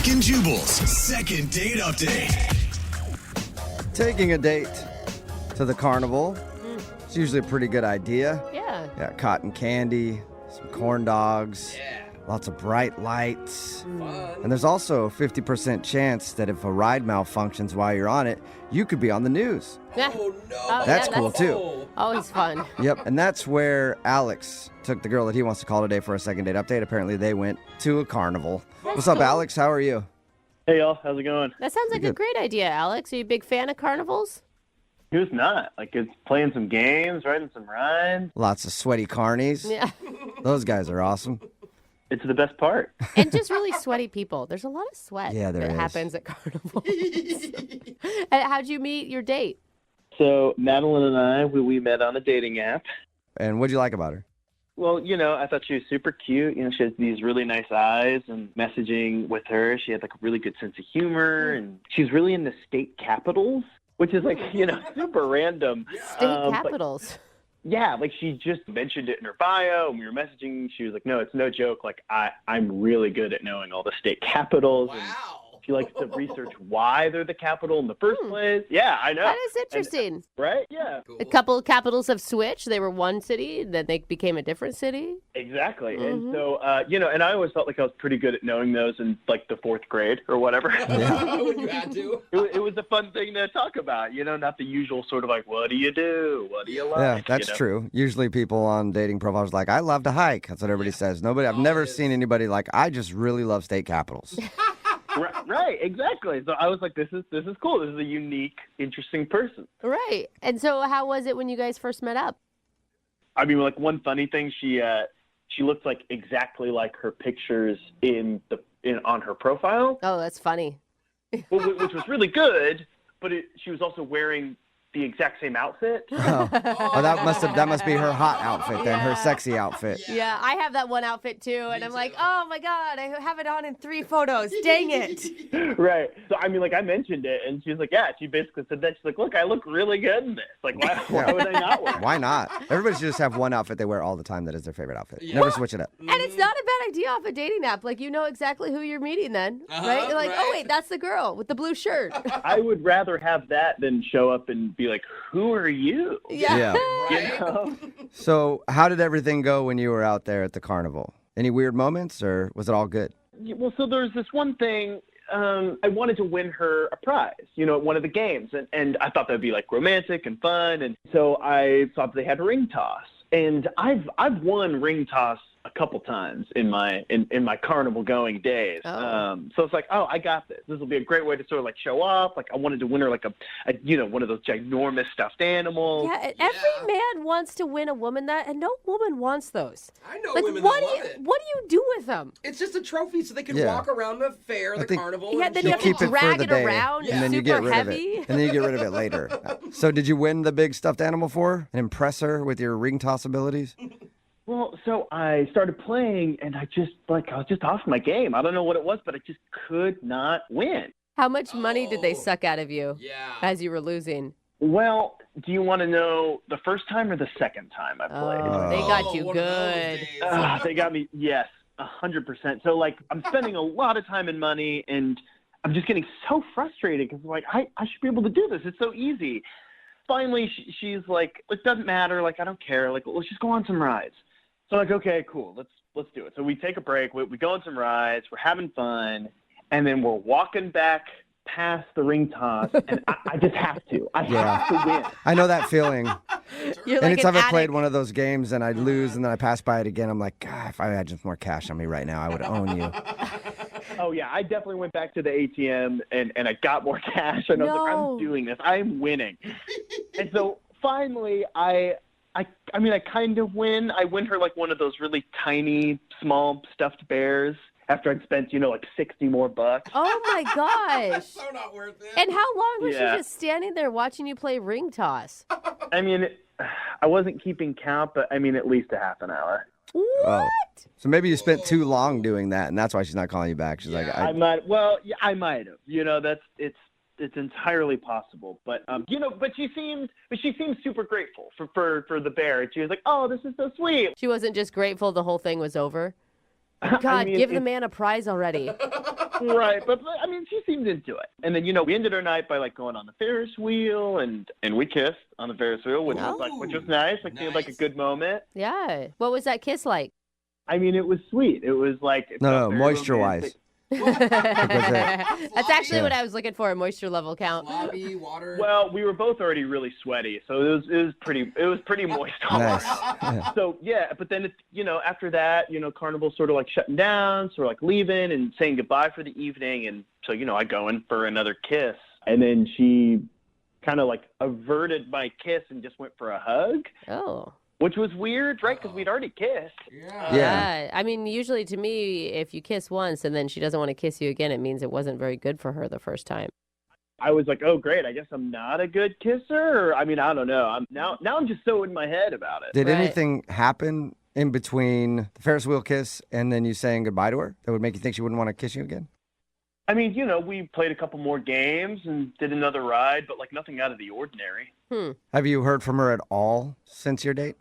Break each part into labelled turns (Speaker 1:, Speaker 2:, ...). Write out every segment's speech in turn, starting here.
Speaker 1: Brooke and Jubal's second date update.
Speaker 2: Taking a date to the carnival. It's usually a pretty good idea.
Speaker 3: Yeah.
Speaker 2: Got cotton candy, some corn dogs, lots of bright lights. And there's also a 50% chance that if a ride malfunctions while you're on it, you could be on the news.
Speaker 3: Yeah.
Speaker 4: Oh, no.
Speaker 3: Oh,
Speaker 2: That's
Speaker 3: yeah,
Speaker 2: cool, too.
Speaker 3: Always fun.
Speaker 2: Yep, and that's where Alex took the girl that he wants to call today for a second date update. Apparently, they went to a carnival. What's up, Alex? How are you?
Speaker 5: Hey, y'all. How's it going?
Speaker 3: That sounds like a great idea, Alex. Are you a big fan of carnivals?
Speaker 5: Who's not? Like, it's playing some games, riding some rides.
Speaker 2: Lots of sweaty carnies.
Speaker 3: Yeah.
Speaker 2: Those guys are awesome.
Speaker 5: It's the best part.
Speaker 3: And just really sweaty people. There's a lot of sweat
Speaker 2: Yeah, there
Speaker 3: that
Speaker 2: is.
Speaker 3: happens at carnivals. And how'd you meet your date?
Speaker 5: So, Madeline and I, we met on a dating app.
Speaker 2: And what'd you like about her?
Speaker 5: Well, I thought she was super cute. she has these really nice eyes, and messaging with her, she had, like, a really good sense of humor, and she's really into state capitals, which is, like, super random.
Speaker 3: State capitals.
Speaker 5: Yeah, like, she just mentioned it in her bio, and we were messaging. She was like, no, it's no joke. Like, I'm really good at knowing all the state capitals.
Speaker 4: Wow.
Speaker 5: And she likes to research why they're the capital in the first place. Yeah, I know.
Speaker 3: That is interesting.
Speaker 5: Right? Yeah.
Speaker 4: Cool.
Speaker 3: A couple of capitals have switched. They were one city, then they became a different city.
Speaker 5: Exactly. And so, and I always felt like I was pretty good at knowing those in, like, the fourth grade or whatever.
Speaker 4: When you had to.
Speaker 5: It was a fun thing to talk about, not the usual sort of like, what do you do? What do you like?
Speaker 2: Yeah, that's true. Usually people on dating profiles are like, I love to hike. That's what everybody says. I've never seen anybody like, I just really love state capitals.
Speaker 5: Right, exactly. So I was like, this is cool. This is a unique, interesting person.
Speaker 3: Right. And so how was it when you guys first met up?
Speaker 5: I mean, like, one funny thing, she looks like exactly like her pictures on her profile.
Speaker 3: Oh, that's funny.
Speaker 5: Which was really good, but she was also wearing the exact same outfit.
Speaker 2: Oh, that must be her hot outfit then, her sexy outfit.
Speaker 3: Yeah, I have that one outfit too, and I'm like, oh my God, I have it on in 3 photos. Dang it.
Speaker 5: Right. So, I mean, like, I mentioned it, and she was like, yeah, she basically said that. She's like, look, I look really good in this. Like, why would I not wear it?
Speaker 2: Why not? Everybody should just have one outfit they wear all the time that is their favorite outfit. Never switch it up.
Speaker 3: And it's not a bad idea off a dating app. Like, you know exactly who you're meeting then, right? You're like, oh wait, that's the girl with the blue shirt.
Speaker 5: I would rather have that than show up and be like, who are you?
Speaker 2: Yeah.
Speaker 4: Right?
Speaker 2: So how did everything go when you were out there at the carnival? Any weird moments, or was it all good?
Speaker 5: Well, so there's this one thing. I wanted to win her a prize, at one of the games. And I thought that would be, like, romantic and fun. And so I thought they had ring toss. And I've won ring toss a couple times in my carnival going days.
Speaker 3: Oh.
Speaker 5: So it's like, oh, I got this. This will be a great way to sort of, like, show off. Like, I wanted to win her, like, a one of those ginormous stuffed animals.
Speaker 3: Yeah, every man wants to win a woman that, and no woman wants those.
Speaker 4: I know
Speaker 3: Like,
Speaker 4: women
Speaker 3: what
Speaker 4: that
Speaker 3: do
Speaker 4: love
Speaker 3: you,
Speaker 4: it.
Speaker 3: what do you do with them?
Speaker 4: It's just a trophy so they can
Speaker 2: Yeah.
Speaker 4: walk around the fair, the
Speaker 2: think-
Speaker 4: carnival.
Speaker 3: Yeah,
Speaker 4: and
Speaker 3: then
Speaker 4: show
Speaker 3: you have
Speaker 2: keep
Speaker 3: to
Speaker 2: it for
Speaker 3: drag
Speaker 2: the
Speaker 3: it
Speaker 2: day,
Speaker 3: around,
Speaker 2: and then you
Speaker 3: super
Speaker 2: get rid
Speaker 3: heavy.
Speaker 2: of it. And then you get rid of it later. So did you win the big stuffed animal for her and impress her with your ring toss abilities?
Speaker 5: Well, so I started playing, and I was just off my game. I don't know what it was, but I just could not win.
Speaker 3: How much money did they
Speaker 4: Oh.
Speaker 3: suck out of you
Speaker 4: Yeah.
Speaker 3: as you were losing?
Speaker 5: Well, do you want to know the first time or the second time I played?
Speaker 3: Oh, they got you
Speaker 4: one of those
Speaker 3: good.
Speaker 4: days.
Speaker 5: They got me, yes, 100%. So, like, I'm spending a lot of time and money, and I'm just getting so frustrated because, like, I should be able to do this. It's so easy. Finally, she's like, it doesn't matter. Like, I don't care. Like, let's just go on some rides. So I'm like, okay, cool. Let's do it. So we take a break. We go on some rides. We're having fun. And then we're walking back past the ring toss, and I just have to. I have to win.
Speaker 2: I know that feeling.
Speaker 3: You're like
Speaker 2: Anytime
Speaker 3: an
Speaker 2: I played
Speaker 3: addict.
Speaker 2: one of those games and I'd lose and then I pass by it again, I'm like, God, if I had just more cash on me right now, I would own you.
Speaker 5: Oh, yeah. I definitely went back to the ATM, and I got more cash. And I was like,
Speaker 3: No.
Speaker 5: I'm doing this. I'm winning. And so finally, I kind of win. I win her, like, one of those really tiny, small stuffed bears after I'd spent, like, 60 more bucks.
Speaker 3: Oh my gosh.
Speaker 4: So not worth it.
Speaker 3: And how long was
Speaker 5: Yeah.
Speaker 3: she just standing there watching you play ring toss?
Speaker 5: I mean, I wasn't keeping count, but, I mean, at least a half an hour.
Speaker 3: What?
Speaker 2: Oh. So maybe you spent too long doing that, and that's why she's not calling you back. She's like,
Speaker 4: Yeah.
Speaker 5: I might have. It's entirely possible. But but she seemed super grateful for the bear. And she was like, "Oh, this is so sweet."
Speaker 3: She wasn't just grateful the whole thing was over?
Speaker 5: I
Speaker 3: God,
Speaker 5: mean,
Speaker 3: give the man a prize already.
Speaker 5: Right, but I mean, she seemed into it. And then, we ended our night by like going on the Ferris wheel, and we kissed on the Ferris wheel, which was nice. Like, seemed like a good moment.
Speaker 3: Yeah. What was that kiss like?
Speaker 5: I mean, it was sweet. It was like
Speaker 2: No, moisture-wise.
Speaker 3: That's actually what I was looking for, a moisture level count.
Speaker 4: Sloppy, water.
Speaker 5: Well, we were both already really sweaty, so it was pretty moist.
Speaker 2: Nice. Yeah.
Speaker 5: So yeah, but then after that, Carnival sort of like shutting down, sort of like leaving and saying goodbye for the evening, and so I go in for another kiss, and then she kind of like averted my kiss and just went for a hug.
Speaker 3: Oh.
Speaker 5: Which was weird, right? Because we'd already kissed.
Speaker 3: Yeah. I mean, usually to me, if you kiss once and then she doesn't want to kiss you again, it means it wasn't very good for her the first time.
Speaker 5: I was like, oh, great. I guess I'm not a good kisser. Or, I mean, I don't know. Now I'm just so in my head about it.
Speaker 2: Did anything happen in between the Ferris wheel kiss and then you saying goodbye to her that would make you think she wouldn't want to kiss you again?
Speaker 5: I mean, we played a couple more games and did another ride, but like nothing out of the ordinary.
Speaker 2: Have you heard from her at all since your date?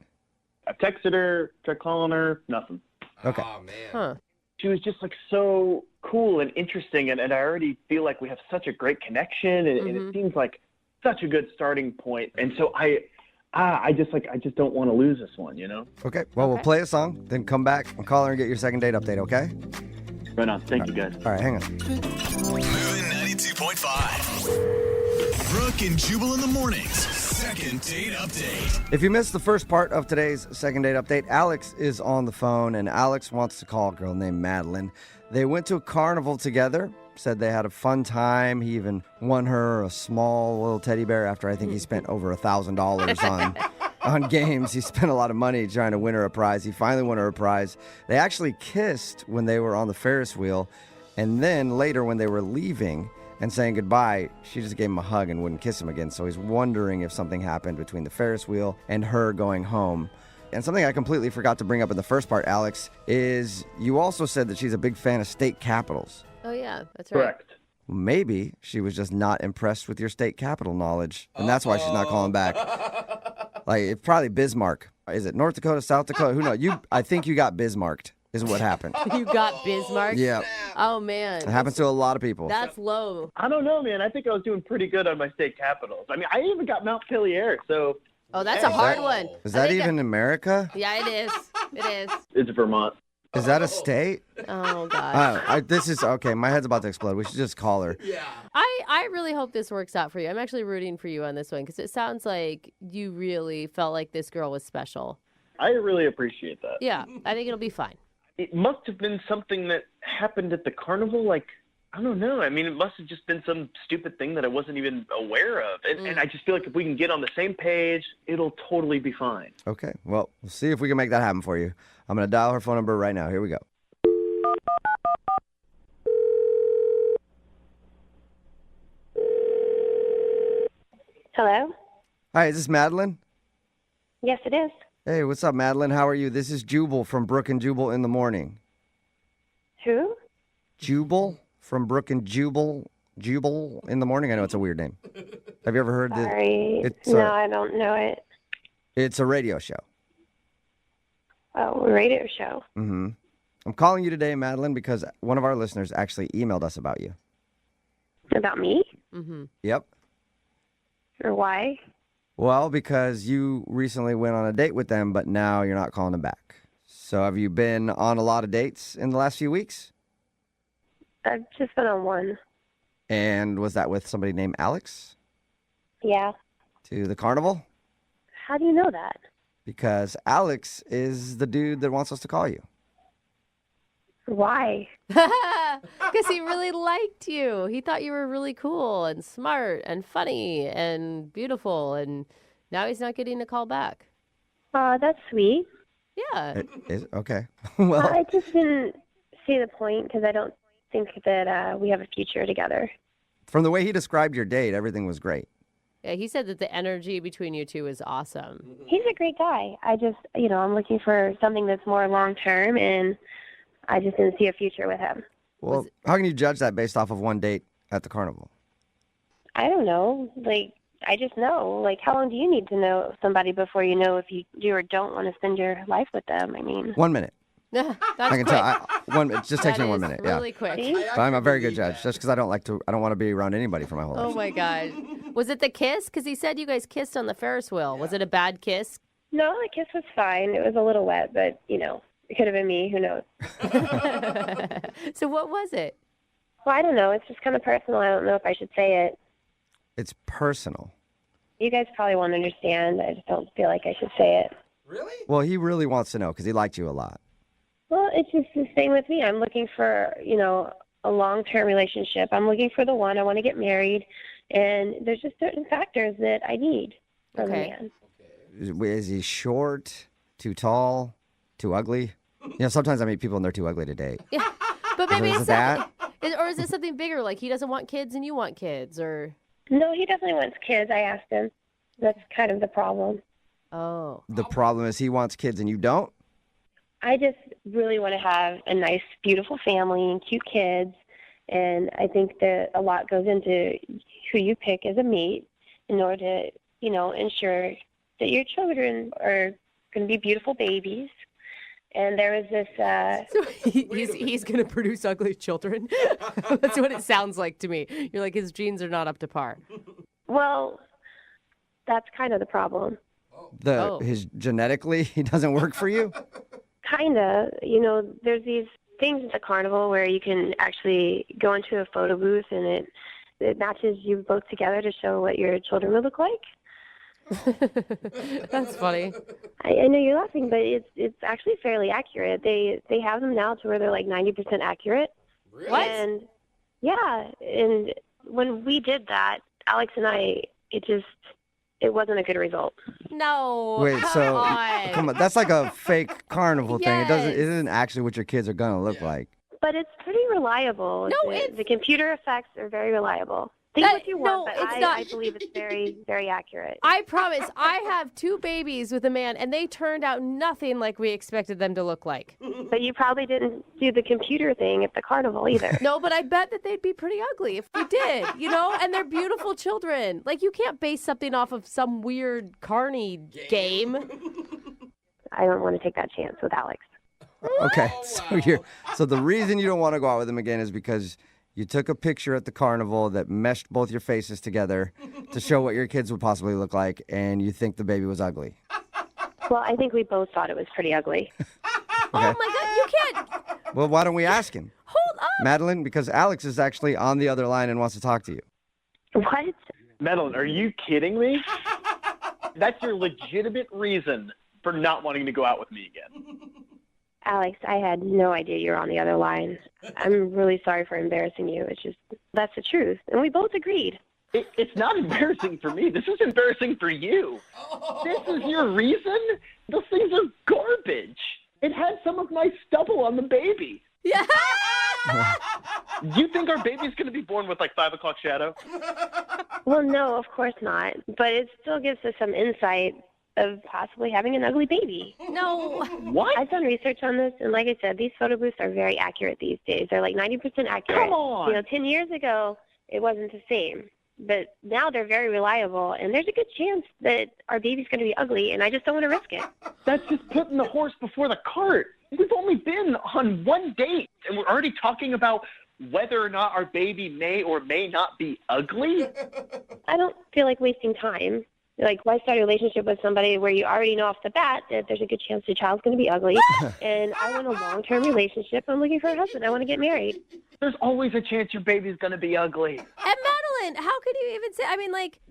Speaker 5: I texted her, tried calling her, nothing.
Speaker 2: Okay.
Speaker 4: Oh, man.
Speaker 3: Huh.
Speaker 5: She was just like so cool and interesting, and I already feel like we have such a great connection, and it seems like such a good starting point. And so I just don't want to lose this one,
Speaker 2: Okay. Well, we'll play a song, then come back and call her and get your second date update, okay?
Speaker 5: Right on. Thank you, guys.
Speaker 2: All right, hang on.
Speaker 1: Moving 92.5. Brooke and Jubal in the mornings. Second date update.
Speaker 2: If you missed the first part of today's second date update, Alex is on the phone, and Alex wants to call a girl named Madeline. They went to a carnival together, said they had a fun time. He even won her a small little teddy bear after I think he spent over $1,000 on games. He spent a lot of money trying to win her a prize. He finally won her a prize. They actually kissed when they were on the Ferris wheel, and then later when they were leaving and saying goodbye, she just gave him a hug and wouldn't kiss him again. So he's wondering if something happened between the Ferris wheel and her going home. And something I completely forgot to bring up in the first part, Alex, is you also said that she's a big fan of state capitals.
Speaker 3: Oh, yeah, that's right.
Speaker 5: Correct.
Speaker 2: Maybe she was just not impressed with your state capital knowledge, and that's why she's not calling back. Like, it's probably Bismarck. Is it North Dakota, South Dakota? Who knows? I think you got Bismarcked is what happened.
Speaker 3: You got Bismarck?
Speaker 2: Yeah.
Speaker 3: Oh, man.
Speaker 2: It happens to a lot of people.
Speaker 3: That's low.
Speaker 5: I don't know, man. I think I was doing pretty good on my state capitals. I mean, I even got Montpelier, so.
Speaker 3: Oh, that's a hard one.
Speaker 2: Is that even America?
Speaker 3: Yeah, it is. It is.
Speaker 5: It's Vermont.
Speaker 2: Is that a state?
Speaker 3: Oh, God.
Speaker 2: This is, okay, my head's about to explode. We should just call her.
Speaker 4: Yeah.
Speaker 3: I really hope this works out for you. I'm actually rooting for you on this one because it sounds like you really felt like this girl was special.
Speaker 5: I really appreciate that.
Speaker 3: Yeah, I think it'll be fine.
Speaker 5: It must have been something that happened at the carnival. Like, I don't know. I mean, it must have just been some stupid thing that I wasn't even aware of. And I just feel like if we can get on the same page, it'll totally be fine.
Speaker 2: Okay, well, we'll see if we can make that happen for you. I'm going to dial her phone number right now. Here we go.
Speaker 6: Hello?
Speaker 2: Hi, is this Madeline?
Speaker 6: Yes, it is.
Speaker 2: Hey, what's up, Madeline? How are you? This is Jubal from Brooke and Jubal in the morning.
Speaker 6: Who?
Speaker 2: Jubal from Brooke and Jubal in the morning? I know it's a weird name. Have you ever heard this?
Speaker 6: Sorry. I don't know it.
Speaker 2: It's a radio show.
Speaker 6: Oh, a radio show.
Speaker 2: Mm-hmm. I'm calling you today, Madeline, because one of our listeners actually emailed us about you.
Speaker 6: About me?
Speaker 3: Mm-hmm.
Speaker 2: Yep.
Speaker 6: Or why?
Speaker 2: Well, because you recently went on a date with them, but now you're not calling them back. So have you been on a lot of dates in the last few weeks?
Speaker 6: I've just been on one.
Speaker 2: And was that with somebody named Alex?
Speaker 6: Yeah.
Speaker 2: To the carnival?
Speaker 6: How do you know that?
Speaker 2: Because Alex is the dude that wants us to call you.
Speaker 6: Why?
Speaker 3: Because he really liked you. He thought you were really cool and smart and funny and beautiful, and now he's not getting a call back.
Speaker 6: That's sweet.
Speaker 3: Yeah.
Speaker 2: Okay. Well,
Speaker 6: I just didn't see the point because I don't think that we have a future together.
Speaker 2: from the way he described your date, everything was great.
Speaker 3: Yeah, he said that the energy between you two is awesome.
Speaker 6: He's a great guy. I just, I'm looking for something that's more long-term, and I just didn't see a future with him.
Speaker 2: Well, how can you judge that based off of one date at the carnival?
Speaker 6: I don't know. I just know. How long do you need to know somebody before you know if you do or don't want to spend your life with them? I mean,
Speaker 2: 1 minute.
Speaker 3: That's
Speaker 2: I can
Speaker 3: quick.
Speaker 2: tell. Just takes me 1 minute.
Speaker 3: Really
Speaker 2: Yeah.
Speaker 3: quick.
Speaker 2: But I'm a very good judge. Just because I don't want to be around anybody for my whole life.
Speaker 3: Oh my gosh. Was it the kiss? Because he said you guys kissed on the Ferris wheel. Was it a bad kiss?
Speaker 6: No, the kiss was fine. It was a little wet, but, it could have been me. Who knows?
Speaker 3: So what was it?
Speaker 6: Well, I don't know. It's just kind of personal. I don't know if I should say it.
Speaker 2: It's personal.
Speaker 6: You guys probably won't understand. I just don't feel like I should say it.
Speaker 4: Really?
Speaker 2: Well, he really wants to know because he liked you a lot.
Speaker 6: Well, it's just the same with me. I'm looking for, a long-term relationship. I'm looking for the one. I want to get married. And there's just certain factors that I need from a man.
Speaker 2: Is he short, too tall, too ugly? Sometimes I meet people and they're too ugly to date.
Speaker 3: Yeah, but maybe
Speaker 2: Is
Speaker 3: it's
Speaker 2: that?
Speaker 3: or is it something bigger? Like he doesn't want kids and you want kids, or?
Speaker 6: No, he definitely wants kids. I asked him. That's kind of the problem.
Speaker 3: Oh.
Speaker 2: The problem is he wants kids and you don't?
Speaker 6: I just really want to have a nice, beautiful family and cute kids. And I think that a lot goes into who you pick as a mate in order to, ensure that your children are going to be beautiful babies. And there was this...
Speaker 3: So he's going to produce ugly children? That's what it sounds like to me. You're like, his genes are not up to par.
Speaker 6: Well, that's kind of the problem.
Speaker 2: His genetically, he doesn't work for you?
Speaker 6: Kind of. There's these things at the Carnival where you can actually go into a photo booth and it matches you both together to show what your children would look like.
Speaker 3: That's funny.
Speaker 6: I know you're laughing, but it's actually fairly accurate. They have them now to where they're like 90% accurate.
Speaker 4: Really?
Speaker 3: What?
Speaker 6: And yeah, and when we did that, Alex and I, it wasn't a good result.
Speaker 3: No.
Speaker 2: Wait,
Speaker 3: come on.
Speaker 2: come on. That's like a fake carnival thing. It
Speaker 3: Yes.
Speaker 2: isn't actually what your kids are going to look like.
Speaker 6: But it's pretty reliable.
Speaker 3: No,
Speaker 6: the computer effects are very reliable. Think what you want,
Speaker 3: no,
Speaker 6: but
Speaker 3: it's not.
Speaker 6: I believe it's very, very accurate.
Speaker 3: I promise. I have 2 babies with a man, and they turned out nothing like we expected them to look like.
Speaker 6: But you probably didn't do the computer thing at the Carnival either.
Speaker 3: No, but I bet that they'd be pretty ugly if we did, and they're beautiful children. Like, you can't base something off of some weird carny game.
Speaker 6: I don't want to take that chance with Alex.
Speaker 2: Okay, so the reason you don't want to go out with him again is because you took a picture at the Carnival that meshed both your faces together to show what your kids would possibly look like, and you think the baby was ugly.
Speaker 6: Well, I think we both thought it was pretty ugly.
Speaker 3: Oh, my God. You can't.
Speaker 2: Well, why don't we ask him?
Speaker 3: Hold up.
Speaker 2: Madeline, because Alex is actually on the other line and wants to talk to you.
Speaker 6: What?
Speaker 5: Madeline, are you kidding me? That's your legitimate reason for not wanting to go out with me again.
Speaker 6: Alex, I had no idea you were on the other line. I'm really sorry for embarrassing you. It's just, that's the truth. And we both agreed.
Speaker 5: It's not embarrassing for me. This is embarrassing for you. This is your reason? Those things are garbage. It had some of my stubble on the baby.
Speaker 3: Yeah.
Speaker 5: You think our baby's going to be born with like 5 o'clock shadow?
Speaker 6: Well, no, of course not. But it still gives us some insight of possibly having an ugly baby.
Speaker 3: No.
Speaker 5: What?
Speaker 6: I've done research on this, and like I said, these photo booths are very accurate these days. They're like 90% accurate.
Speaker 5: Come on.
Speaker 6: 10 years ago, it wasn't the same. But now they're very reliable, and there's a good chance that our baby's going to be ugly, and I just don't want to risk it.
Speaker 5: That's just putting the horse before the cart. We've only been on 1 date, and we're already talking about whether or not our baby may or may not be ugly.
Speaker 6: I don't feel like wasting time. Like, why start a relationship with somebody where you already know off the bat that there's a good chance the child's going to be ugly? And I want a long-term relationship. I'm looking for a husband. I want to get married.
Speaker 5: There's always a chance your baby's going to be ugly.
Speaker 3: And Madeline, how could you even say,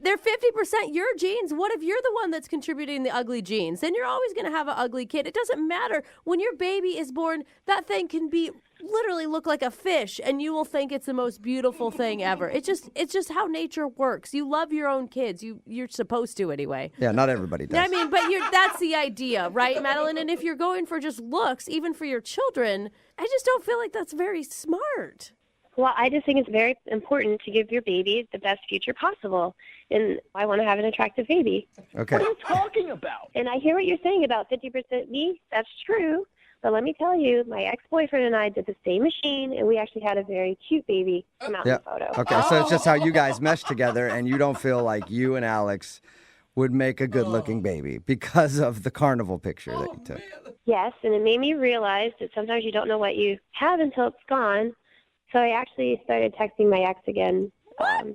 Speaker 3: they're 50% your genes. What if you're the one that's contributing the ugly genes? Then you're always going to have an ugly kid. It doesn't matter. When your baby is born, that thing can be literally look like a fish, and you will think it's the most beautiful thing ever. It's just how nature works. You love your own kids. You're supposed to anyway.
Speaker 2: Yeah, not everybody does.
Speaker 3: But that's the idea, right, Madeline? And if you're going for just looks, even for your children, I just don't feel like that's very smart.
Speaker 6: Well, I just think it's very important to give your baby the best future possible. And I want to have an attractive baby.
Speaker 2: Okay.
Speaker 5: What are you talking about?
Speaker 6: And I hear what you're saying about 50% me. That's true. But let me tell you, my ex-boyfriend and I did the same machine, and we actually had a very cute baby come out in the photo.
Speaker 2: Okay, so it's just how you guys mesh together, and you don't feel like you and Alex would make a good-looking baby because of the carnival picture that you took.
Speaker 6: Yes, and it made me realize that sometimes you don't know what you have until it's gone. So I actually started texting my ex again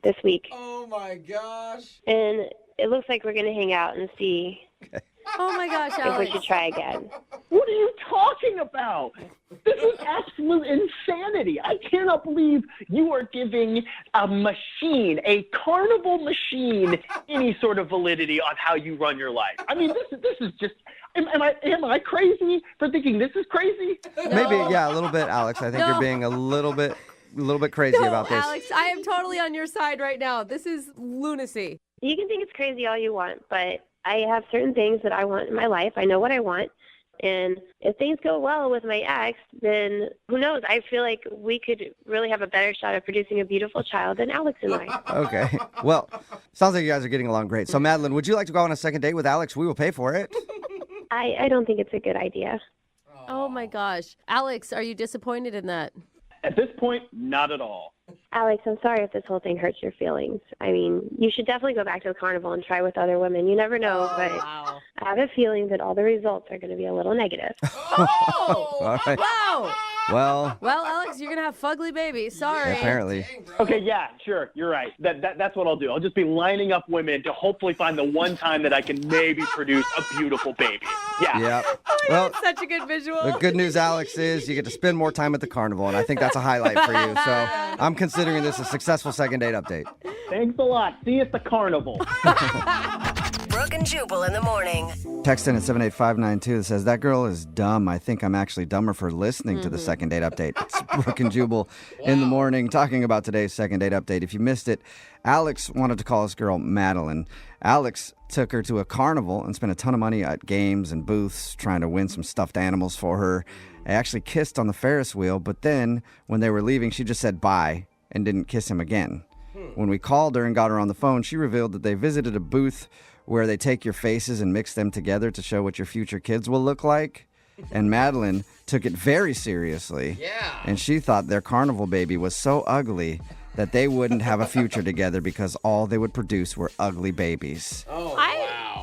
Speaker 6: this week.
Speaker 4: Oh my gosh.
Speaker 6: And it looks like we're going to hang out and see
Speaker 3: Oh my gosh,
Speaker 6: if we
Speaker 3: Alex.
Speaker 6: should try again.
Speaker 5: What are you talking about? This is absolute insanity. I cannot believe you are giving a machine, a carnival machine, any sort of validity on how you run your life. I mean, this is just. Am I crazy for thinking this is crazy?
Speaker 2: Maybe, yeah, a little bit, Alex. I think
Speaker 3: No.
Speaker 2: you're being a little bit crazy
Speaker 3: No,
Speaker 2: about this.
Speaker 3: Alex, I am totally on your side right now. This is lunacy.
Speaker 6: You can think it's crazy all you want, but I have certain things that I want in my life. I know what I want. And if things go well with my ex, then who knows? I feel like we could really have a better shot at producing a beautiful child than Alex and I.
Speaker 2: Okay. Well, sounds like you guys are getting along great. So, Madeline, would you like to go on a second date with Alex? We will pay for it.
Speaker 6: I don't think it's a good idea.
Speaker 3: Oh my gosh. Alex, are you disappointed in that?
Speaker 5: At this point, not at all.
Speaker 6: Alex, I'm sorry if this whole thing hurts your feelings. I mean, you should definitely go back to the carnival and try with other women. You never know, but
Speaker 3: Wow.
Speaker 6: I have a feeling that all the results are going to be a little negative.
Speaker 3: Oh!
Speaker 2: All right.
Speaker 3: Wow.
Speaker 2: Well,
Speaker 3: Well, Alex, you're going to have fugly babies. Sorry.
Speaker 2: apparently.
Speaker 5: Okay, yeah, sure, you're right. That's what I'll do. I'll just be lining up women to hopefully find the one time that I can maybe produce a beautiful baby. Yeah.
Speaker 2: Yep. Well,
Speaker 3: That's such a good visual.
Speaker 2: the good news, Alex, is you get to spend more time at the carnival, and I think that's a highlight for you. So I'm considering this a successful second date update.
Speaker 5: Thanks a lot. See you at the carnival.
Speaker 7: Brooke and Jubal in the morning.
Speaker 2: Text in at 78592 that says, that girl is dumb. I think I'm actually dumber for listening to the second date update. It's Brooke and Jubal in the morning talking about today's second date update. If you missed it, Alex wanted to call this girl Madeline. Alex took her to a carnival and spent a ton of money at games and booths trying to win some stuffed animals for her. They actually kissed on the Ferris wheel, but then when they were leaving, she just said bye and didn't kiss him again. When we called her and got her on the phone, she revealed that they visited a booth where they take your faces and mix them together to show what your future kids will look like. And Madeline took it very seriously.
Speaker 4: Yeah.
Speaker 2: And she thought their carnival baby was so ugly that they wouldn't have a future together because all they would produce were ugly babies.
Speaker 4: Oh,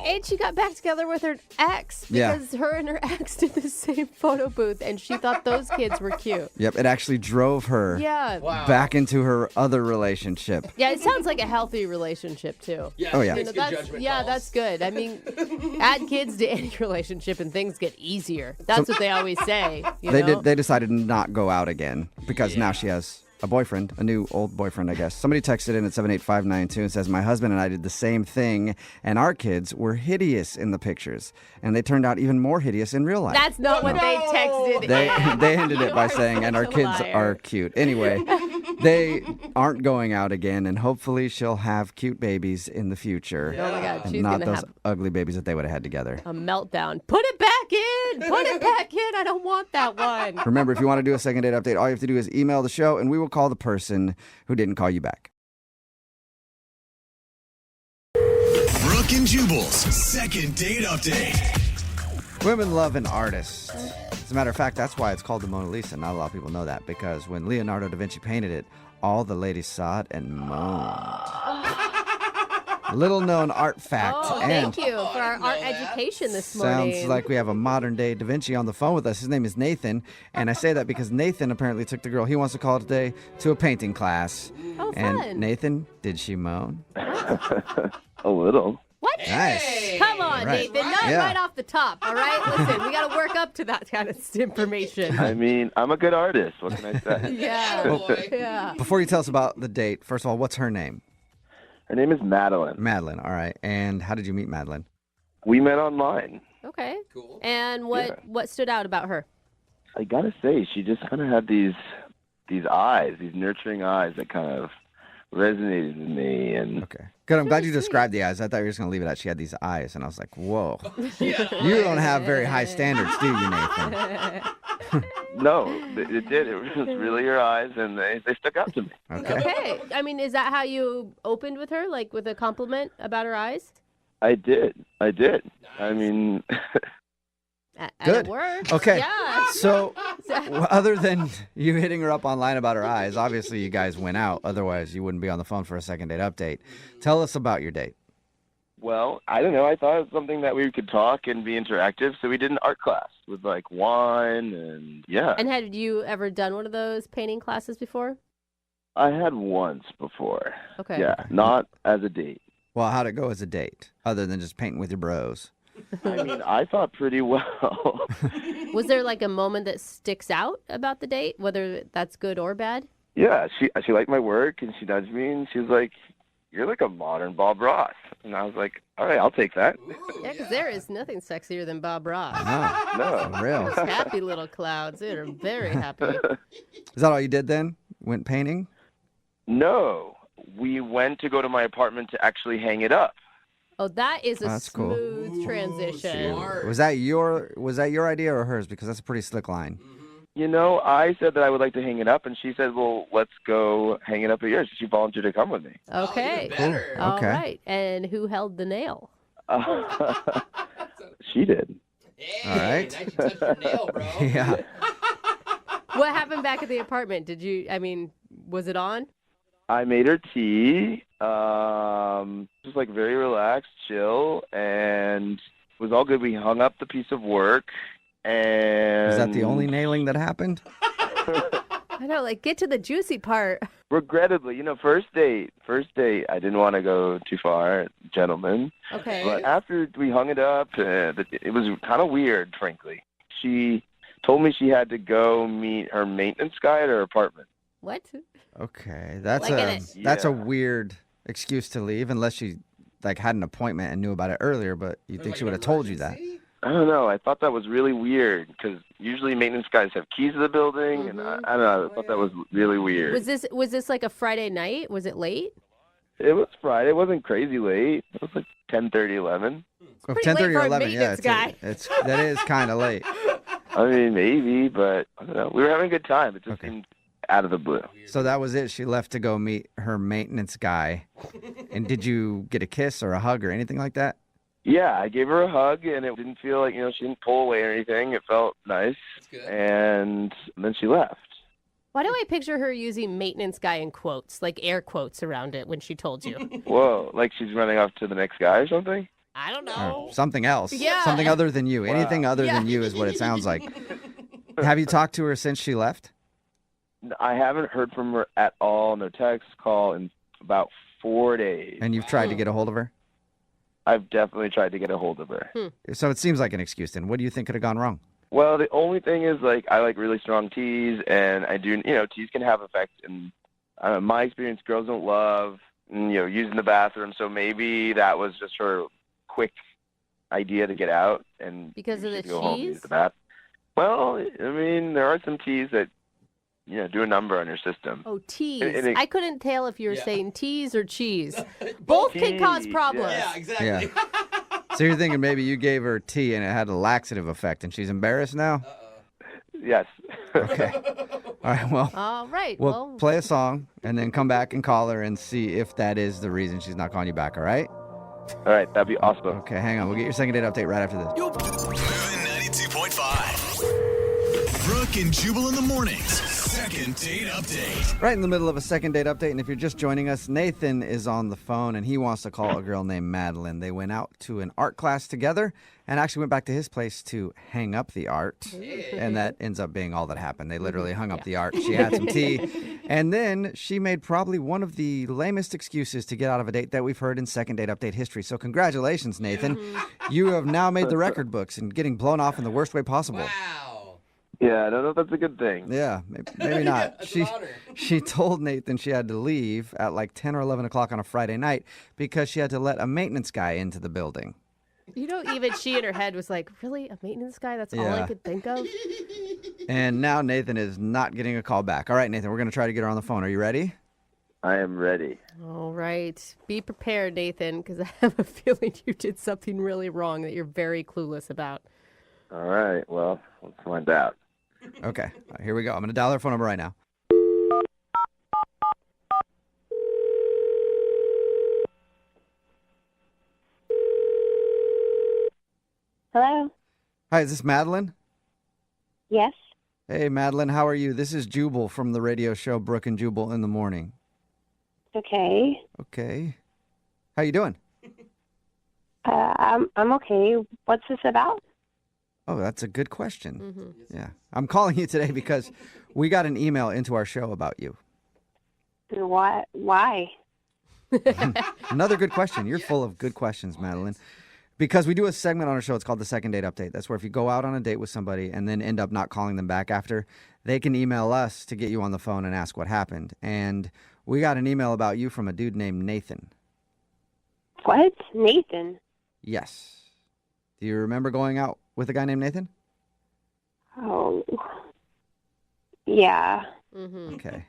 Speaker 3: And she got back together with her ex
Speaker 2: Yeah.
Speaker 3: because her and her ex did the same photo booth, and she thought those kids were cute.
Speaker 2: Yep, it actually drove her
Speaker 3: Yeah.
Speaker 4: Wow.
Speaker 2: back into her other relationship.
Speaker 3: Yeah, it sounds like a healthy relationship, too.
Speaker 4: Yeah,
Speaker 2: Oh, yeah.
Speaker 4: makes good judgment calls.
Speaker 3: that's good. I mean, add kids to any relationship and things get easier. That's what they always say. You know?
Speaker 2: They decided to not go out again because now she has a boyfriend, a new old boyfriend, I guess. Somebody texted in at 78592 and says, my husband and I did the same thing, and our kids were hideous in the pictures, and they turned out even more hideous in real life.
Speaker 3: That's not what they texted.
Speaker 2: They ended it by saying, and our
Speaker 3: such a
Speaker 2: kids
Speaker 3: liar.
Speaker 2: are cute. Anyway, they aren't going out again, and hopefully she'll have cute babies in the future.
Speaker 3: Oh my God,
Speaker 2: And
Speaker 3: she's
Speaker 2: not
Speaker 3: gonna
Speaker 2: those
Speaker 3: have
Speaker 2: ugly babies that they would have had together.
Speaker 3: a meltdown. Put it back in. Put it back in. I don't want that one.
Speaker 2: Remember, if you want to do a second date update, all you have to do is email the show, and we will call the person who didn't call you back.
Speaker 1: Brooke and Jubal's second date update.
Speaker 2: Women love an artist. As a matter of fact, that's why it's called the Mona Lisa. Not a lot of people know that, because when Leonardo da Vinci painted it, all the ladies saw it and moaned. Little known art fact.
Speaker 3: Oh,
Speaker 2: and
Speaker 3: thank you for our art education this morning.
Speaker 2: sounds like we have a modern day Da Vinci on the phone with us. His name is Nathan. And I say that because Nathan apparently took the girl he wants to call today to a painting class.
Speaker 3: Oh,
Speaker 2: And
Speaker 3: fun.
Speaker 2: Nathan, did she moan?
Speaker 8: A little.
Speaker 3: What?
Speaker 2: Nice.
Speaker 3: Come on,
Speaker 2: Right.
Speaker 3: Nathan. Not
Speaker 2: Yeah.
Speaker 3: right off the top, all right? Listen, we got to work up to that kind of information.
Speaker 8: I mean, I'm a good artist. What can I say?
Speaker 3: Yeah.
Speaker 4: Oh, boy.
Speaker 3: Yeah.
Speaker 2: Before you tell us about the date, first of all, what's her name?
Speaker 8: Her name is Madeline.
Speaker 2: Madeline. All right. And how did you meet Madeline?
Speaker 8: We met online.
Speaker 3: Okay.
Speaker 4: Cool.
Speaker 3: And what stood out about her?
Speaker 8: I gotta say, she just kind of had these eyes, these nurturing eyes that kind of resonated with me. And
Speaker 2: Okay. Good. I'm glad you described the eyes. I thought you were just going to leave it at she had these eyes. And I was like, whoa.
Speaker 4: Yeah.
Speaker 2: You don't have very high standards, do you, Nathan?
Speaker 8: no, it did. It was just really her eyes, and they stuck out to me.
Speaker 2: Okay.
Speaker 3: Okay. I mean, is that how you opened with her, like with a compliment about her eyes?
Speaker 8: I did. I mean,
Speaker 3: And
Speaker 2: Good.
Speaker 3: it worked.
Speaker 2: Okay.
Speaker 3: Yeah.
Speaker 2: So, other than you hitting her up online about her eyes, obviously you guys went out. Otherwise, you wouldn't be on the phone for a second date update. Tell us about your date.
Speaker 8: Well, I don't know. I thought it was something that we could talk and be interactive, so we did an art class with like wine and yeah.
Speaker 3: And had you ever done one of those painting classes before?
Speaker 8: I had once before.
Speaker 3: Okay.
Speaker 8: Yeah, not as a date.
Speaker 2: Well, how'd it go as a date, other than just painting with your bros?
Speaker 8: I mean, I thought pretty well.
Speaker 3: Was there like a moment that sticks out about the date, whether that's good or bad?
Speaker 8: Yeah, she liked my work, and she nudged me, and she was like, "You're like a modern Bob Ross." And I was like, "All right, I'll take that."
Speaker 3: Yeah, because there is nothing sexier than Bob Ross.
Speaker 2: No, for real.
Speaker 3: Those happy little clouds. They're very happy.
Speaker 2: Is that all you did then? Went painting?
Speaker 8: No, we went to go to my apartment to actually hang it up.
Speaker 3: Oh, that is a
Speaker 2: That's cool.
Speaker 3: smooth transition.
Speaker 4: smart.
Speaker 2: Was that your idea or hers? Because that's a pretty slick line.
Speaker 8: You know, I said that I would like to hang it up, and she said, "Well, let's go hang it up at yours." She volunteered to come with me.
Speaker 3: Okay.
Speaker 4: Even better.
Speaker 2: Cool.
Speaker 3: All
Speaker 2: Okay.
Speaker 3: right. And who held the nail?
Speaker 8: She did.
Speaker 4: Hey,
Speaker 2: All right.
Speaker 4: Nice you touched your nail, bro.
Speaker 2: Yeah.
Speaker 3: What happened back at the apartment? Was it on?
Speaker 8: I made her tea, just like very relaxed, chill, and it was all good. We hung up the piece of work, and
Speaker 2: Was that the only nailing that happened?
Speaker 3: I know, like, get to the juicy part.
Speaker 8: regrettably, first date, I didn't want to go too far, gentlemen.
Speaker 3: Okay.
Speaker 8: But after we hung it up, it was kind of weird, frankly. She told me she had to go meet her maintenance guy at her apartment.
Speaker 3: What?
Speaker 2: Okay, that's
Speaker 3: Like
Speaker 2: a
Speaker 8: Yeah.
Speaker 2: weird excuse to leave, unless she like had an appointment and knew about it earlier. But you think
Speaker 4: Like
Speaker 2: she
Speaker 4: an
Speaker 2: would have told you that?
Speaker 4: emergency?
Speaker 8: I don't know. I thought that was really weird because usually maintenance guys have keys to the building, and I don't know. I thought that was really weird.
Speaker 3: Was this like a Friday night? Was it late?
Speaker 8: It was Friday. It wasn't crazy late. It was like 10:30, 11.
Speaker 2: Well,
Speaker 3: pretty late
Speaker 2: 10:30 or
Speaker 3: for a
Speaker 2: 11, yeah,
Speaker 3: maintenance guy.
Speaker 2: that is kind of late.
Speaker 8: I mean, maybe, but I don't know. We were having a good time. It just
Speaker 2: Okay.
Speaker 8: seemed out of the blue.
Speaker 2: So that was it. She left to go meet her maintenance guy. And did you get a kiss or a hug or anything like that?
Speaker 8: Yeah, I gave her a hug, and it didn't feel like, she didn't pull away or anything. It felt nice.
Speaker 4: That's good.
Speaker 8: And then she left.
Speaker 3: Why do I picture her using maintenance guy in quotes, like air quotes around it when she told you?
Speaker 8: Whoa, like she's running off to the next guy or something?
Speaker 3: I don't
Speaker 2: Or
Speaker 3: know.
Speaker 2: something else?
Speaker 3: Yeah.
Speaker 2: Something other than you.
Speaker 8: Wow.
Speaker 2: Anything other than you is what it sounds like. Have you talked to her since she left?
Speaker 8: I haven't heard from her at all. No text, call in about 4 days.
Speaker 2: And you've tried to get a hold of her?
Speaker 8: I've definitely tried to get a hold of her.
Speaker 2: So it seems like an excuse then. What do you think could have gone wrong?
Speaker 8: Well, the only thing is, I like really strong teas, and I do, teas can have effect. And my experience, girls don't love, using the bathroom. So maybe that was just her quick idea to get out and
Speaker 3: Because of
Speaker 8: she
Speaker 3: the
Speaker 8: could go home and
Speaker 3: cheese?
Speaker 8: use the bath. Well, I mean, there are some teas that, do a number on your system.
Speaker 3: Oh, teas.
Speaker 8: And it-
Speaker 3: I couldn't tell if you were
Speaker 4: Yeah.
Speaker 3: saying teas or cheese. Both can cause
Speaker 8: Teas,
Speaker 3: problems.
Speaker 4: Yeah, exactly.
Speaker 2: Yeah. So you're thinking maybe you gave her tea and it had a laxative effect and she's embarrassed now?
Speaker 8: Yes.
Speaker 2: Okay. All right, well,
Speaker 3: All right.
Speaker 2: we'll play a song and then come back and call her and see if that is the reason she's not calling you back, all right?
Speaker 8: All right, that'd be awesome.
Speaker 2: Okay, hang on. We'll get your second date update right after this.
Speaker 1: Moving 92.5. Brooke and Jubal in the mornings. Second date update.
Speaker 2: Right in the middle of a second date update, and if you're just joining us, Nathan is on the phone, and he wants to call a girl named Madeline. They went out to an art class together and actually went back to his place to hang up the art, and that ends up being all that happened. They literally hung up the art. She had some tea, and then she made probably one of the lamest excuses to get out of a date that we've heard in second date update history. So congratulations, Nathan. You have now made the record books and getting blown off in the worst way possible.
Speaker 4: Wow.
Speaker 8: Yeah, I don't know if that's a good thing.
Speaker 2: Yeah, maybe not.
Speaker 4: That's an honor.
Speaker 2: She told Nathan she had to leave at like 10 or 11 o'clock on a Friday night because she had to let a maintenance guy into the building.
Speaker 3: Even she in her head was like, really? A maintenance guy? That's all I
Speaker 2: Yeah.
Speaker 3: could think of?
Speaker 2: And now Nathan is not getting a call back. All right, Nathan, we're going to try to get her on the phone. Are you ready?
Speaker 8: I am ready.
Speaker 3: All right. Be prepared, Nathan, because I have a feeling you did something really wrong that you're very clueless about.
Speaker 8: All right, well, let's find out.
Speaker 2: Okay, all right, here we go. I'm going to dial her phone number right now.
Speaker 6: Hello?
Speaker 2: Hi, is this Madeline?
Speaker 6: Yes?
Speaker 2: Hey, Madeline, how are you? This is Jubal from the radio show Brooke and Jubal in the Morning.
Speaker 6: Okay.
Speaker 2: Okay. How you doing?
Speaker 6: I'm okay. What's this about?
Speaker 2: Oh, that's a good question.
Speaker 3: Mm-hmm.
Speaker 2: Yeah. I'm calling you today because we got an email into our show about you.
Speaker 6: What? Why?
Speaker 2: Another good question. You're full of good questions, Madeline. Because we do a segment on our show. It's called the Second Date Update. That's where if you go out on a date with somebody and then end up not calling them back after, they can email us to get you on the phone and ask what happened. And we got an email about you from a dude named Nathan.
Speaker 6: What? Nathan?
Speaker 2: Yes. Do you remember going out with a guy named Nathan?
Speaker 6: Oh. Yeah.
Speaker 3: Mm-hmm.
Speaker 2: Okay.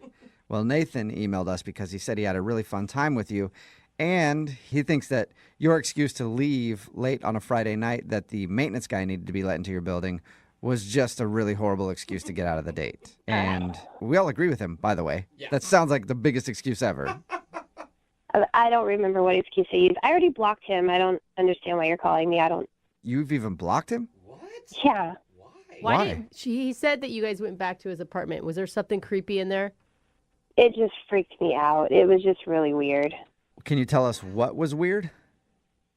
Speaker 2: Well, Nathan emailed us because he said he had a really fun time with you. And he thinks that your excuse to leave late on a Friday night that the maintenance guy needed to be let into your building was just a really horrible excuse to get out of the date. And we all agree with him, by the way. Yeah. That sounds like the biggest excuse ever.
Speaker 6: I don't remember what excuse I used. I already blocked him. I don't understand why you're calling me.
Speaker 2: You've even blocked him?
Speaker 4: What?
Speaker 6: Yeah.
Speaker 2: Why?
Speaker 3: He said that you guys went back to his apartment. Was there something creepy in there?
Speaker 6: It just freaked me out. It was just really weird.
Speaker 2: Can you tell us what was weird?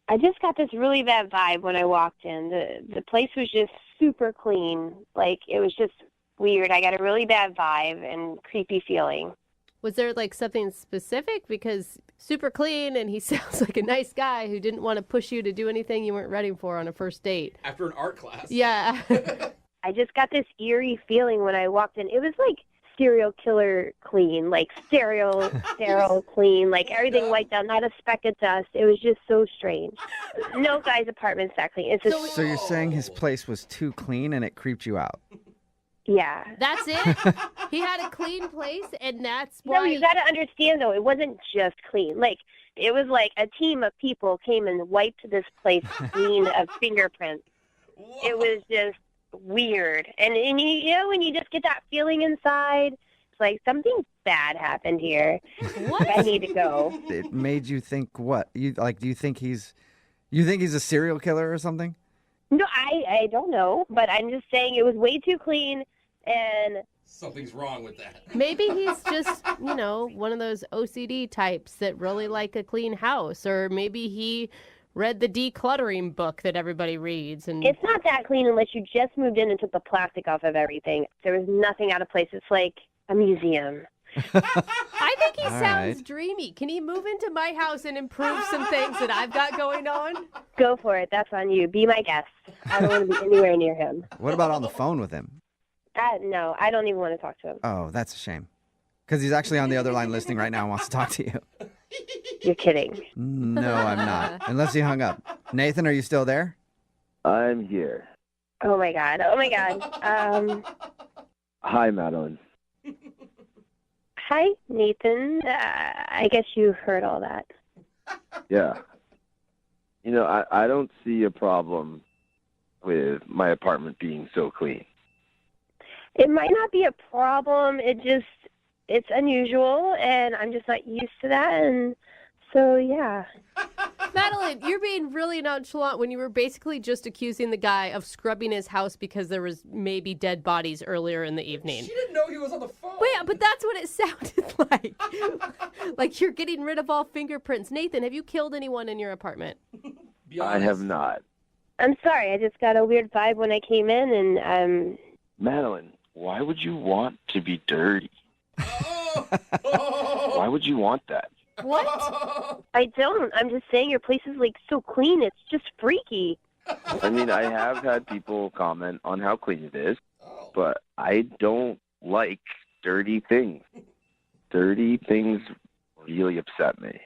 Speaker 6: I just got this really bad vibe when I walked in. The place was just super clean. Like, it was just weird. I got a really bad vibe and creepy feeling.
Speaker 3: Was there like something specific? Because super clean and he sounds like a nice guy who didn't want to push you to do anything you weren't ready for on a first date.
Speaker 4: After an art class.
Speaker 3: Yeah.
Speaker 6: I just got this eerie feeling when I walked in. It was like serial killer clean, like sterile clean, like everything wiped out, not a speck of dust. It was just so strange. No guy's apartment's that clean. It's just,
Speaker 2: So you're saying his place was too clean and it creeped you out?
Speaker 6: yeah.
Speaker 3: That's it? He had a clean place and that's why...
Speaker 6: No, you got to understand, though, it wasn't just clean. Like, it was like a team of people came and wiped this place clean of fingerprints.
Speaker 4: Whoa.
Speaker 6: It was just weird. And you know, when you just get that feeling inside, it's like something bad happened here.
Speaker 3: What?
Speaker 6: I need to go.
Speaker 2: It made you think what? Do you think he's a serial killer or something?
Speaker 6: No, I don't know, but I'm just saying it was way too clean, and
Speaker 4: Something's wrong with that.
Speaker 3: Maybe he's just, one of those OCD types that really like a clean house. Or maybe he read the decluttering book that everybody reads. And
Speaker 6: it's not that clean unless you just moved in and took the plastic off of everything. There was nothing out of place. It's like a museum.
Speaker 3: I think he
Speaker 2: All
Speaker 3: sounds
Speaker 2: right.
Speaker 3: dreamy. Can he move into my house and improve some things that I've got going on?
Speaker 6: Go for it. That's on you. Be my guest. I don't want to be anywhere near him.
Speaker 2: What about on the phone with him?
Speaker 6: No, I don't even want to talk to him.
Speaker 2: Oh, that's a shame. Because he's actually on the other line listening right now and wants to talk to you.
Speaker 6: You're kidding.
Speaker 2: No, I'm not. Unless he hung up. Nathan, are you still there?
Speaker 8: I'm here.
Speaker 6: Oh, my God. Oh, my God.
Speaker 8: Hi, Madeline.
Speaker 6: Hi, Nathan. I guess you heard all that.
Speaker 8: Yeah. I don't see a problem with my apartment being so clean.
Speaker 6: It might not be a problem. It's unusual, and I'm just not used to that. And so, yeah.
Speaker 3: Madeline, you're being really nonchalant when you were basically just accusing the guy of scrubbing his house because there was maybe dead bodies earlier in the evening.
Speaker 4: She didn't know he was on the phone.
Speaker 3: Wait, but that's what it sounded like. Like you're getting rid of all fingerprints. Nathan, have you killed anyone in your apartment?
Speaker 4: Be
Speaker 8: I
Speaker 4: honest.
Speaker 8: have not.
Speaker 6: I'm sorry. I just got a weird vibe when I came in, and
Speaker 8: Madeline, why would you want to be dirty?
Speaker 4: Oh.
Speaker 8: Why would you want that?
Speaker 3: What?
Speaker 6: I don't. I'm just saying your place is, like, so clean. It's just freaky.
Speaker 8: I mean, I have had people comment on how clean it is, but I don't like dirty things. Dirty things really upset me.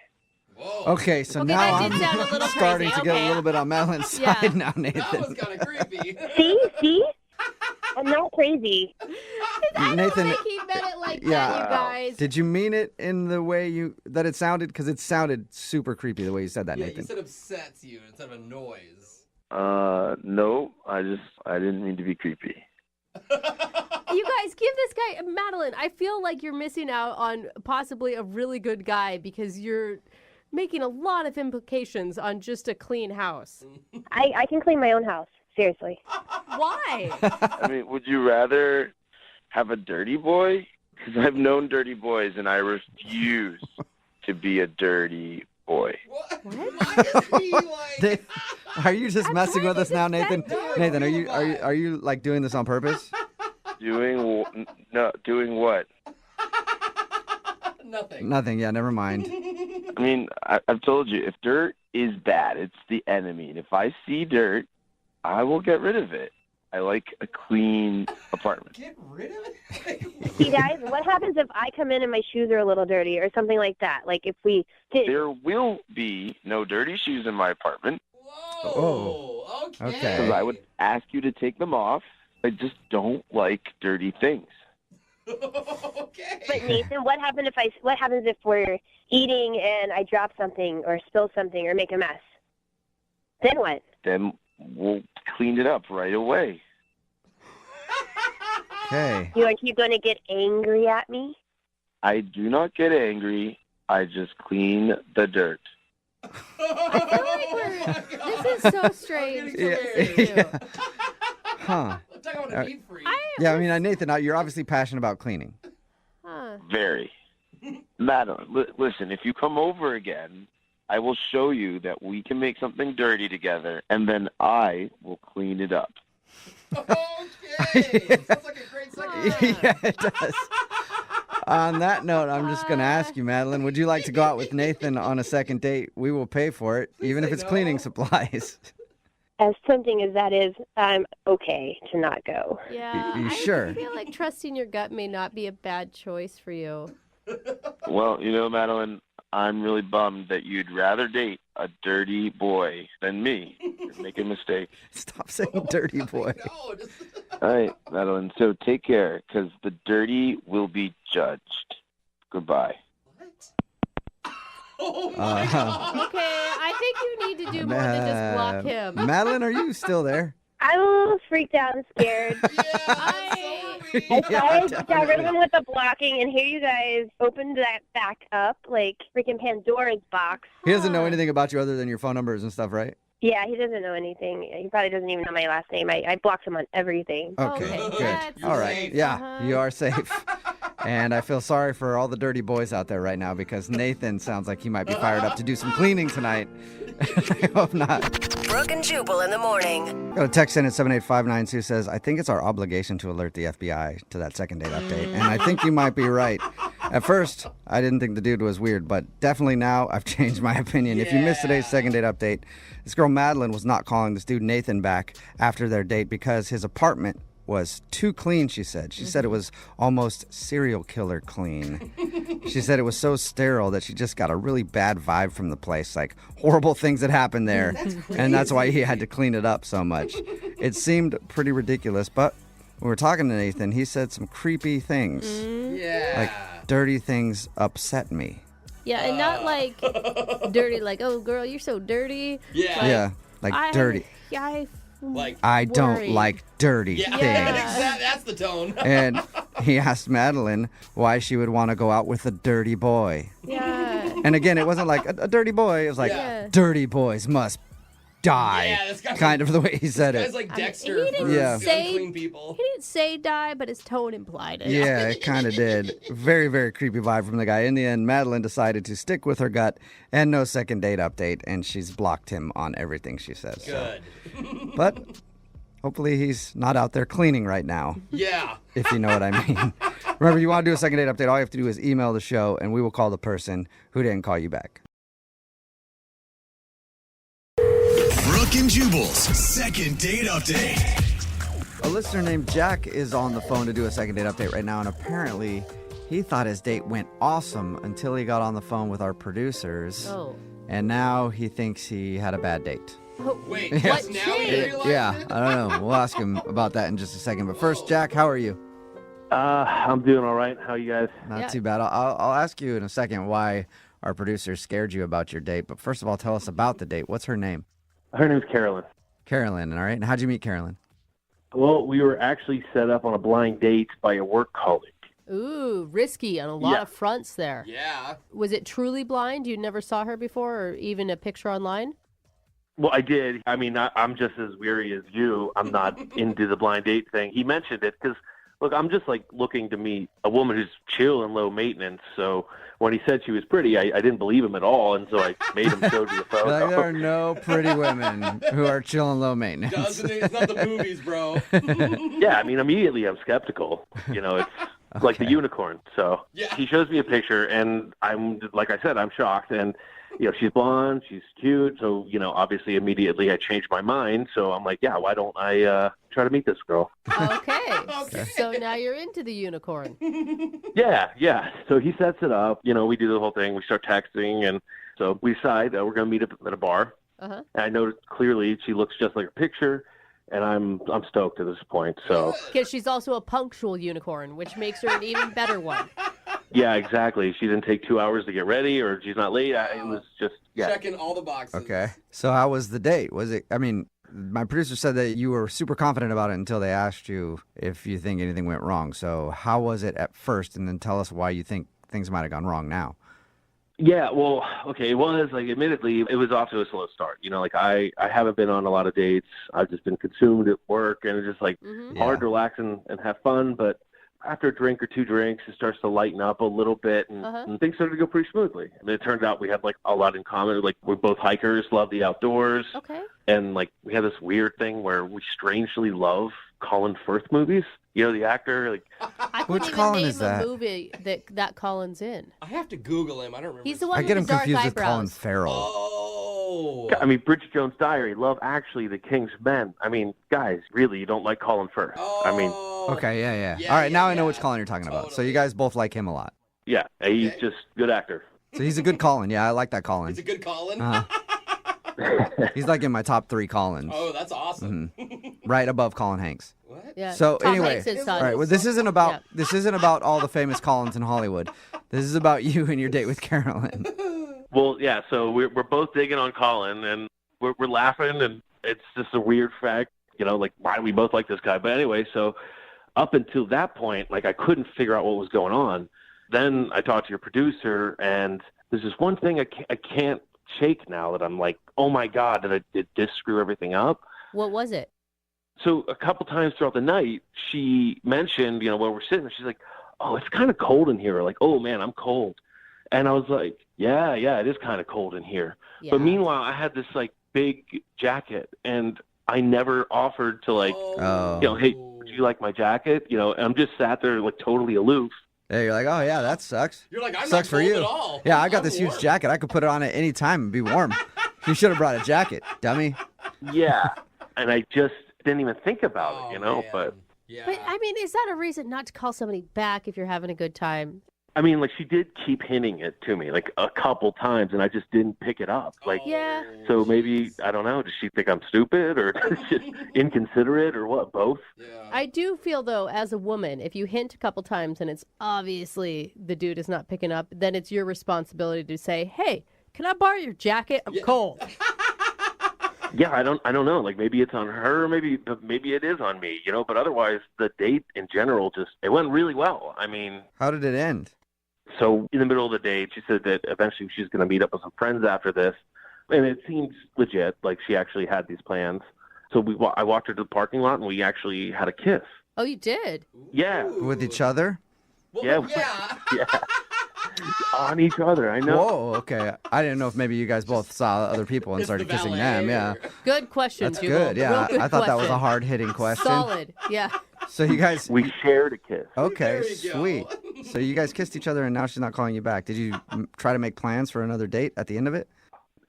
Speaker 4: Whoa.
Speaker 2: Okay, so
Speaker 3: Okay,
Speaker 2: now
Speaker 3: that did sound a
Speaker 2: I'm
Speaker 3: little
Speaker 2: starting
Speaker 3: crazy.
Speaker 2: to get
Speaker 3: Okay.
Speaker 2: a little bit on Madeline's
Speaker 3: Yeah.
Speaker 2: side now,
Speaker 4: That was
Speaker 2: Nathan.
Speaker 4: kind of creepy.
Speaker 6: See? I'm not crazy.
Speaker 3: I
Speaker 2: Nathan,
Speaker 3: don't think he meant it like
Speaker 2: yeah.
Speaker 3: that, you guys.
Speaker 2: Did you mean it in the way that it sounded? Because it sounded super creepy the way you said that,
Speaker 4: Yeah,
Speaker 2: Nathan.
Speaker 4: you said upsets you instead of a noise.
Speaker 8: No, I didn't mean to be creepy.
Speaker 3: You guys, give this guy, Madeline, I feel like you're missing out on possibly a really good guy because you're making a lot of implications on just a clean house.
Speaker 6: I can clean my own house. Seriously.
Speaker 3: Why?
Speaker 8: I mean, would you rather have a dirty boy? Because I've known dirty boys, and I refuse to be a dirty boy.
Speaker 4: What? Why is he like?
Speaker 2: Are you just messing with us now, Nathan?
Speaker 3: disrespectful.
Speaker 2: Nathan, are you like doing this on purpose?
Speaker 8: Doing what?
Speaker 4: Nothing.
Speaker 2: Nothing. Yeah, never mind.
Speaker 8: I mean, I've told you, if dirt is bad, it's the enemy. And if I see dirt, I will get rid of it. I like a clean apartment.
Speaker 4: Get rid of it?
Speaker 6: See, guys, what happens if I come in and my shoes are a little dirty or something like that? Like if we did.
Speaker 8: There will be no dirty shoes in my apartment
Speaker 4: Whoa. Okay.
Speaker 2: Okay.
Speaker 8: because I would ask you to take them off. I just don't like dirty things.
Speaker 4: Okay.
Speaker 6: But Nathan, what happens if we're eating and I drop something or spill something or make a mess? Then what?
Speaker 8: Then we'll clean it up right away.
Speaker 2: Okay.
Speaker 6: You're going to get angry at me?
Speaker 8: I do not get angry. I just clean the dirt.
Speaker 3: This is so strange.
Speaker 2: Yeah. Huh.
Speaker 4: Talk about a neat freak.
Speaker 2: Yeah, I mean, Nathan, you're obviously passionate about cleaning.
Speaker 3: Huh.
Speaker 8: Very. Madeline, listen, if you come over again, I will show you that we can make something dirty together, and then I will clean it up.
Speaker 4: Okay. Sounds like a great second.
Speaker 2: Yeah, it does. On that note, I'm just going to ask you, Madeline, would you like to go out with Nathan on a second date? We will pay for it, even if
Speaker 4: say
Speaker 2: it's
Speaker 4: no.
Speaker 2: cleaning supplies.
Speaker 6: As tempting as that is, I'm okay to not go.
Speaker 3: Yeah.
Speaker 2: You
Speaker 3: I
Speaker 2: sure?
Speaker 3: feel like trusting your gut may not be a bad choice for you.
Speaker 8: Well, Madeline, I'm really bummed that you'd rather date a dirty boy than me. You're making a mistake.
Speaker 2: Stop saying dirty boy.
Speaker 4: No, just...
Speaker 8: All right, Madeline, so take care, because the dirty will be judged. Goodbye.
Speaker 4: Oh my God.
Speaker 3: Okay, I think you need to do more than just block him.
Speaker 2: Madeline, are you still there?
Speaker 6: I'm a little freaked out and scared.
Speaker 4: Yeah,
Speaker 3: I-
Speaker 4: sorry.
Speaker 6: I
Speaker 2: Yeah,
Speaker 6: got rid of him with the blocking, and here you guys opened that back up like freaking Pandora's box.
Speaker 2: He doesn't know anything about you other than your phone numbers and stuff, right?
Speaker 6: Yeah, he doesn't know anything. He probably doesn't even know my last name. I blocked him on everything.
Speaker 2: Okay,
Speaker 3: Okay,
Speaker 2: good.
Speaker 3: that's
Speaker 2: All right.
Speaker 4: safe.
Speaker 2: Yeah,
Speaker 3: Uh-huh.
Speaker 2: you are safe. And I feel sorry for all the dirty boys out there right now because Nathan sounds like he might be fired up to do some cleaning tonight. I hope not.
Speaker 7: Brooke and Jubal in the morning.
Speaker 2: Got a text in at 78592 says, I think it's our obligation to alert the FBI to that second date update. And I think you might be right. At first, I didn't think the dude was weird, but definitely now I've changed my opinion. If you missed today's second date update, this girl Madeline was not calling this dude Nathan back after their date because his apartment was too clean, she said. She said it was almost serial killer clean. She said it was so sterile that she just got a really bad vibe from the place, like horrible things that happened there. And that's why he had to clean it up so much. It seemed pretty ridiculous, but when we were talking to Nathan, he said some creepy things.
Speaker 4: Yeah.
Speaker 2: Like dirty things upset me.
Speaker 3: Yeah, and not like dirty, like, oh, girl, you're so dirty.
Speaker 4: Yeah.
Speaker 2: Yeah, like dirty.
Speaker 4: Like,
Speaker 2: I don't
Speaker 3: worry.
Speaker 2: like dirty
Speaker 4: yeah,
Speaker 2: things.
Speaker 4: that's the tone.
Speaker 2: And he asked Madeline why she would want to go out with a dirty boy.
Speaker 3: Yeah.
Speaker 2: And again, it wasn't like a dirty boy. It was like,
Speaker 3: Yeah.
Speaker 2: dirty boys must die.
Speaker 4: Yeah, this guy's
Speaker 2: kind of the way he said
Speaker 4: Guy's
Speaker 2: it.
Speaker 4: like
Speaker 3: I mean,
Speaker 4: Dexter
Speaker 3: he didn't
Speaker 4: for
Speaker 2: Yeah.
Speaker 3: say-
Speaker 4: unclean people.
Speaker 3: He didn't say die, but his tone implied it.
Speaker 2: Yeah, it kind of did. Very, very creepy vibe from the guy. In the end, Madeline decided to stick with her gut and no second date update, and she's blocked him on everything she says.
Speaker 4: Good.
Speaker 2: But hopefully he's not out there cleaning right now,
Speaker 4: Yeah.
Speaker 2: if you know what I mean. Remember, you want to do a second date update, all you have to do is email the show, and we will call the person who didn't call you back.
Speaker 1: Brooke and Jubal's second date update.
Speaker 2: A listener named Jack is on the phone to do a second date update right now, and apparently he thought his date went awesome until he got on the phone with our producers,
Speaker 3: Oh.
Speaker 2: and now he thinks he had a bad date.
Speaker 4: Wait,
Speaker 2: Yeah.
Speaker 4: just now you realize
Speaker 2: Yeah,
Speaker 4: it?
Speaker 2: I don't know. We'll ask him about that in just a second. But first, Jack, how are you?
Speaker 9: I'm doing all right. How you guys?
Speaker 2: Not
Speaker 3: Yeah.
Speaker 2: too bad. I'll ask you in a second why our producers scared you about your date. But first of all, tell us about the date. What's her name?
Speaker 9: Her name's Carolyn.
Speaker 2: Carolyn, all right? And how'd you meet Carolyn?
Speaker 9: Well, we were actually set up on a blind date by a work colleague.
Speaker 3: Ooh, risky on a lot
Speaker 9: Yeah.
Speaker 3: of fronts there.
Speaker 4: Yeah.
Speaker 3: Was it truly blind? You never saw her before or even a picture online?
Speaker 9: Well, I did. I mean, I'm just as weary as you. I'm not into the blind date thing. He mentioned it because Look, I'm just like looking to meet a woman who's chill and low maintenance. So when he said she was pretty, I didn't believe him at all, and so I made him show me the photo.
Speaker 2: Like, there are no pretty women who are chill and low maintenance.
Speaker 4: Doesn't it? It's not the movies, bro.
Speaker 9: Yeah, I mean, immediately I'm skeptical. You know, it's like the unicorn. So
Speaker 4: Yeah.
Speaker 9: he shows me a picture, and I'm, like I said, I'm shocked. And, you know, she's blonde, she's cute. So, you know, obviously immediately I changed my mind. So I'm like, yeah, why don't I try to meet this girl?
Speaker 3: Okay.
Speaker 4: Okay.
Speaker 3: So now you're into the unicorn.
Speaker 9: Yeah. So he sets it up. You know, we do the whole thing. We start texting, and so we decide we're going to meet up at a bar.
Speaker 3: Uh-huh.
Speaker 9: And I noticed clearly she looks just like her picture, and I'm stoked at this point. So
Speaker 3: Because she's also a punctual unicorn, which makes her an even better one.
Speaker 9: yeah, exactly. She didn't take 2 hours to get ready, or she's not late. It was just
Speaker 4: Checking all the boxes.
Speaker 2: Okay. So how was the date? Was it, I mean, my producer said that you were super confident about it until they asked you if you think anything went wrong. So how was it at first? And then tell us why you think things might have gone wrong now.
Speaker 9: Yeah, well, okay, it was, like, admittedly, it was off to a slow start. You know, like, I haven't been on a lot of dates. I've just been consumed at work, and it's just, like, hard to relax and have fun. But after a drink or two drinks, it starts to lighten up a little bit, and things started to go pretty smoothly. And it turned out we had, like, a lot in common. Like, we're both hikers, love the outdoors.
Speaker 3: Okay.
Speaker 9: And, like, we had this weird thing where we strangely love Colin Firth movies. You know, the actor, like...
Speaker 3: I
Speaker 2: Which
Speaker 3: couldn't even
Speaker 2: Colin
Speaker 3: name
Speaker 2: is that?
Speaker 3: a movie that Colin's in.
Speaker 4: I have to Google him. I don't remember.
Speaker 3: He's the
Speaker 4: his
Speaker 3: one
Speaker 2: I
Speaker 3: with
Speaker 2: get
Speaker 3: the
Speaker 2: him
Speaker 3: dark
Speaker 2: confused with Colin
Speaker 3: eyebrows.
Speaker 2: Farrell.
Speaker 4: Oh.
Speaker 9: I mean, Bridget Jones' Diary, Love Actually, The King's Men. I mean, guys, really, you don't like Colin Firth. I mean,
Speaker 2: Okay, yeah.
Speaker 4: Yeah,
Speaker 2: All right, now I know
Speaker 4: yeah.
Speaker 2: which Colin you're talking about. So
Speaker 4: Totally.
Speaker 2: you guys both like him a lot.
Speaker 9: yeah, he's just a good actor.
Speaker 2: So he's a good Colin. Yeah, I like that Colin.
Speaker 4: It's a good Colin.
Speaker 2: He's like in my top 3 Collins.
Speaker 4: Oh, that's awesome.
Speaker 2: Right above Colin Hanks.
Speaker 4: What?
Speaker 3: Yeah.
Speaker 2: So
Speaker 3: Tom
Speaker 2: anyway,
Speaker 3: Hanks' son.
Speaker 2: all right. Well, this isn't about all the famous Collins in Hollywood. This is about you and your date with Carolyn.
Speaker 9: Well, yeah, so we're both digging on Colin, and we're laughing, and it's just a weird fact, you know, like, why do we both like this guy? But anyway, so up until that point, like, I couldn't figure out what was going on. Then I talked to your producer, and there's this one thing I can't shake now that I'm like, oh my God, did this screw everything up?
Speaker 3: What was it?
Speaker 9: So a couple times throughout the night, she mentioned, you know, where we're sitting, she's like, oh, it's kind of cold in here. Or like, oh man, I'm cold. And I was like, yeah, it is kind of cold in here.
Speaker 3: Yeah.
Speaker 9: But meanwhile, I had this like big jacket, and I never offered to like,
Speaker 2: Oh.
Speaker 9: you know, hey, do you like my jacket? You know, and I'm just sat there like totally aloof.
Speaker 2: Yeah, you're like, oh yeah, that sucks.
Speaker 4: You're like, I'm
Speaker 2: Sucks
Speaker 4: not
Speaker 2: for
Speaker 4: cold
Speaker 2: you.
Speaker 4: at all.
Speaker 2: Yeah, I got
Speaker 4: I'm
Speaker 2: this huge
Speaker 4: warm.
Speaker 2: jacket. I could put it on at any time and be warm. You should have brought a jacket, dummy.
Speaker 9: Yeah. And I just didn't even think about
Speaker 4: Oh,
Speaker 9: it, you know,
Speaker 4: man.
Speaker 9: but
Speaker 4: Yeah.
Speaker 3: But I mean, is that a reason not to call somebody back if you're having a good time?
Speaker 9: I mean, like, she did keep hinting it to me like a couple times, and I just didn't pick it up. Like,
Speaker 3: Yeah.
Speaker 9: so maybe, I don't know, does she think I'm stupid or just inconsiderate or what? Both?
Speaker 4: Yeah.
Speaker 3: I do feel, though, as a woman, if you hint a couple times and it's obviously the dude is not picking up, then it's your responsibility to say, hey, can I borrow your jacket? I'm cold.
Speaker 9: Yeah, I don't know. Like, maybe it's on her, maybe it is on me, you know, but otherwise the date in general it went really well. I mean,
Speaker 2: How did it end?
Speaker 9: so in the middle of the date, she said that eventually she's going to meet up with some friends after this, and it seems legit, like she actually had these plans. So I walked her to the parking lot, and we actually had a kiss.
Speaker 3: Oh, you did?
Speaker 9: Yeah.
Speaker 2: With each other?
Speaker 4: Well,
Speaker 9: Yeah.
Speaker 4: yeah.
Speaker 9: Yeah. On each other, I know.
Speaker 2: Whoa, okay. I didn't know if maybe you guys both saw other people and
Speaker 4: It's
Speaker 2: started
Speaker 4: the
Speaker 2: kissing
Speaker 4: valet
Speaker 2: them.
Speaker 4: or-
Speaker 2: Yeah.
Speaker 3: Good question,
Speaker 2: That's
Speaker 3: Jubal.
Speaker 2: good. Yeah.
Speaker 3: Real good
Speaker 2: I thought that was a
Speaker 3: question.
Speaker 2: hard-hitting question.
Speaker 3: Solid. Yeah.
Speaker 2: So you guys...
Speaker 9: We shared a kiss.
Speaker 2: Okay,
Speaker 4: There you go.
Speaker 2: sweet. So you guys kissed each other, and now she's not calling you back. Did you try to make plans for another date at the end of it?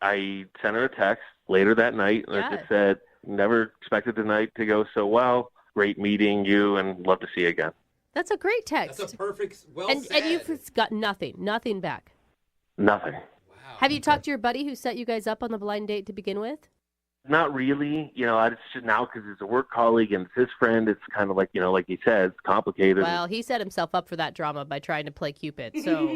Speaker 9: I sent her a text later that night, and I
Speaker 3: Yeah.
Speaker 9: just said, never expected the night to go so well. Great meeting you, and love to see you again.
Speaker 3: That's a great text.
Speaker 4: That's a perfect, well
Speaker 3: and
Speaker 4: said.
Speaker 3: you've got nothing back.
Speaker 9: Nothing.
Speaker 4: Wow.
Speaker 3: Have you talked to your buddy who set you guys up on the blind date to begin with?
Speaker 9: Not really. You know, it's just now because it's a work colleague and it's his friend. It's kind of like, you know, like he said, it's complicated.
Speaker 3: Well, he set himself up for that drama by trying to play Cupid. So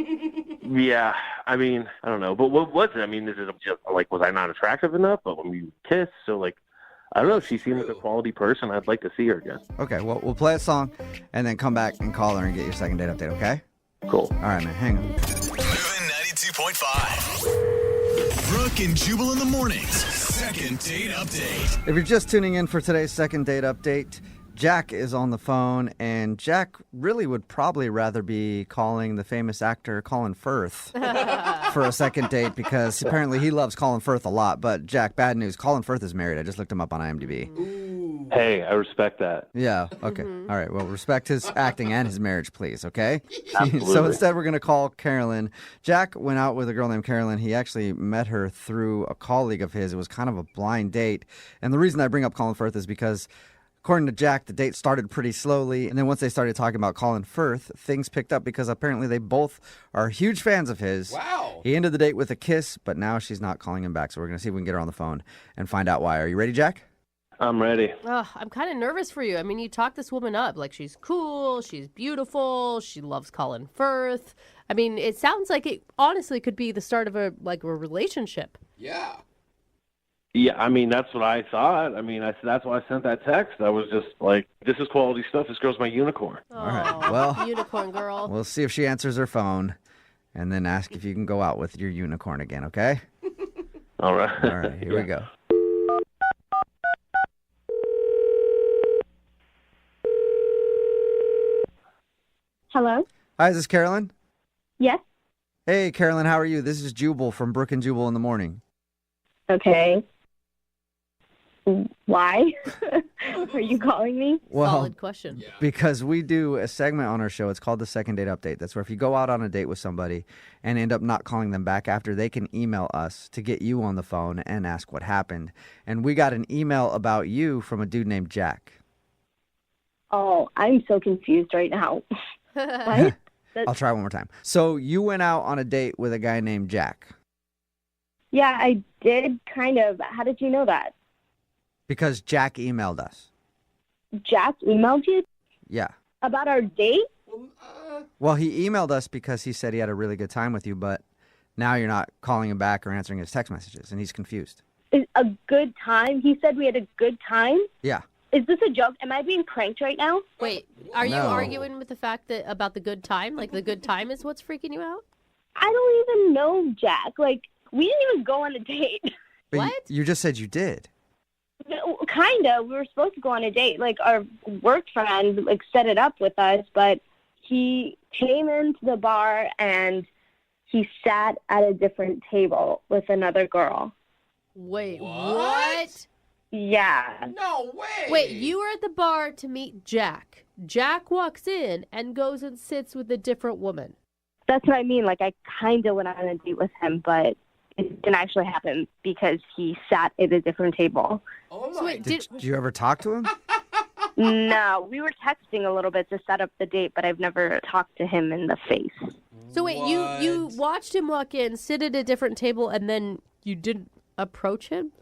Speaker 9: Yeah. I mean, I don't know. But what was it? I mean, is it just like, was I not attractive enough? But when we kissed, so like, I don't know. She seemed like a quality person. I'd like to see her again.
Speaker 2: Okay, well, we'll play a song and then come back and call her and get your second date update, okay?
Speaker 9: Cool.
Speaker 2: All right, man, hang on.
Speaker 1: Moving 92.5. Brooke and Jubal in the mornings. Second date update.
Speaker 2: If you're just tuning in for today's second date update, Jack is on the phone, and Jack really would probably rather be calling the famous actor Colin Firth for a second date because apparently he loves Colin Firth a lot. But Jack, bad news. Colin Firth is married. I just looked him up on IMDb.
Speaker 9: Hey, I respect that.
Speaker 2: Yeah, okay. All right, well, respect his acting and his marriage, please, okay?
Speaker 9: Absolutely.
Speaker 2: So instead, we're going to call Carolyn. Jack went out with a girl named Carolyn. He actually met her through a colleague of his. It was kind of a blind date. And the reason I bring up Colin Firth is because, according to Jack, the date started pretty slowly. And then once they started talking about Colin Firth, things picked up because apparently they both are huge fans of his.
Speaker 4: Wow.
Speaker 2: He ended the date with a kiss, but now she's not calling him back. So we're going to see if we can get her on the phone and find out why. Are you ready, Jack?
Speaker 9: I'm ready.
Speaker 3: I'm kind of nervous for you. I mean, you talk this woman up. Like, she's cool, she's beautiful, she loves Colin Firth. I mean, it sounds like it honestly could be the start of a relationship.
Speaker 4: Yeah.
Speaker 9: Yeah, I mean, that's what I thought. I mean, that's why I sent that text. I was just like, this is quality stuff. This girl's my unicorn.
Speaker 2: All right, well,
Speaker 3: Unicorn girl.
Speaker 2: we'll see if she answers her phone and then ask if you can go out with your unicorn again, okay?
Speaker 9: All right.
Speaker 2: All right, here we go.
Speaker 6: Hello?
Speaker 2: Hi, is this Carolyn?
Speaker 6: Yes?
Speaker 2: Hey, Carolyn, how are you? This is Jubal from Brooke and Jubal in the morning.
Speaker 6: Okay. Why? Are you calling me?
Speaker 2: Well,
Speaker 3: Solid question.
Speaker 4: Yeah.
Speaker 2: because we do a segment on our show. It's called the Second Date Update. That's where if you go out on a date with somebody and end up not calling them back after, they can email us to get you on the phone and ask what happened. And we got an email about you from a dude named Jack.
Speaker 6: Oh, I'm so confused right now. What?
Speaker 2: I'll try one more time. So you went out on a date with a guy named Jack
Speaker 6: Yeah, I did kind of. How did you know that?
Speaker 2: because Jack emailed us.
Speaker 6: Jack emailed you
Speaker 2: Yeah.
Speaker 6: about our date?
Speaker 2: Well, he emailed us because he said he had a really good time with you, but now you're not calling him back or answering his text messages, and he's confused.
Speaker 6: Is a good time? He said we had a good time?
Speaker 2: Yeah.
Speaker 6: Is this a joke? Am I being pranked right now?
Speaker 3: Wait, are you
Speaker 2: No.
Speaker 3: arguing with the fact that about the good time? Like, the good time is what's freaking you out?
Speaker 6: I don't even know Jack. Like, we didn't even go on a date.
Speaker 2: But
Speaker 3: What?
Speaker 2: You just said you did.
Speaker 6: Kind of. We were supposed to go on a date. Like, our work friend, like, set it up with us, but he came into the bar and he sat at a different table with another girl.
Speaker 3: Wait,
Speaker 4: What?
Speaker 3: what?
Speaker 6: Yeah.
Speaker 4: No way.
Speaker 3: Wait, you were at the bar to meet Jack. Jack walks in and goes and sits with a different woman.
Speaker 6: That's what I mean. Like, I kind of went on a date with him, but it didn't actually happen because he sat at a different table.
Speaker 4: Oh my.
Speaker 3: So wait,
Speaker 2: Did you ever talk to him?
Speaker 6: No, we were texting a little bit to set up the date, but I've never talked to him in the face.
Speaker 3: So wait, you watched him walk in, sit at a different table, and then you didn't approach him?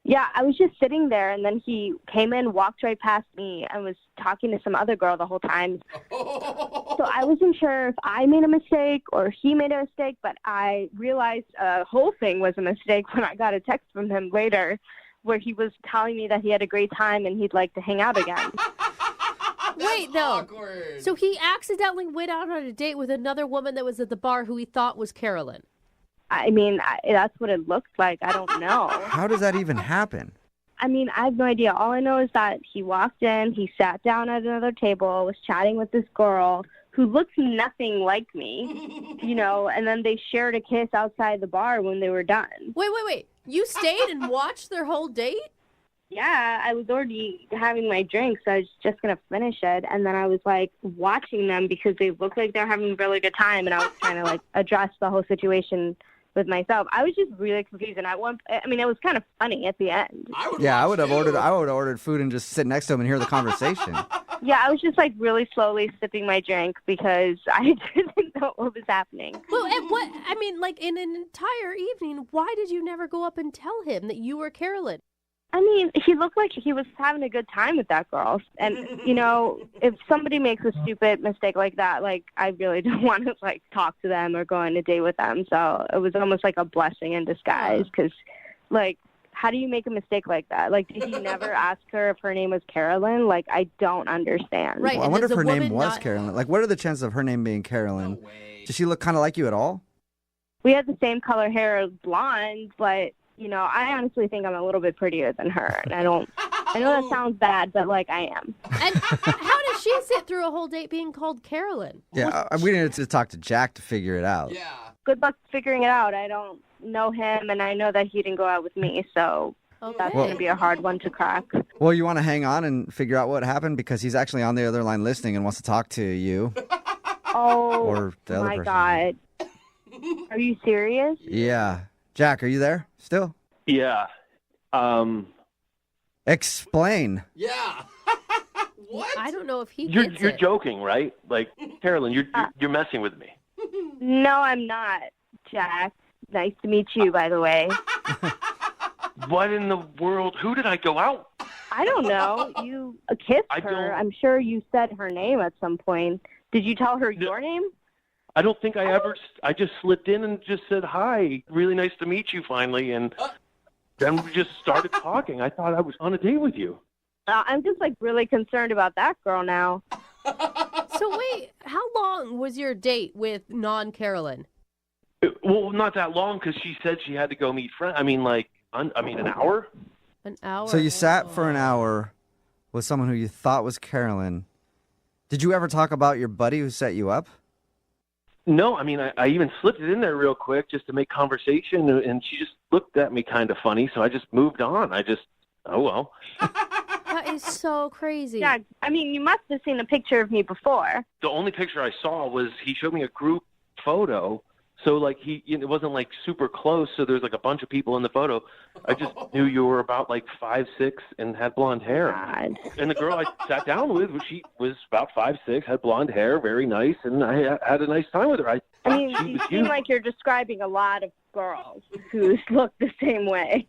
Speaker 6: Yeah, I was just sitting there, and then he came in, walked right past me, and was talking to some other girl the whole time. So I wasn't sure if I made a mistake or he made a mistake, but I realized the whole thing was a mistake when I got a text from him later where he was telling me that he had a great time and he'd like to hang out again.
Speaker 3: Wait, though.
Speaker 4: Awkward.
Speaker 3: So he accidentally went out on a date with another woman that was at the bar who he thought was Carolyn.
Speaker 6: I mean, that's what it looked like. I don't know.
Speaker 2: How does that even happen?
Speaker 6: I mean, I have no idea. All I know is that he walked in, he sat down at another table, was chatting with this girl who looks nothing like me, and then they shared a kiss outside the bar when they were done.
Speaker 3: Wait. You stayed and watched their whole date?
Speaker 6: Yeah, I was already having my drink, so I was just going to finish it. And then I was, like, watching them because they looked like they're having a really good time, and I was trying to, like, address the whole situation with myself. I was just really confused, and it was kind of funny at the end.
Speaker 2: I would have ordered food and just sit next to him and hear the conversation.
Speaker 6: Yeah, I was just, like, really slowly sipping my drink because I didn't know what was happening.
Speaker 3: Well, and in an entire evening, why did you never go up and tell him that you were Carolyn?
Speaker 6: I mean, he looked like he was having a good time with that girl. And, if somebody makes a stupid mistake like that, like, I really don't want to, like, talk to them or go on a date with them. So it was almost like a blessing in disguise because, like, how do you make a mistake like that? Like, did he never ask her if her name was Carolyn? Like, I don't understand.
Speaker 3: Right.
Speaker 2: Well, I
Speaker 3: and
Speaker 2: wonder if
Speaker 3: does
Speaker 2: her
Speaker 3: the
Speaker 2: name
Speaker 3: woman
Speaker 2: was
Speaker 3: not-
Speaker 2: Carolyn. Like, what are the chances of her name being Carolyn?
Speaker 4: No way.
Speaker 2: Does she look kind of like you at all?
Speaker 6: We had the same color hair, blonde, but, I honestly think I'm a little bit prettier than her. And I don't I know that sounds bad, but like I am.
Speaker 3: And how does she sit through a whole date being called Carolyn?
Speaker 2: Yeah, we needed to talk to Jack to figure it out.
Speaker 4: Yeah.
Speaker 6: Good luck figuring it out. I don't know him, and I know that he didn't go out with me, so that's going to be a hard one to crack.
Speaker 2: Well, you want to hang on and figure out what happened because he's actually on the other line listening and wants to talk to you.
Speaker 6: Oh,
Speaker 2: Or the other
Speaker 6: my
Speaker 2: person.
Speaker 6: God. Are you serious?
Speaker 2: Yeah. Jack, are you there still?
Speaker 9: Yeah.
Speaker 2: Explain.
Speaker 4: Yeah. What?
Speaker 3: I don't know if he
Speaker 9: You're
Speaker 3: gets
Speaker 9: you're
Speaker 3: it.
Speaker 9: joking, right? Like, Carolyn, you're messing with me.
Speaker 6: No, I'm not, Jack. Nice to meet you, by the way.
Speaker 9: What in the world? Who did I go out?
Speaker 6: I don't know. You kissed
Speaker 9: I
Speaker 6: her.
Speaker 9: don't-
Speaker 6: I'm sure you said her name at some point. Did you tell her your name?
Speaker 9: I don't think I ever. I just slipped in and just said hi. Really nice to meet you finally, and then we just started talking. I thought I was on a date with you.
Speaker 6: I'm just like really concerned about that girl now.
Speaker 3: So wait, how long was your date with non-Carolyn?
Speaker 9: Well, not that long because she said she had to go meet friends. I mean, like, an hour.
Speaker 3: An hour.
Speaker 2: So you sat for an hour with someone who you thought was Carolyn. Did you ever talk about your buddy who set you up?
Speaker 9: No, I mean, I even slipped it in there real quick just to make conversation, and she just looked at me kind of funny, so I just moved on. Oh, well.
Speaker 3: That is so crazy.
Speaker 6: Yeah, I mean, you must have seen a picture of me before.
Speaker 9: The only picture I saw was he showed me a group photo. So, like, it wasn't, like, super close, so there's, like, a bunch of people in the photo. I just knew you were about, like, 5'6", and had blonde hair.
Speaker 6: God.
Speaker 9: And the girl I sat down with, she was about 5'6", had blonde hair, very nice, and I had a nice time with her.
Speaker 6: I mean, you seem like you're describing a lot of girls who look the same way.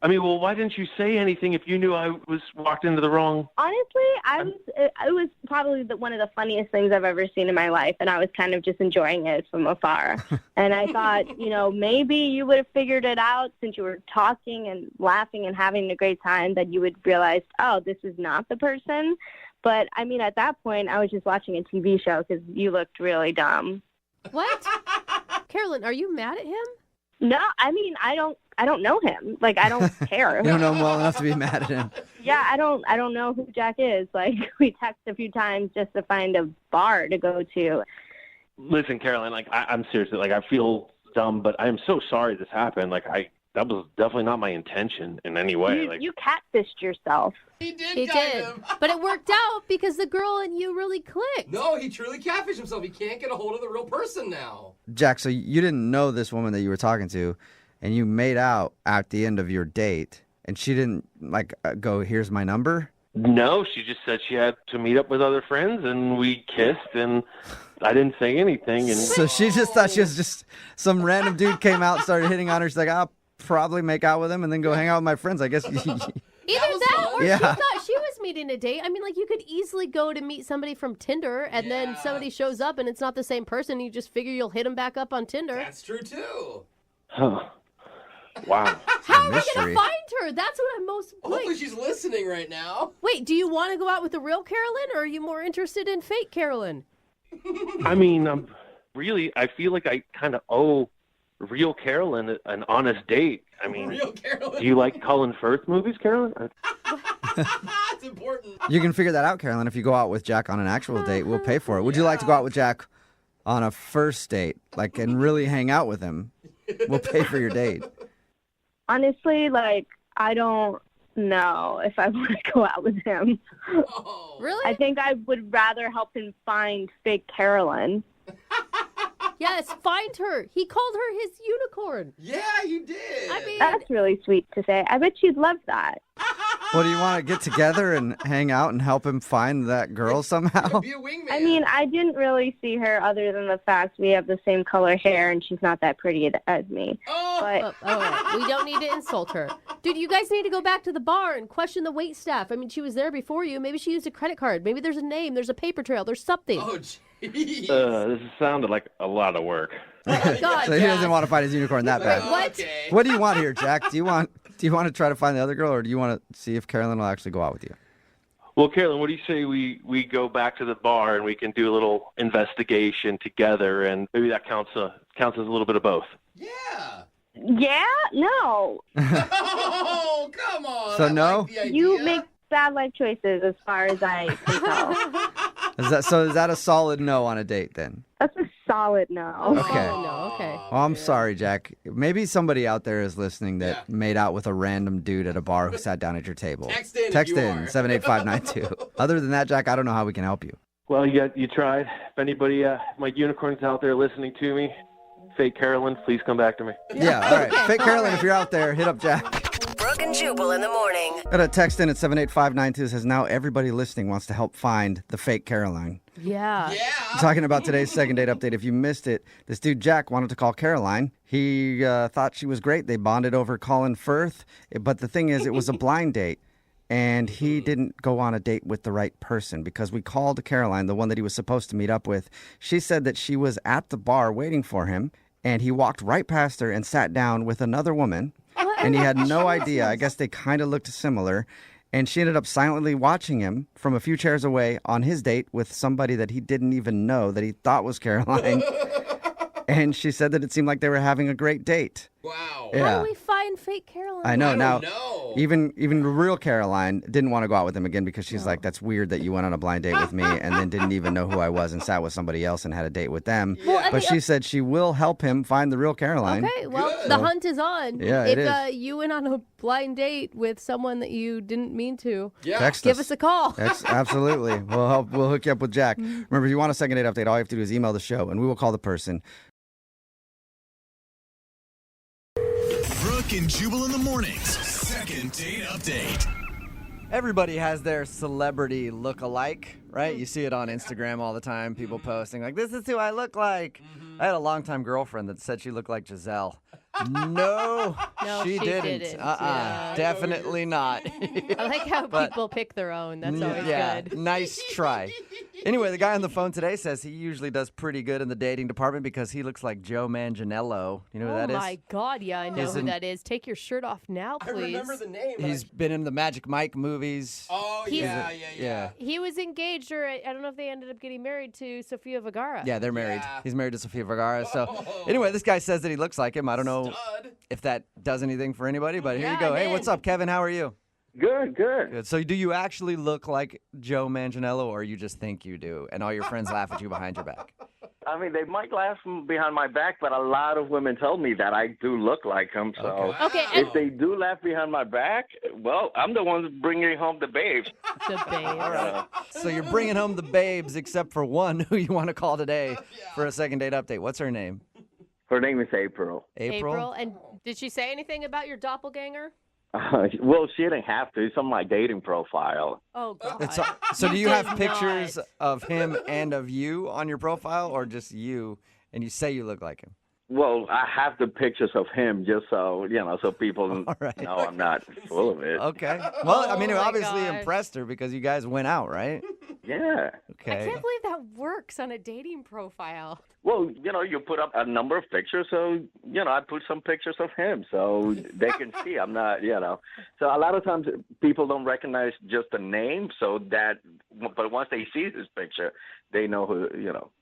Speaker 9: I mean, well, why didn't you say anything if you knew I was walked into the wrong...
Speaker 6: Honestly, it was probably one of the funniest things I've ever seen in my life, and I was kind of just enjoying it from afar. And I thought, maybe you would have figured it out since you were talking and laughing and having a great time, that you would realize, oh, this is not the person. But, I mean, at that point, I was just watching a TV show because you looked really dumb.
Speaker 3: What? Carolyn, are you mad at him?
Speaker 6: No, I mean, I don't know him. Like, I don't care.
Speaker 2: You don't know him well enough to be mad at him.
Speaker 6: Yeah, I don't know who Jack is. Like, we texted a few times just to find a bar to go to.
Speaker 9: Listen, Caroline, like, I'm seriously, like, I feel dumb, but I am so sorry this happened. Like, that was definitely not my intention in any way.
Speaker 6: You catfished yourself.
Speaker 4: He did.
Speaker 3: He did. But it worked out because the girl and you really clicked.
Speaker 4: No, he truly catfished himself. He can't get a hold of the real person now.
Speaker 2: Jack, so you didn't know this woman that you were talking to, and you made out at the end of your date, and she didn't, go, here's my number?
Speaker 9: No, she just said she had to meet up with other friends, and we kissed, and I didn't say anything. And
Speaker 2: So she just thought she was just some random dude came out and started hitting on her. She's like, I'll probably make out with him and then go hang out with my friends, I guess.
Speaker 3: Either that or
Speaker 2: Yeah.
Speaker 3: she thought she was meeting a date. I mean, you could easily go to meet somebody from Tinder and then somebody shows up and it's not the same person. You just figure you'll hit them back up on Tinder.
Speaker 4: That's true, too.
Speaker 9: Huh. Wow.
Speaker 3: How are we
Speaker 2: mystery.
Speaker 3: going to find her? That's what I'm most...
Speaker 4: Hopefully she's listening right now.
Speaker 3: Wait, do you want to go out with the real Carolyn or are you more interested in fake Carolyn?
Speaker 9: I mean, I feel like I kind of owe real Carolyn an honest date. I mean,
Speaker 4: Real Carolyn.
Speaker 9: do you like Colin Firth movies, Carolyn?
Speaker 4: That's important.
Speaker 2: You can figure that out, Carolyn. If you go out with Jack on an actual date, we'll pay for it. Would you like to go out with Jack on a first date, and really hang out with him? We'll pay for your date.
Speaker 6: Honestly, I don't know if I want to go out with him.
Speaker 4: Oh.
Speaker 3: Really?
Speaker 6: I think I would rather help him find fake Carolyn.
Speaker 3: Yes, find her. He called her his unicorn.
Speaker 4: Yeah, you did.
Speaker 3: I mean,
Speaker 6: That's really sweet to say. I bet you'd love that.
Speaker 2: Well, do you want to get together and hang out and help him find that girl somehow?
Speaker 4: Be a wingman.
Speaker 6: I mean, I didn't really see her other than the fact we have the same color hair and she's not that pretty as me.
Speaker 4: Oh.
Speaker 6: But
Speaker 3: all right. We don't need to insult her. Dude, you guys need to go back to the bar and question the wait staff. I mean, she was there before you. Maybe she used a credit card. Maybe there's a name. There's a paper trail. There's something.
Speaker 4: Oh, jeez.
Speaker 9: This sounded like a lot of work.
Speaker 3: Oh, God,
Speaker 2: So he
Speaker 3: Jack.
Speaker 2: doesn't want to find his unicorn that bad.
Speaker 3: What?
Speaker 4: Okay.
Speaker 2: What do you want here, Jack? Do you want to try to find the other girl, or do you want to see if Carolyn will actually go out with you?
Speaker 9: Well, Carolyn, what do you say we go back to the bar and we can do a little investigation together, and maybe that counts as a little bit of both.
Speaker 4: Yeah.
Speaker 6: yeah, no.
Speaker 4: Oh, come on.
Speaker 2: So
Speaker 4: I
Speaker 2: no?
Speaker 4: like the idea.
Speaker 6: You make bad life choices as far as I can tell.
Speaker 2: Is that a solid no on a date then?
Speaker 6: That's a solid no.
Speaker 2: Okay.
Speaker 3: Oh, no, okay.
Speaker 2: Well, I'm sorry, Jack. Maybe somebody out there is listening that made out with a random dude at a bar who sat down at your table.
Speaker 4: Text in if
Speaker 2: Text
Speaker 4: you
Speaker 2: in
Speaker 4: are.
Speaker 2: 78592. Other than that, Jack, I don't know how we can help you.
Speaker 9: Well, you tried. If anybody, my unicorns out there listening to me, fake Carolyn, please come back to me.
Speaker 2: Yeah, all right. Fake Carolyn, if you're out there, hit up Jack.
Speaker 7: Brooke and Jubal in the morning.
Speaker 2: Got a text in at 78592 says now everybody listening wants to help find the fake Caroline.
Speaker 3: Yeah.
Speaker 2: Talking about today's second date update. If you missed it, this dude Jack wanted to call Caroline. He thought she was great. They bonded over Colin Firth. But the thing is, it was a blind date. And he didn't go on a date with the right person because we called Caroline, the one that he was supposed to meet up with. She said that she was at the bar waiting for him, and he walked right past her and sat down with another woman. And he had no idea. I guess they kind of looked similar. And she ended up silently watching him from a few chairs away on his date with somebody that he didn't even know that he thought was Caroline. And she said that it seemed like they were having a great date.
Speaker 4: Wow.
Speaker 2: Yeah.
Speaker 3: How do we find fake Caroline?
Speaker 2: I know.
Speaker 4: I
Speaker 2: Now,
Speaker 4: don't know.
Speaker 2: even the real Caroline didn't want to go out with him again because she's like, that's weird that you went on a blind date with me and then didn't even know who I was and sat with somebody else and had a date with them.
Speaker 3: Well,
Speaker 2: But she said she will help him find the real Caroline.
Speaker 3: Okay, well,
Speaker 4: Good.
Speaker 3: the hunt is on.
Speaker 2: Yeah,
Speaker 3: if
Speaker 2: it is.
Speaker 3: You went on a blind date with someone that you didn't mean to,
Speaker 4: Yeah.
Speaker 2: Text
Speaker 3: give us a call.
Speaker 2: Absolutely. We'll hook you up with Jack. Remember, if you want a second date update, all you have to do is email the show and we will call the person.
Speaker 1: Brooke and Jubal in the mornings. Second date update.
Speaker 2: Everybody has their celebrity look-alike, right? You see it on Instagram all the time, people posting like, this is who I look like. I had a longtime girlfriend that said she looked like Giselle. No, she didn't.
Speaker 3: Yeah.
Speaker 2: Definitely not.
Speaker 3: I like how people pick their own. That's always good.
Speaker 2: Nice try. Anyway, the guy on the phone today says he usually does pretty good in the dating department because he looks like Joe Manganiello. You know who that is?
Speaker 3: Oh my God, yeah, I know
Speaker 2: He's
Speaker 3: who
Speaker 2: in-
Speaker 3: that is. Take your shirt off now,
Speaker 4: I
Speaker 3: please.
Speaker 4: remember the name. but
Speaker 2: He's been in the Magic Mike movies.
Speaker 4: Oh,
Speaker 3: He's-
Speaker 4: yeah.
Speaker 3: He was engaged, or I don't know if they ended up getting married to Sofia Vergara.
Speaker 2: Yeah, they're married.
Speaker 4: Yeah.
Speaker 2: He's married to Sofia Vergara. So anyway, this guy says that he looks like him. I don't know
Speaker 4: Stud.
Speaker 2: if that does anything for anybody, but here
Speaker 3: Yeah,
Speaker 2: you go.
Speaker 3: it
Speaker 2: Hey,
Speaker 3: did.
Speaker 2: what's up, Kevin? How are you?
Speaker 5: Good, good.
Speaker 2: Good. So do you actually look like Joe Manganiello, or you just think you do, and all your friends laugh at you behind your back?
Speaker 5: I mean, they might laugh behind my back, but a lot of women tell me that I do look like him. So
Speaker 3: Okay, and
Speaker 5: if they do laugh behind my back, well, I'm the one bringing home the babes.
Speaker 3: the babe.
Speaker 2: All right. So you're bringing home the babes, except for one who you want to call today for a second date update. What's her name?
Speaker 5: Her name is April.
Speaker 3: April. And did she say anything about your doppelganger?
Speaker 5: Well, she didn't have to. It's on my dating profile.
Speaker 3: Oh, God.
Speaker 2: So do you have
Speaker 3: did
Speaker 2: pictures
Speaker 3: not.
Speaker 2: of him and of you on your profile, or just you, and you say you look like him?
Speaker 5: Well, I have the pictures of him just so, so people
Speaker 2: All right.
Speaker 5: know I'm not full of it.
Speaker 2: Okay. Well, I mean, it
Speaker 3: Oh my
Speaker 2: obviously
Speaker 3: gosh.
Speaker 2: impressed her because you guys went out, right?
Speaker 5: Yeah.
Speaker 3: I
Speaker 2: Okay.
Speaker 3: can't believe that works on a dating profile.
Speaker 5: Well, you put up a number of pictures, so, I put some pictures of him so they can see I'm not, So a lot of times people don't recognize just the name, but once they see this picture, they know who,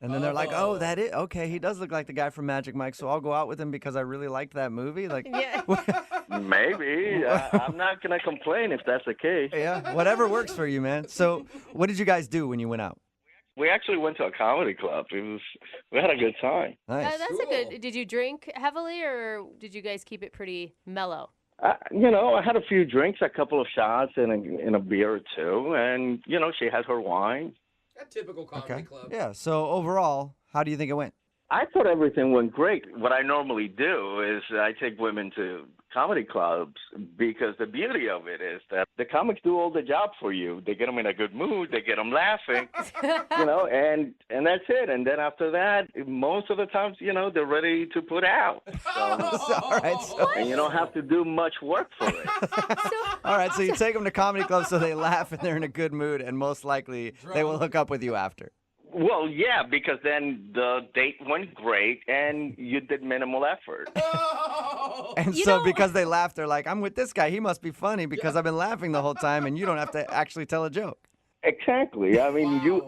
Speaker 2: And then they're like, oh, that is, okay, he does look like the guy from Magic Mike, so I'll go out with him because I really liked that movie. Like,
Speaker 3: Yeah.
Speaker 5: Maybe. I'm not going to complain if that's the case.
Speaker 2: yeah, whatever works for you, man. So what did you guys do when you went out?
Speaker 5: We actually we had a comedy club. We had a good time.
Speaker 2: Nice.
Speaker 3: That's a good. Did you drink heavily, or did you guys keep it pretty mellow?
Speaker 5: I had a few drinks, a couple of shots, and a beer or two, and she had her wine.
Speaker 4: A typical comedy
Speaker 2: Okay.
Speaker 4: club.
Speaker 2: Yeah, so overall, how do you think it went?
Speaker 5: I thought everything went great. What I normally do is I take women to comedy clubs because the beauty of it is that the comics do all the job for you. They get them in a good mood. They get them laughing, and that's it. And then after that, most of the times, they're ready to put out. So,
Speaker 2: All right, so,
Speaker 5: and you don't have to do much work for it.
Speaker 2: all right, so you take them to comedy clubs so they laugh and they're in a good mood, and most likely they will hook up with you after.
Speaker 5: Well, yeah, because then the date went great and you did minimal effort.
Speaker 2: And so because they laugh, they're like, I'm with this guy. He must be funny because I've been laughing the whole time, and you don't have to actually tell a joke.
Speaker 10: Exactly. I mean,
Speaker 4: Wow.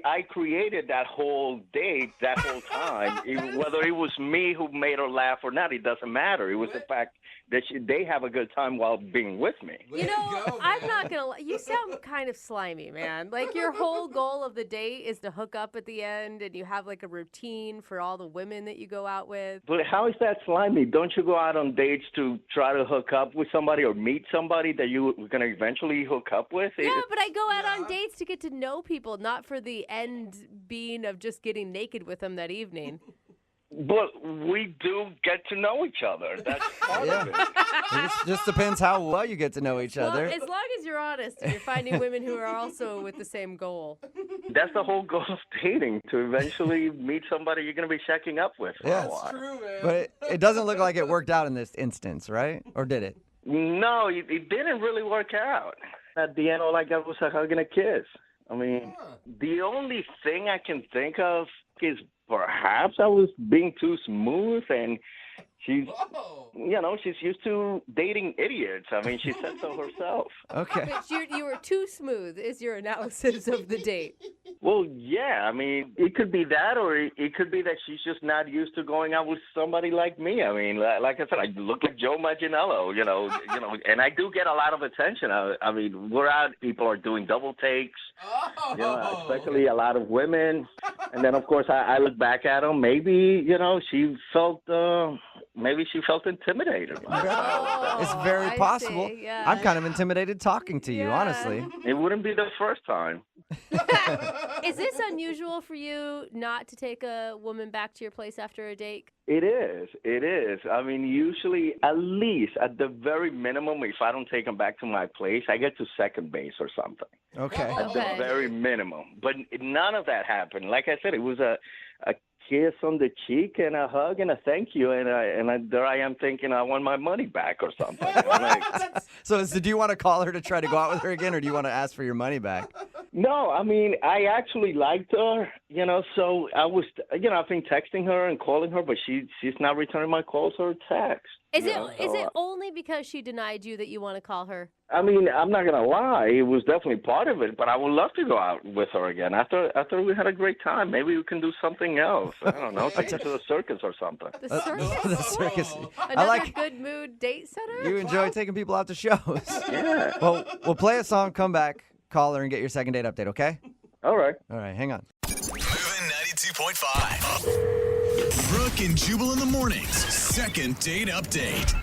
Speaker 10: I created that whole date, that whole time. Whether it was me who made her laugh or not, it doesn't matter. It was the fact that they have a good time while being with me.
Speaker 3: You know, I'm not gonna lie. You sound kind of slimy, man. Like your whole goal of the date is to hook up at the end, and you have like a routine for all the women that you go out with.
Speaker 10: But how is that slimy? Don't you go out on dates to try to hook up with somebody or meet somebody that you're going to eventually hook up with?
Speaker 3: Yeah, but I go out on dates to get to know people, not for the end being of just getting naked with them that evening.
Speaker 10: But we do get to know each other. That's part of it.
Speaker 2: It just depends how well you get to know each
Speaker 3: Well,
Speaker 2: other.
Speaker 3: as long as you're honest and you're finding women who are also with the same goal.
Speaker 10: That's the whole goal of dating, to eventually meet somebody you're going to be checking up with for
Speaker 2: Yeah.
Speaker 10: a while.
Speaker 4: True, man.
Speaker 2: But it doesn't look like it worked out in this instance, right? Or did it?
Speaker 10: No, it didn't really work out. At the end, all I got was a hug and a kiss. I mean, the only thing I can think of is perhaps I was being too smooth, and she's, she's used to dating idiots. I mean, she said so herself.
Speaker 2: Okay.
Speaker 3: But you were too smooth is your analysis of the date.
Speaker 10: Well, yeah, I mean, it could be that, or it could be that she's just not used to going out with somebody like me. I mean, like I said, I look like Joe Manganiello, and I do get a lot of attention. I mean, we're out, people are doing double takes, especially a lot of women. And then, of course, I look back at them. Maybe, she felt intimidated.
Speaker 2: It's very
Speaker 3: I
Speaker 2: possible.
Speaker 3: see, yeah.
Speaker 2: I'm kind of intimidated talking to you,
Speaker 3: Yeah.
Speaker 2: honestly.
Speaker 10: It wouldn't be the first time.
Speaker 3: Is this unusual for you not to take a woman back to your place after a date?
Speaker 10: It is. It is. I mean, usually, at least, at the very minimum, if I don't take them back to my place, I get to second base or something.
Speaker 2: Okay.
Speaker 10: At the very minimum. But none of that happened. Like I said, it was a kiss on the cheek and a hug and a thank you, and there I am thinking I want my money back or something. I'm like,
Speaker 2: So do you want to call her to try to go out with her again, or do you want to ask for your money back?
Speaker 10: no, I mean, I actually liked her, so I was, I've been texting her and calling her, but she's not returning my calls or texts.
Speaker 3: Is it only because she denied you that you want to call her?
Speaker 10: I mean, I'm not gonna lie, it was definitely part of it, but I would love to go out with her again. After we had a great time, maybe we can do something else. I don't know, take her to the circus or something.
Speaker 3: The circus?
Speaker 2: The circus.
Speaker 3: Another good mood date setter?
Speaker 2: You enjoy taking people out to shows.
Speaker 10: Yeah.
Speaker 2: Well, we'll play a song, come back, call her, and get your second date update, okay?
Speaker 10: All right.
Speaker 2: All right, hang on.
Speaker 1: Moving 92.5. Brooke and Jubal in the mornings. Second date update.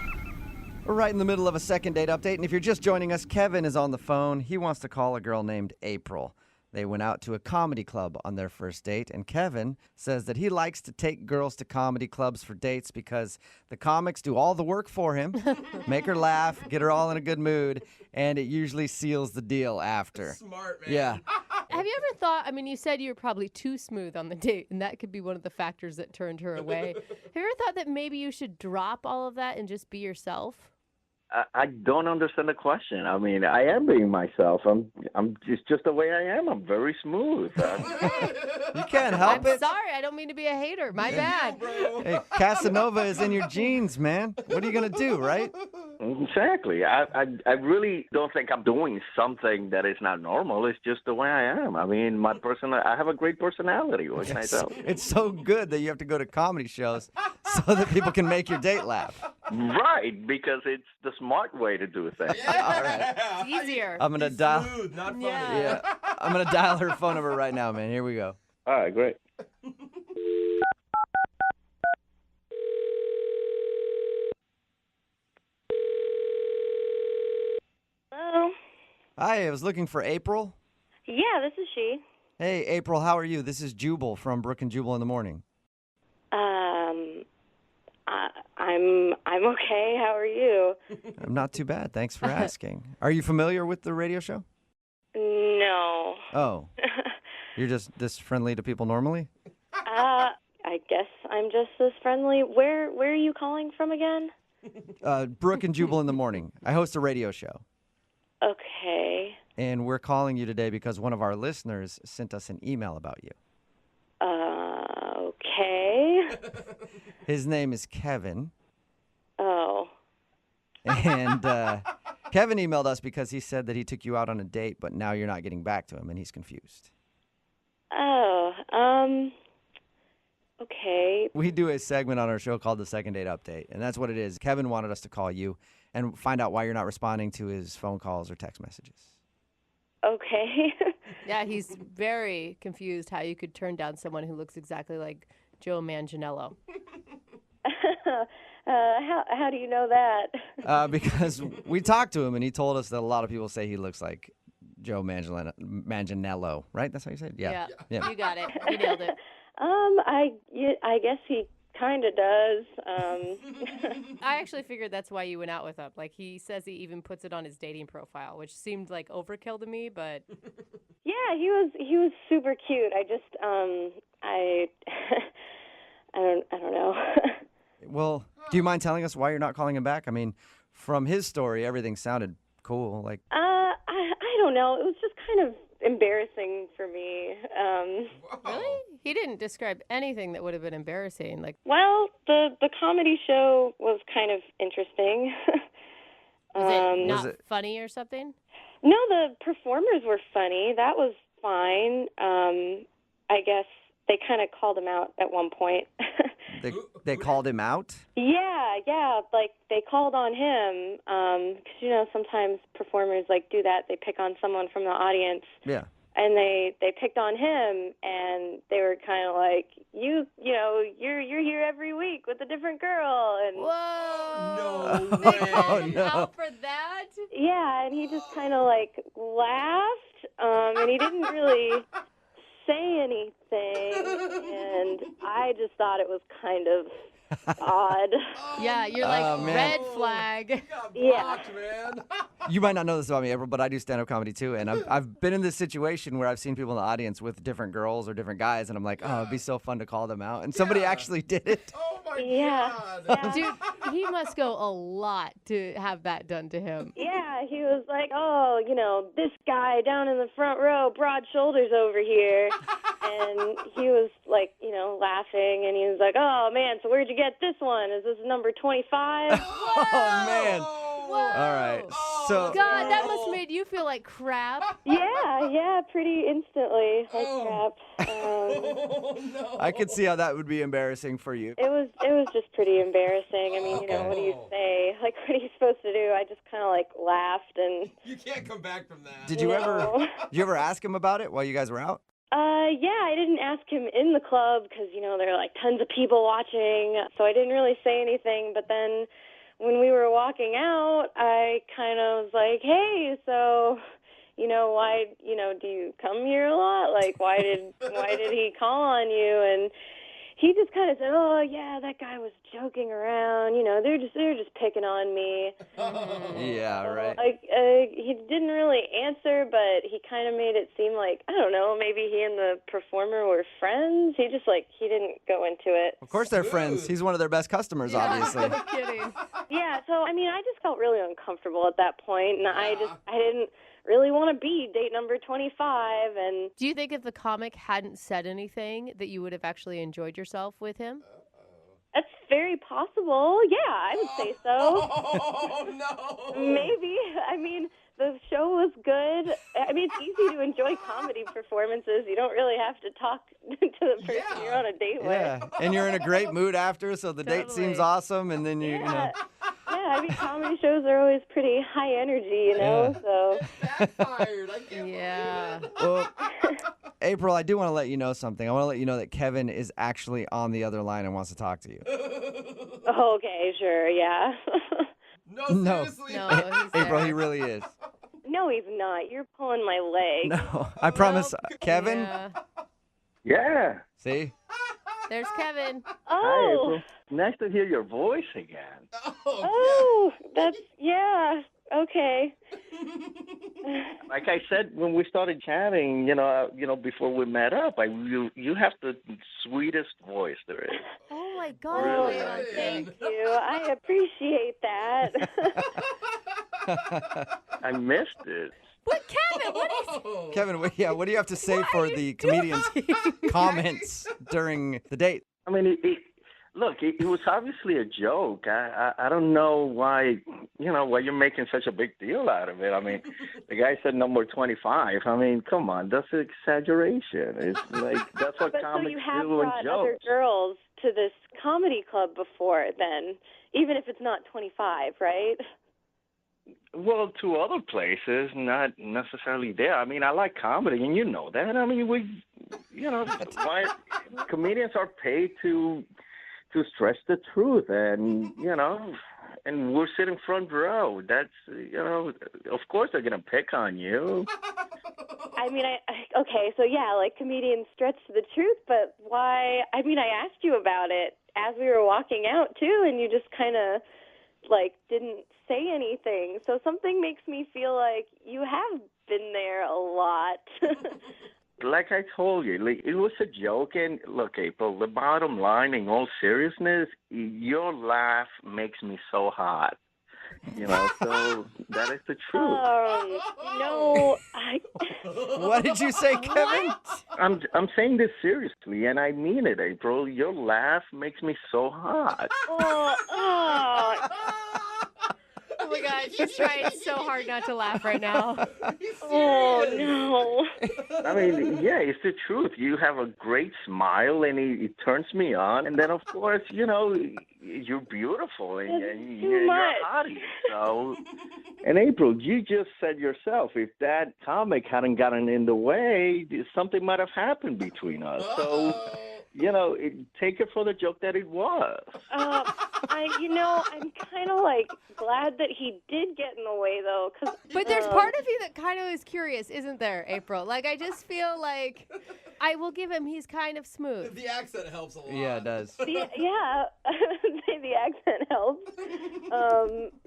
Speaker 2: We're right in the middle of a second date update, and if you're just joining us, Kevin is on the phone. He wants to call a girl named April. They went out to a comedy club on their first date, and Kevin says that he likes to take girls to comedy clubs for dates because the comics do all the work for him, make her laugh, get her all in a good mood, and it usually seals the deal after.
Speaker 4: Smart, man.
Speaker 2: Yeah.
Speaker 3: Have you ever thought, you said you were probably too smooth on the date, and that could be one of the factors that turned her away. Have you ever thought that maybe you should drop all of that and just be yourself?
Speaker 10: I don't understand the question. I mean, I am being myself. I'm just the way I am. I'm very smooth.
Speaker 2: You can't help
Speaker 3: I'm
Speaker 2: it.
Speaker 3: sorry, I don't mean to be a hater. My bad.
Speaker 2: Hey, Casanova is in your genes, man. What are you going to do, right?
Speaker 10: Exactly. I really don't think I'm doing something that is not normal. It's just the way I am. I mean, I have a great personality. What can I tell you?
Speaker 2: It's so good that you have to go to comedy shows so that people can make your date laugh.
Speaker 10: Right, because it's the smart way to do things.
Speaker 2: All right.
Speaker 3: It's easier.
Speaker 2: I'm going to dial.
Speaker 4: Smooth, not funny.
Speaker 3: Yeah.
Speaker 2: I'm going to dial her phone number right now, man. Here we go.
Speaker 10: All right, great.
Speaker 6: Hello.
Speaker 2: Hi, I was looking for April.
Speaker 6: Yeah, this is she.
Speaker 2: Hey, April, how are you? This is Jubal from Brooke and Jubal in the morning.
Speaker 6: I'm okay. How are you?
Speaker 2: I'm not too bad. Thanks for asking. Are you familiar with the radio show?
Speaker 6: No.
Speaker 2: Oh, you're just this friendly to people normally?
Speaker 6: I guess I'm just this friendly. Where are you calling from again?
Speaker 2: Brooke and Jubal in the morning. I host a radio show.
Speaker 6: Okay.
Speaker 2: And we're calling you today because one of our listeners sent us an email about you.
Speaker 6: Okay.
Speaker 2: His name is Kevin.
Speaker 6: Oh.
Speaker 2: And Kevin emailed us because he said that he took you out on a date, but now you're not getting back to him, and he's confused.
Speaker 6: Oh, okay.
Speaker 2: We do a segment on our show called the Second Date Update, and that's what it is. Kevin wanted us to call you and find out why you're not responding to his phone calls or text messages.
Speaker 6: Okay.
Speaker 3: Yeah, he's very confused how you could turn down someone who looks exactly like Joe Manganiello.
Speaker 6: How do you know that?
Speaker 2: Because we talked to him, and he told us that a lot of people say he looks like Joe Manganiello, right? That's how you say it? Yeah.
Speaker 3: You got it. You nailed it.
Speaker 6: I guess he kind of does.
Speaker 3: I actually figured that's why you went out with him. Like, he says he even puts it on his dating profile, which seemed like overkill to me, but...
Speaker 6: Yeah, he was super cute. I just, I don't know.
Speaker 2: Well, do you mind telling us why you're not calling him back? I mean, from his story, everything sounded cool. Like,
Speaker 6: I don't know. It was just kind of embarrassing for me.
Speaker 3: Really? He didn't describe anything that would have been embarrassing. Like,
Speaker 6: Well, the comedy show was kind of interesting.
Speaker 3: was it not funny or something?
Speaker 6: No, the performers were funny. That was fine. I guess they kind of called him out at one point.
Speaker 2: they called him out?
Speaker 6: Yeah, like they called on him. 'Cause, sometimes performers do that. They pick on someone from the audience.
Speaker 2: Yeah.
Speaker 6: And they picked on him, and they were kind of like, you're here every week with a different girl, and
Speaker 3: Whoa!
Speaker 4: No
Speaker 3: They
Speaker 4: way.
Speaker 3: called him
Speaker 2: no.
Speaker 3: out for that?
Speaker 6: yeah, and he just kind of laughed, and he didn't really say anything, and I just thought it was kind of odd.
Speaker 3: Yeah, you're like,
Speaker 2: Oh, man.
Speaker 3: red flag.
Speaker 4: Got
Speaker 6: Yeah.
Speaker 4: blocked, man.
Speaker 2: You might not know this about me, April, but I do stand-up comedy too, and I've been in this situation where I've seen people in the audience with different girls or different guys, and I'm like, oh, it'd be so fun to call them out, and somebody actually did it.
Speaker 4: Oh my
Speaker 6: Yeah.
Speaker 4: God.
Speaker 3: Dude, he must go a lot to have that done to him.
Speaker 6: Yeah, he was like, this guy down in the front row, broad shoulders over here. And he was laughing, and he was like, oh, man, so where'd you get this one? Is this number 25?
Speaker 2: Oh, man.
Speaker 3: Whoa!
Speaker 2: All right. So
Speaker 3: God, that must have made you feel like crap.
Speaker 6: Yeah, pretty instantly. Like
Speaker 4: Oh.
Speaker 6: crap.
Speaker 4: Oh no.
Speaker 2: I could see how that would be embarrassing for you.
Speaker 6: It was just pretty embarrassing. I mean, what do you say? What are you supposed to do? I just kind of laughed and.
Speaker 4: You can't come back from that.
Speaker 2: Did you ever ask him about it while you guys were out?
Speaker 6: Yeah, I didn't ask him in the club because, there are tons of people watching, so I didn't really say anything. But then when we were walking out, I kind of was like, hey, so, why, do you come here a lot? Why did he call on you? And he just kind of said, oh, yeah, that guy was joking around. They're just picking on me.
Speaker 2: Yeah, right.
Speaker 6: He didn't really answer, but he kind of made it seem like, I don't know, maybe he and the performer were friends. He just, he didn't go into it.
Speaker 2: Of course they're friends. He's one of their best customers, obviously.
Speaker 3: No kidding.
Speaker 6: Yeah, so, I just felt really uncomfortable at that point, and I didn't really want to be date number 25, and...
Speaker 3: Do you think if the comic hadn't said anything that you would have actually enjoyed yourself with him?
Speaker 6: That's very possible. Yeah, I would say so.
Speaker 4: Oh no.
Speaker 6: Maybe. The show was good. It's easy to enjoy comedy performances. You don't really have to talk to the person you're on a date with.
Speaker 2: Yeah, and you're in a great mood after, so the date seems awesome, and then you know.
Speaker 6: Yeah, comedy shows are always pretty high energy, so.
Speaker 4: Backfired. I can't
Speaker 3: Yeah.
Speaker 4: believe it.
Speaker 2: Well, April, I do want to let you know something. I want to let you know that Kevin is actually on the other line and wants to talk to you.
Speaker 6: Okay, sure, yeah.
Speaker 4: No, seriously.
Speaker 3: No, he's
Speaker 2: April,
Speaker 3: there.
Speaker 2: he really is.
Speaker 6: No, he's not. You're pulling my leg.
Speaker 2: No, I promise. Kevin,
Speaker 3: Yeah.
Speaker 10: Yeah.
Speaker 2: see?
Speaker 3: There's Kevin.
Speaker 10: Hi,
Speaker 6: Oh,
Speaker 10: April. Nice to hear your voice again.
Speaker 6: oh, that's, yeah, okay.
Speaker 10: Like I said when we started chatting, before we met up, you have the sweetest voice there is.
Speaker 3: Oh my God.
Speaker 10: Really?
Speaker 3: Leon,
Speaker 6: Thank you. I appreciate that.
Speaker 10: I missed it.
Speaker 3: What, Kevin? What is...
Speaker 2: Kevin, what do you have to say for the comedian's comments during the date?
Speaker 10: Look, it was obviously a joke. I don't know why you're making such a big deal out of it. I mean, the guy said number 25. I mean, come on, that's an exaggeration. It's like that's what
Speaker 6: But so
Speaker 10: comics
Speaker 6: you have
Speaker 10: do in
Speaker 6: brought other
Speaker 10: jokes.
Speaker 6: girls to this comedy club before, then, even if it's not 25, right?
Speaker 10: Well, to other places, not necessarily there. I mean, I like comedy, and you know that. I mean, why comedians are paid to stretch the truth, and and we're sitting front row. That's of course they're gonna pick on you.
Speaker 6: I mean, okay, so yeah, like comedians stretch to the truth, but why? I mean, I asked you about it as we were walking out too, and you just kind of like didn't say anything. So something makes me feel like you have been there a lot.
Speaker 10: Like I told you, it was a joke. And look, April, the bottom line, in all seriousness, your laugh makes me so hot. So that is the truth.
Speaker 6: No,
Speaker 2: What did you say, Kevin?
Speaker 10: I'm saying this seriously, and I mean it, April. Your laugh makes me so hot.
Speaker 3: Oh my God, she's trying so hard not to laugh right now.
Speaker 6: Oh no.
Speaker 10: I mean, yeah, it's the truth. You have a great smile, and it turns me on. And then, of course, you're beautiful, and you're a hottie. So, and April, you just said yourself, if that comic hadn't gotten in the way, something might have happened between us. So, take it for the joke that it was.
Speaker 6: I'm kind of like glad that he did get in the way, though.
Speaker 3: But there's part of you that kind of is curious, isn't there, April? Like, I just feel like I will give him, he's kind of smooth.
Speaker 4: The accent helps a lot.
Speaker 2: Yeah, it does.
Speaker 6: Yeah, the accent helps.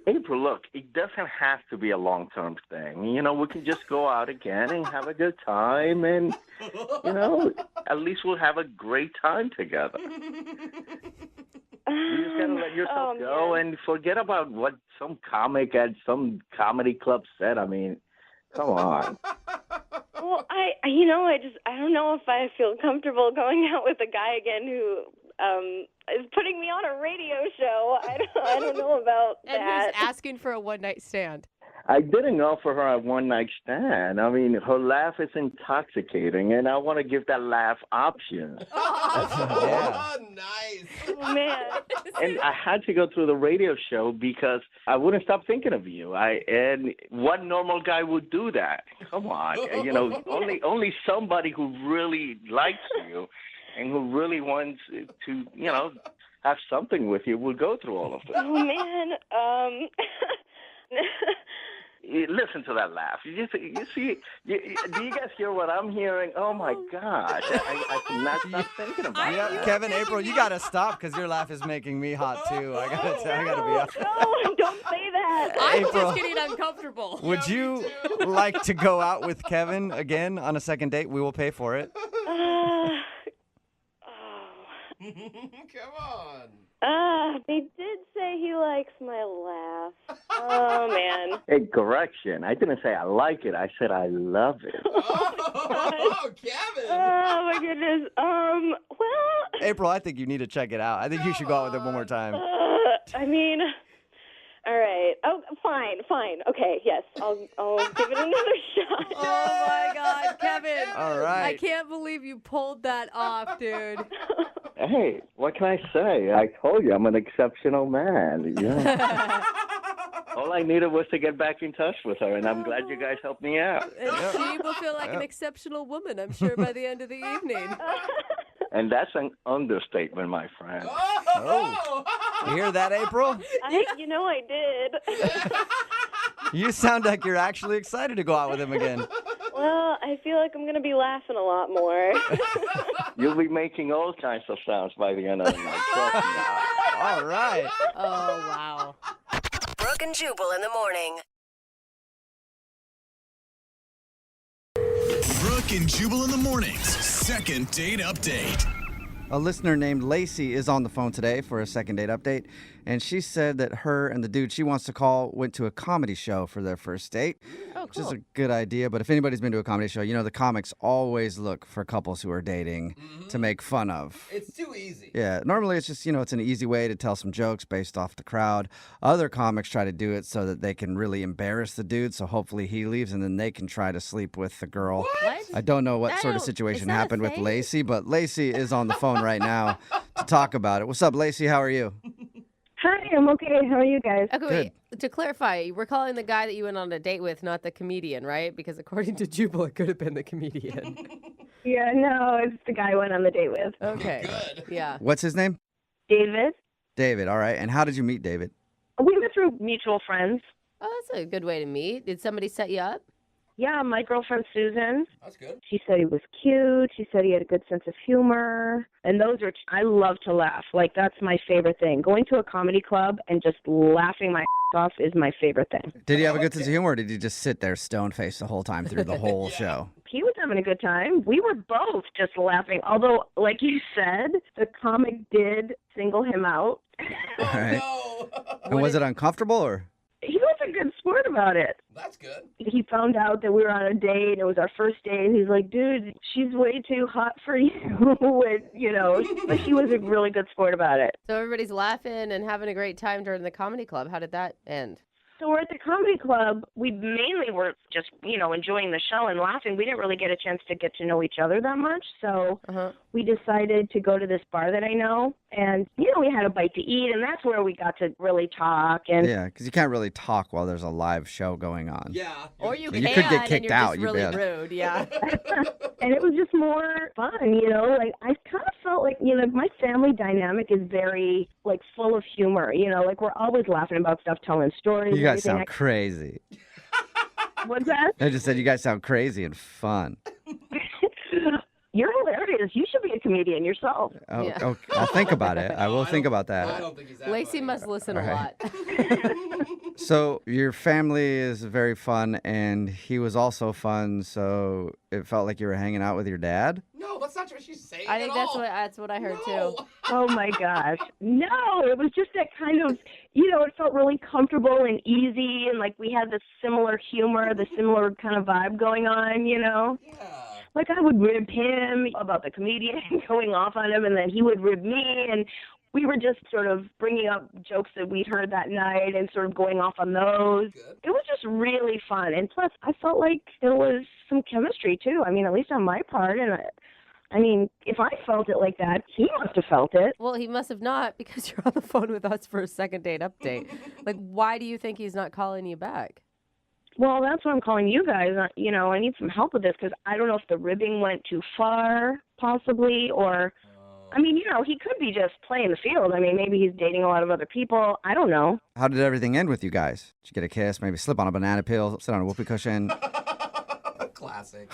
Speaker 10: April, look, it doesn't have to be a long-term thing. We can just go out again and have a good time, and, at least we'll have a great time together. You just gotta let yourself go and forget about what some comic at some comedy club said. I mean, come on.
Speaker 6: Well, I don't know if I feel comfortable going out with a guy again who is putting me on a radio show. I don't know about
Speaker 3: and
Speaker 6: that.
Speaker 3: who's asking for a one-night stand.
Speaker 10: I didn't offer her a one-night stand. I mean, her laugh is intoxicating, and I want to give that laugh options.
Speaker 4: Oh, nice.
Speaker 6: Oh, man.
Speaker 10: And I had to go through the radio show because I wouldn't stop thinking of you. And what normal guy would do that? Come on, only somebody who really likes you and who really wants to, have something with you will go through all of this.
Speaker 6: Oh, man.
Speaker 10: Listen to that laugh. You see, do you guys hear what I'm hearing? Oh, my gosh. I cannot stop thinking about it.
Speaker 2: Yeah, Kevin, April, you got to stop because your laugh is making me hot, too. I got to be honest.
Speaker 6: No, don't say that.
Speaker 3: I'm
Speaker 2: April,
Speaker 3: just getting uncomfortable.
Speaker 2: Would you like to go out with Kevin again on a second date? We will pay for it.
Speaker 4: Come on.
Speaker 6: They did say he likes my laugh. Oh, man.
Speaker 10: Hey, correction. I didn't say I like it. I said I love it.
Speaker 4: Oh, Kevin.
Speaker 6: Oh, my goodness. Well.
Speaker 2: April, I think you need to check it out. I think you should go out with him one more time.
Speaker 6: I mean, all right. Oh, fine. Okay, yes. I'll give it another shot.
Speaker 3: Oh, my God, Kevin.
Speaker 2: All right.
Speaker 3: I can't believe you pulled that off, dude.
Speaker 10: Hey, what can I say? I told you I'm an exceptional man. Yeah. All I needed was to get back in touch with her, and I'm glad you guys helped me out.
Speaker 3: And she will feel like an exceptional woman, I'm sure, by the end of the evening.
Speaker 10: And that's an understatement, my friend.
Speaker 2: Oh. You hear that, April?
Speaker 6: I did.
Speaker 2: You sound like you're actually excited to go out with him again.
Speaker 6: Well, I feel like I'm going to be laughing a lot more.
Speaker 10: You'll be making all kinds of sounds by the end of the night. Trust me.
Speaker 2: All right.
Speaker 3: Oh, wow.
Speaker 7: Brooke and Jubal in the morning.
Speaker 1: Brooke and Jubal in the mornings. Second date update.
Speaker 2: A listener named Lacey is on the phone today for a second date update, and she said that her and the dude she wants to call went to a comedy show for their first date.
Speaker 3: Oh, Oh,
Speaker 2: Which is
Speaker 3: cool.
Speaker 2: a good idea, but if anybody's been to a comedy show, you know the comics always look for couples who are dating to make fun of.
Speaker 4: It's too easy.
Speaker 2: Yeah, normally it's just, it's an easy way to tell some jokes based off the crowd. Other comics try to do it so that they can really embarrass the dude, so hopefully he leaves and then they can try to sleep with the girl.
Speaker 3: What?
Speaker 2: I don't know what
Speaker 3: I
Speaker 2: sort of
Speaker 3: don't-
Speaker 2: situation
Speaker 3: is that a
Speaker 2: happened with
Speaker 3: thing?
Speaker 2: Lacey, but Lacey is on the phone right now to talk about it. What's up, Lacey? How are you?
Speaker 6: Hi, I'm okay. How are you guys?
Speaker 3: Okay, wait. To clarify, we're calling the guy that you went on a date with, not the comedian, right? Because according to Jubal, it could have been the comedian.
Speaker 6: Yeah, no, it's the guy I went on the date with.
Speaker 3: Okay. Yeah.
Speaker 2: What's his name?
Speaker 6: David.
Speaker 2: David, all right. And how did you meet David?
Speaker 6: We met through mutual friends.
Speaker 3: Oh, that's a good way to meet. Did somebody set you up?
Speaker 6: Yeah, my girlfriend Susan.
Speaker 4: That's good.
Speaker 6: She said he was cute. She said he had a good sense of humor. And I love to laugh. Like, that's my favorite thing. Going to a comedy club and just laughing my off is my favorite thing.
Speaker 2: Did he have a good sense of humor, or did he just sit there stone-faced the whole time through the whole show?
Speaker 6: He was having a good time. We were both just laughing. Although, like you said, the comic did single him out.
Speaker 2: All right.
Speaker 4: No.
Speaker 2: And was it uncomfortable, or?
Speaker 6: He was a good sport about it.
Speaker 4: That's good.
Speaker 6: He found out that we were on a date. It was our first date. He's like, dude, she's way too hot for you. But he was a really good sport about it.
Speaker 3: So everybody's laughing and having a great time during the comedy club. How did that end?
Speaker 6: So we're at the comedy club. We mainly were just, enjoying the show and laughing. We didn't really get a chance to get to know each other that much. So we decided to go to this bar that I know. And, we had a bite to eat. And that's where we got to really talk. And
Speaker 2: Yeah, because you can't really talk while there's a live show going on.
Speaker 4: Yeah.
Speaker 3: Or you
Speaker 2: You
Speaker 3: can,
Speaker 2: could get
Speaker 3: and
Speaker 2: kicked
Speaker 3: you're
Speaker 2: out,
Speaker 3: just
Speaker 2: you
Speaker 3: really
Speaker 2: bet.
Speaker 3: rude. Yeah.
Speaker 6: and it was just more fun, Like, I kind of felt like, my family dynamic is very, full of humor. Like, we're always laughing about stuff, telling stories.
Speaker 2: You guys
Speaker 6: everything.
Speaker 2: sound crazy.
Speaker 6: What's that?
Speaker 2: I just said you guys sound crazy and fun.
Speaker 6: You're hilarious. You should be a comedian yourself.
Speaker 2: Oh,
Speaker 3: Yeah.
Speaker 2: okay. I'll think about it. I will think about
Speaker 4: I
Speaker 2: that.
Speaker 4: don't think he's that
Speaker 3: Lacey
Speaker 4: funny.
Speaker 3: must listen a
Speaker 2: Right.
Speaker 3: lot.
Speaker 2: So your family is very fun, and he was also fun, so it felt like you were hanging out with your dad?
Speaker 4: No, that's not what she's saying.
Speaker 3: I think
Speaker 4: at
Speaker 3: that's
Speaker 4: all.
Speaker 3: what I heard
Speaker 4: No.
Speaker 3: too.
Speaker 6: Oh, my gosh. No, it was just that kind of, it felt really comfortable and easy. And, we had the similar humor, the similar kind of vibe going on,
Speaker 4: Yeah.
Speaker 6: Like, I would rib him about the comedian going off on him, and then he would rib me, and we were just sort of bringing up jokes that we'd heard that night and sort of going off on those.
Speaker 4: Good.
Speaker 6: It was just really fun. And plus, I felt like there was some chemistry, too. I mean, at least on my part. And, if I felt it like that, he must have felt it.
Speaker 3: Well, he must have not because you're on the phone with us for a second date update. Why do you think he's not calling you back?
Speaker 6: Well, that's what I'm calling you guys. I need some help with this because I don't know if the ribbing went too far, possibly, or... he could be just playing the field. Maybe he's dating a lot of other people. I don't know.
Speaker 2: How did everything end with you guys? Did you get a kiss, maybe slip on a banana peel, sit on a whoopee cushion?
Speaker 4: Classic.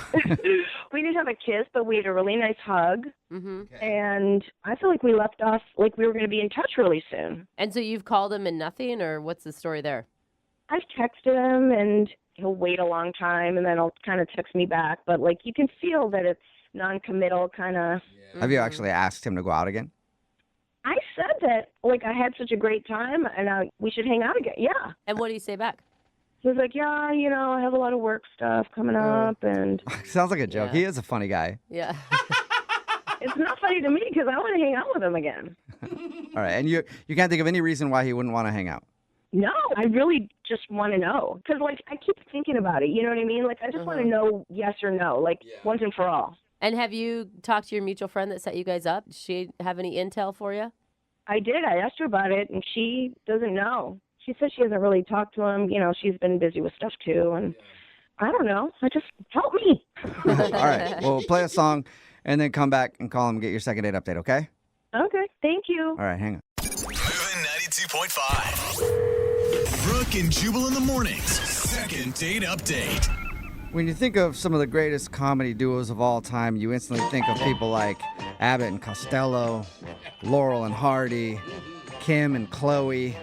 Speaker 6: We didn't have a kiss, but we had a really nice hug.
Speaker 3: Mm-hmm.
Speaker 6: And I feel like we left off like we were going to be in touch really soon.
Speaker 3: And so you've called him and nothing, or what's the story there?
Speaker 6: I've texted him, and he'll wait a long time, and then he'll kind of text me back. But, you can feel that it's non-committal kind of.
Speaker 2: Have you actually asked him to go out again?
Speaker 6: I said that, I had such a great time, and we should hang out again. Yeah.
Speaker 3: And what do you say back?
Speaker 6: He was like, yeah, I have a lot of work stuff coming up, and
Speaker 2: Sounds like a joke.
Speaker 3: Yeah.
Speaker 2: He is a funny guy.
Speaker 3: Yeah.
Speaker 6: it's not funny to me because I want to hang out with him again.
Speaker 2: All right, and you can't think of any reason why he wouldn't want to hang out?
Speaker 6: No, I really just want to know. Because, I keep thinking about it. You know what I mean? I just want to know yes or no, once and for all.
Speaker 3: And have you talked to your mutual friend that set you guys up? Did she have any intel for you?
Speaker 6: I did. I asked her about it, and she doesn't know. She says she hasn't really talked to him. She's been busy with stuff, too. And I don't know. Help me.
Speaker 2: All right, well, play a song and then come back and call him and get your second date update, okay?
Speaker 6: Okay. Thank you.
Speaker 2: All right, hang on.
Speaker 1: Moving 92.5. Brooke and Jubal in the mornings. Second date update.
Speaker 2: When you think of some of the greatest comedy duos of all time, you instantly think of people like Abbott and Costello, Laurel and Hardy, Kim and Chloe,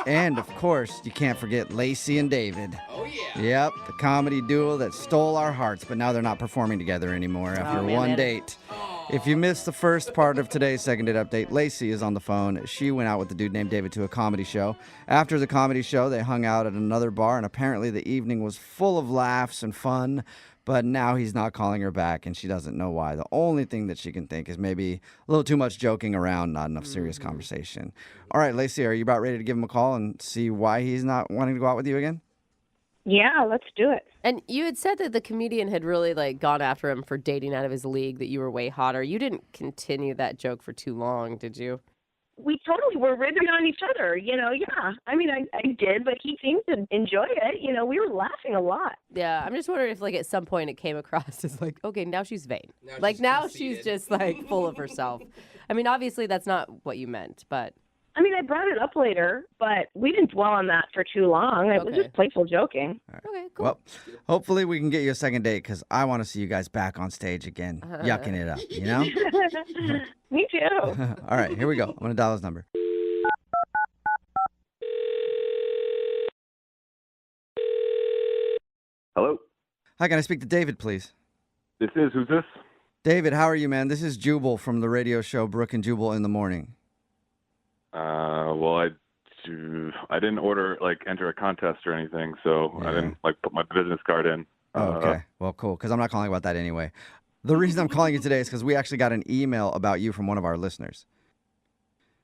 Speaker 2: and of course, you can't forget Lacey and David.
Speaker 4: Oh, yeah.
Speaker 2: Yep, the comedy duo that stole our hearts, but now they're not performing together anymore after
Speaker 3: man,
Speaker 2: one
Speaker 3: man.
Speaker 2: date.
Speaker 4: Oh.
Speaker 2: If you missed the first part of today's second date update, Lacey is on the phone. She went out with the dude named David to a comedy show. After the comedy show, they hung out at another bar, and apparently the evening was full of laughs and fun. But now he's not calling her back, and she doesn't know why. The only thing that she can think is maybe a little too much joking around, not enough serious conversation. All right, Lacey, are you about ready to give him a call and see why he's not wanting to go out with you again?
Speaker 6: Yeah, let's do it.
Speaker 3: And you had said that the comedian had really gone after him for dating out of his league, that you were way hotter. You didn't continue that joke for too long, did you?
Speaker 6: We totally were ribbing on each other, yeah. I mean, I did, but he seemed to enjoy it. We were laughing a lot.
Speaker 3: Yeah, I'm just wondering if at some point it came across as okay, now she's vain. Now she's just full of herself. I mean, obviously that's not what you meant, but...
Speaker 6: I mean, I brought it up later, but we didn't dwell on that for too long. It was just playful joking.
Speaker 2: Right.
Speaker 3: Okay, cool.
Speaker 2: Well, hopefully we can get you a second date because I want to see you guys back on stage again, yucking it up,
Speaker 6: Me too.
Speaker 2: All right, here we go. I'm going to dial his number.
Speaker 11: Hello?
Speaker 2: Hi, can I speak to David, please?
Speaker 11: Who's this?
Speaker 2: David, how are you, man? This is Jubal from the radio show Brooke and Jubal in the Morning.
Speaker 11: Well, I didn't enter a contest or anything, so I didn't put my business card in.
Speaker 2: Okay, well, cool, because I'm not calling about that anyway. The reason I'm calling you today is because we actually got an email about you from one of our listeners.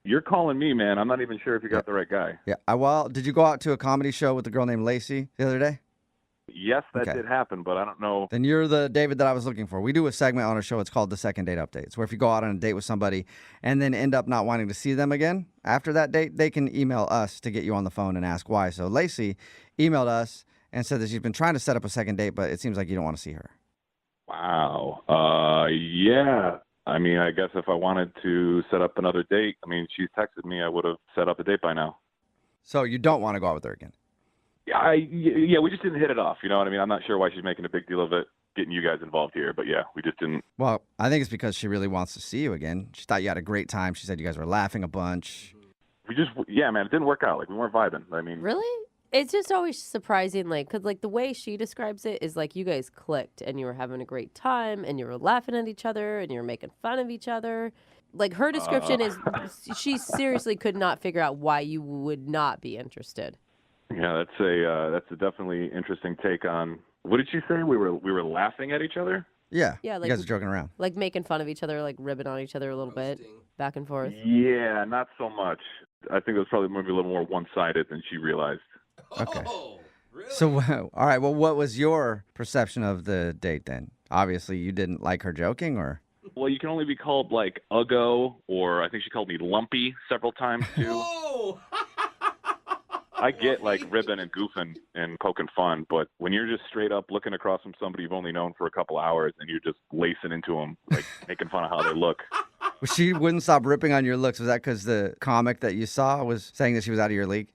Speaker 11: You're calling me, man. I'm not even sure if you got the right guy.
Speaker 2: Yeah, well, did you go out to a comedy show with a girl named Lacey the other day?
Speaker 11: Yes, that did happen, but I don't know.
Speaker 2: Then you're the David that I was looking for. We do a segment on our show. It's called the Second Date Update. It's where if you go out on a date with somebody and then end up not wanting to see them again after that date, they can email us to get you on the phone and ask why. So Lacey emailed us and said that she's been trying to set up a second date, but it seems like you don't want to see her.
Speaker 11: Wow. Yeah. I mean, I guess if I wanted to set up another date, she's texted me, I would have set up a date by now.
Speaker 2: So you don't want to go out with her again?
Speaker 11: Yeah, we just didn't hit it off. You know what I mean? I'm not sure why she's making a big deal of it, getting you guys involved here. But yeah, we just didn't.
Speaker 2: Well, I think it's because she really wants to see you again. She thought you had a great time. She said you guys were laughing a bunch.
Speaker 11: Man, it didn't work out. We weren't vibing.
Speaker 3: Really? It's just always surprising, because the way she describes it is you guys clicked and you were having a great time and you were laughing at each other and you were making fun of each other. Her description is she seriously could not figure out why you would not be interested.
Speaker 11: Yeah, that's a definitely interesting take on. What did she say? We were laughing at each other?
Speaker 2: Yeah.
Speaker 3: Yeah,
Speaker 2: you guys are joking around.
Speaker 3: Making fun of each other, ribbing on each other a little bit, back and forth.
Speaker 11: Yeah, not so much. I think it was probably maybe a little more one-sided than she realized.
Speaker 2: Okay.
Speaker 4: Oh, really?
Speaker 2: So, all right. Well, what was your perception of the date then? Obviously, you didn't like her joking, or?
Speaker 11: Well, you can only be called uggo, or I think she called me lumpy several times too.
Speaker 4: Whoa!
Speaker 11: I get ribbing and goofing and poking fun, but when you're just straight up looking across from somebody you've only known for a couple hours and you're just lacing into them, making fun of how they look.
Speaker 2: Well, she wouldn't stop ripping on your looks. Was that because the comic that you saw was saying that she was out of your league?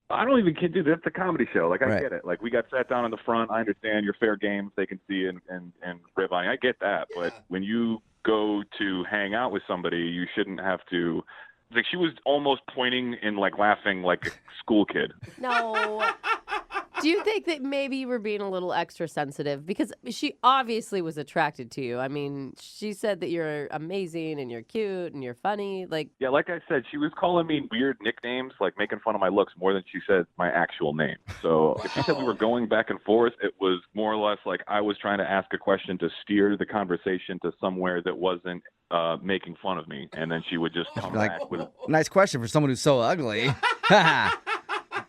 Speaker 11: I don't even kid you. That's a comedy show. I
Speaker 2: Right.
Speaker 11: get it. We got sat down in the front. I understand you're fair game. They can see and rib on you. I get that.
Speaker 4: Yeah.
Speaker 11: But when you go to hang out with somebody, you shouldn't have to. She was almost pointing and laughing like a school kid.
Speaker 3: No. Do you think that maybe you were being a little extra sensitive? Because she obviously was attracted to you. I mean, she said that you're amazing and you're cute and you're funny.
Speaker 11: Yeah, like I said, she was calling me weird nicknames, making fun of my looks more than she said my actual name. So if she said we were going back and forth, it was more or less I was trying to ask a question to steer the conversation to somewhere that wasn't making fun of me. And then she would just come back with
Speaker 2: Nice question for someone who's so ugly.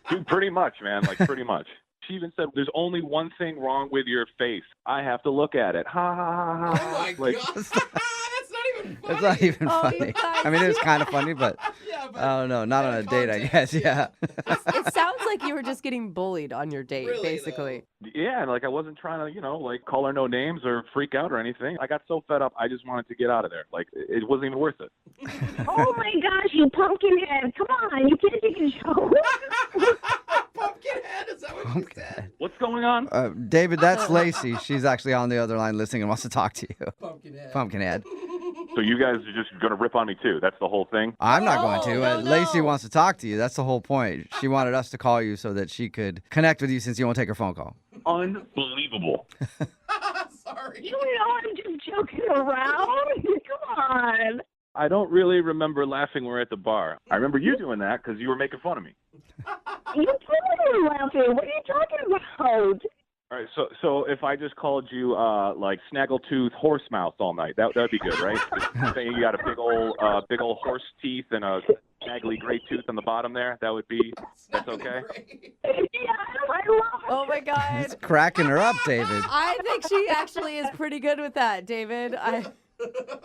Speaker 11: Dude, pretty much, man. Pretty much. She even said, "There's only one thing wrong with your face. I have to look at it." Ha ha ha ha.
Speaker 4: Oh my God. That's not even funny.
Speaker 2: It's not even
Speaker 3: Oh,
Speaker 2: funny.
Speaker 3: you guys.
Speaker 2: I mean, it was kind of funny, but
Speaker 4: Yeah, but
Speaker 2: I don't know. Not on a date, I guess. Yeah.
Speaker 3: It sounds like you were just getting bullied on your date,
Speaker 4: Really,
Speaker 3: basically.
Speaker 11: Yeah, and I wasn't trying to, call her no names or freak out or anything. I got so fed up, I just wanted to get out of there. It wasn't even worth it.
Speaker 6: Oh my gosh, you pumpkin head. Come on, you can't take a joke.
Speaker 4: Pumpkinhead, is that what you said?
Speaker 11: What's going on?
Speaker 2: David, that's Lacey. She's actually on the other line listening and wants to talk to you.
Speaker 4: Pumpkinhead.
Speaker 2: Pumpkinhead.
Speaker 11: So you guys are just going to rip on me too? That's the whole thing?
Speaker 2: I'm not going to.
Speaker 3: no,
Speaker 2: Lacey
Speaker 3: no.
Speaker 2: wants to talk to you. That's the whole point. She wanted us to call you so that she could connect with you since you won't take her phone call.
Speaker 11: Unbelievable.
Speaker 4: Sorry.
Speaker 6: You know I'm just joking around. Come on.
Speaker 11: I don't really remember laughing when we were at the bar. I remember you doing that because you were making fun of me.
Speaker 6: You totally were laughing. What are you talking about?
Speaker 11: All right, so if I just called you like snaggletooth horse mouth all night, that'd be good, right? Just saying you got a big old horse teeth and a snaggly gray tooth on the bottom there. That's okay.
Speaker 6: Yeah, I love it.
Speaker 3: Oh my God.
Speaker 2: It's cracking her up, David.
Speaker 3: I think she actually is pretty good with that, David.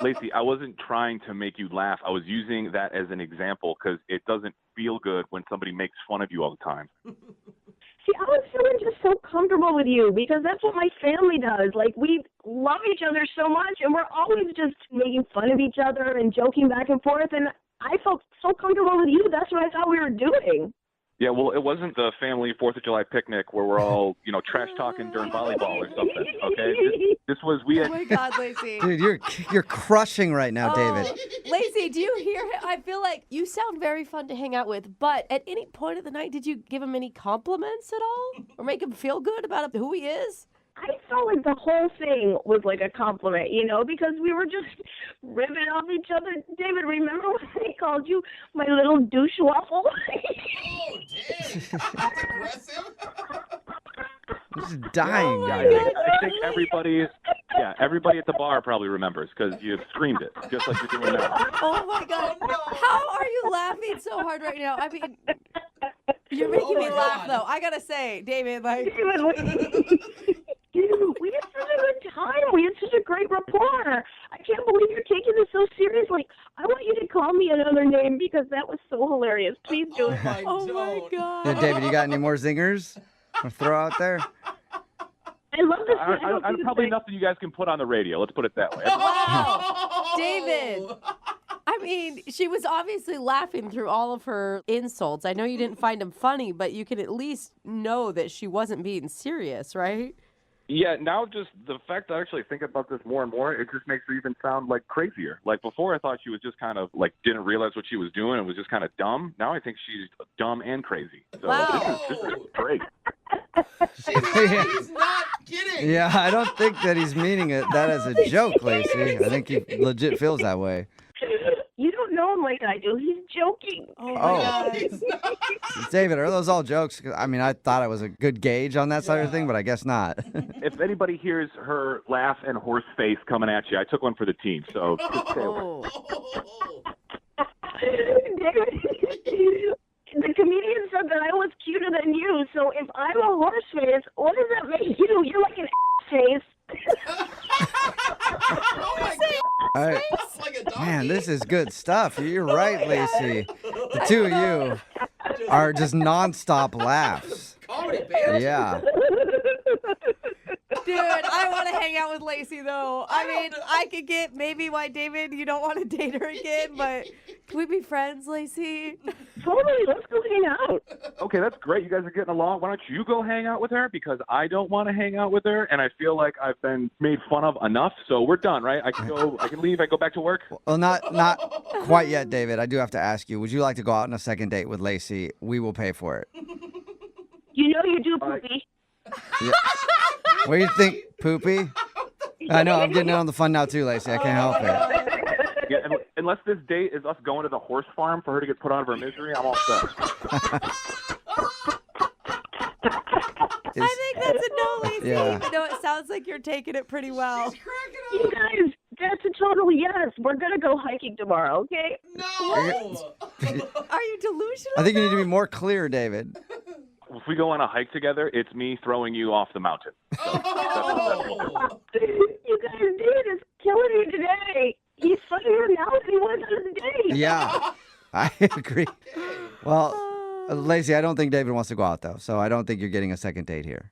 Speaker 11: Lacey, I wasn't trying to make you laugh. I was using that as an example because it doesn't feel good when somebody makes fun of you all the time.
Speaker 6: See, I was feeling just so comfortable with you because that's what my family does. Like, we love each other so much, and we're always just making fun of each other and joking back and forth, and I felt so comfortable with you. That's what I thought we were doing.
Speaker 11: Yeah, well, it wasn't the family 4th of July picnic where we're all, trash talking during volleyball or something, okay? This was, we had...
Speaker 3: Oh my God, Lacey.
Speaker 2: Dude, you're crushing right now, David.
Speaker 3: Lacey, do you hear him? I feel like you sound very fun to hang out with, but at any point of the night, did you give him any compliments at all? Or make him feel good about who he is?
Speaker 6: I felt like the whole thing was like a compliment, because we were just ribbing off each other. David, remember when I called you my little douche waffle?
Speaker 4: Oh, dang. That's aggressive.
Speaker 2: This is dying.
Speaker 11: Yeah, I think everybody at the bar probably remembers because you screamed it, just like you're doing now.
Speaker 3: Oh my God. How are you laughing so hard right now? I mean, you're making me laugh, though. I gotta say, David,
Speaker 6: we had such a good time. We had such a great rapport. I can't believe you're taking this so seriously. I want you to call me another name because that was so hilarious. Please do.
Speaker 3: Oh my God.
Speaker 2: Yeah, David, you got any more zingers to throw out there?
Speaker 6: I love this.
Speaker 11: I probably nothing you guys can put on the radio. Let's put it that way.
Speaker 3: Wow. David. I mean, she was obviously laughing through all of her insults. I know you didn't find them funny, but you can at least know that she wasn't being serious, right?
Speaker 11: Yeah, now just the fact that I actually think about this more and more, it just makes her even sound like crazier. Like before I thought she was just kind of like didn't realize what she was doing and was just kind of dumb. Now I think she's dumb and crazy. So
Speaker 3: Wow.
Speaker 11: this is great.
Speaker 4: He's not kidding.
Speaker 2: Yeah, I don't think that he's meaning that as a joke, Lacey. I think he legit feels that way.
Speaker 6: You don't know him like I do. He's joking.
Speaker 3: Oh my God.
Speaker 2: David, are those all jokes? I mean, I thought I was a good gauge on that side of the thing, but I guess not.
Speaker 11: If anybody hears her laugh and horse face coming at you, I took one for the team. So just stay away.
Speaker 6: The comedian said that I was cuter than you, so if I'm a horse face, what does that make you? You're like an face.
Speaker 4: Oh my God.
Speaker 2: All right.
Speaker 4: It's like a donkey.
Speaker 2: Man, this is good stuff. You're right, Lacey. The two of you are just nonstop laughs.
Speaker 4: Comedy, man.
Speaker 2: Yeah.
Speaker 3: Dude, I want to hang out with Lacey, though. I mean, I could get maybe why, David, you don't want to date her again, but can we be friends, Lacey?
Speaker 6: Totally, let's go hang out.
Speaker 11: Okay, that's great. You guys are getting along. Why don't you go hang out with her? Because I don't want to hang out with her, and I feel like I've been made fun of enough. So we're done, right? I can leave. I go back to work.
Speaker 2: Well, not quite yet, David. I do have to ask you, would you like to go out on a second date with Lacey? We will pay for it.
Speaker 6: You know you do, Poopy.
Speaker 2: Yeah. What do you think, Poopy? I know, I'm getting in on the fun now too, Lacey. I can't help it.
Speaker 11: Yeah, unless this date is us going to the horse farm for her to get put out of her misery, I'm all set.
Speaker 3: I think that's a no, Lacey.
Speaker 2: Yeah.
Speaker 3: Even though it sounds like you're taking it pretty well.
Speaker 6: You guys, that's a total yes. We're going to go hiking tomorrow, okay?
Speaker 4: No.
Speaker 3: Are you delusional?
Speaker 2: I think you need to be more clear, David.
Speaker 11: If we go on a hike together, it's me throwing you off the mountain. So
Speaker 4: Oh.
Speaker 6: You guys, dude is killing me today. He's funnier now than he was on the date.
Speaker 2: Yeah, I agree. Well, Lacey, I don't think David wants to go out, though, so I don't think you're getting a second date here.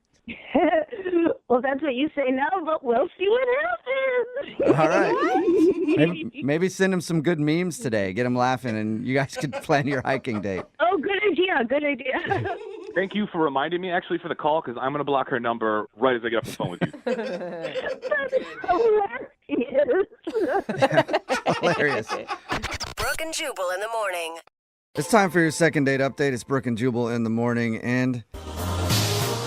Speaker 6: Well, that's what you say now, but we'll see what happens.
Speaker 2: All right. Maybe send him some good memes today. Get him laughing, and you guys could plan your hiking date.
Speaker 6: Oh, good idea. Good idea.
Speaker 11: Thank you for reminding me, actually, for the call, because I'm going to block her number right as I get off the phone with you.
Speaker 6: That's hilarious.
Speaker 2: Hilarious.
Speaker 7: Brooke and Jubal in the morning.
Speaker 2: It's time for your second date update. It's Brooke and Jubal in the morning, and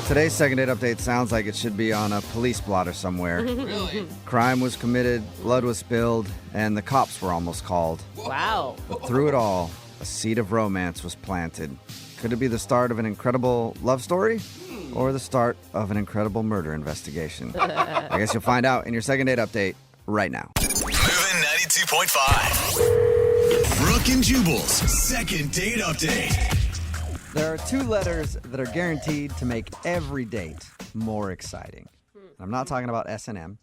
Speaker 2: Today's second date update sounds like it should be on a police blotter somewhere.
Speaker 4: Really?
Speaker 2: Crime was committed, blood was spilled, and the cops were almost called.
Speaker 3: Wow.
Speaker 2: But through it all, a seed of romance was planted. Could it be the start of an incredible love story? Or the start of an incredible murder investigation? I guess you'll find out in your second date update right now.
Speaker 1: Moving 92.5. Brooke and Jubal's second date update.
Speaker 2: There are 2 letters that are guaranteed to make every date more exciting. I'm not talking about S&M.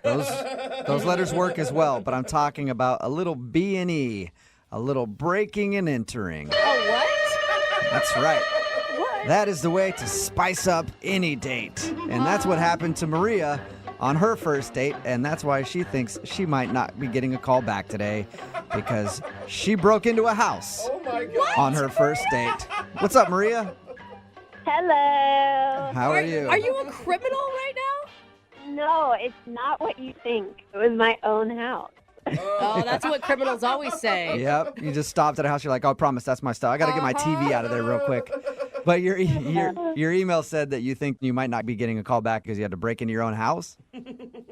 Speaker 2: Those letters work as well, but I'm talking about a little B&E, a little breaking and entering.
Speaker 3: Oh, what?
Speaker 2: That's right.
Speaker 3: What?
Speaker 2: That is the way to spice up any date. And that's what happened to Maria on her first date, and that's why she thinks she might not be getting a call back today because she broke into a house on her first date. What's up, Maria?
Speaker 6: Hello.
Speaker 2: How are you?
Speaker 3: Are you a criminal right now?
Speaker 6: No, it's not what you think. It was my own house.
Speaker 3: Oh, that's what criminals always say.
Speaker 2: Yep, you just stopped at a house. You're like, oh, I promise that's my stuff. I got to get my TV out of there real quick. But your email said that you think you might not be getting a call back because you had to break into your own house?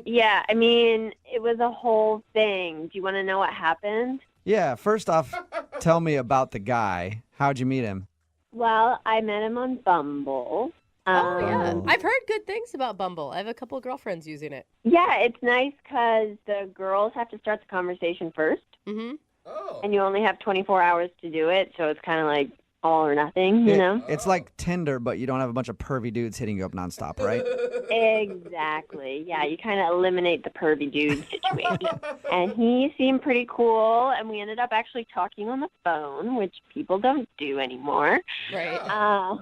Speaker 6: Yeah, I mean, it was a whole thing. Do you want to know what happened?
Speaker 2: Yeah, first off, tell me about the guy. How'd you meet him?
Speaker 6: Well, I met him on Bumble.
Speaker 3: Oh, yeah. I've heard good things about Bumble. I have a couple of girlfriends using it.
Speaker 6: Yeah, it's nice because the girls have to start the conversation first.
Speaker 3: Mm-hmm.
Speaker 4: Oh.
Speaker 6: And you only have 24 hours to do it, so it's kind of like all or nothing, you know?
Speaker 2: It's like Tinder, but you don't have a bunch of pervy dudes hitting you up nonstop, right?
Speaker 6: Exactly. Yeah, you kind of eliminate the pervy dude situation. And he seemed pretty cool, and we ended up actually talking on the phone, which people don't do anymore.
Speaker 3: Right.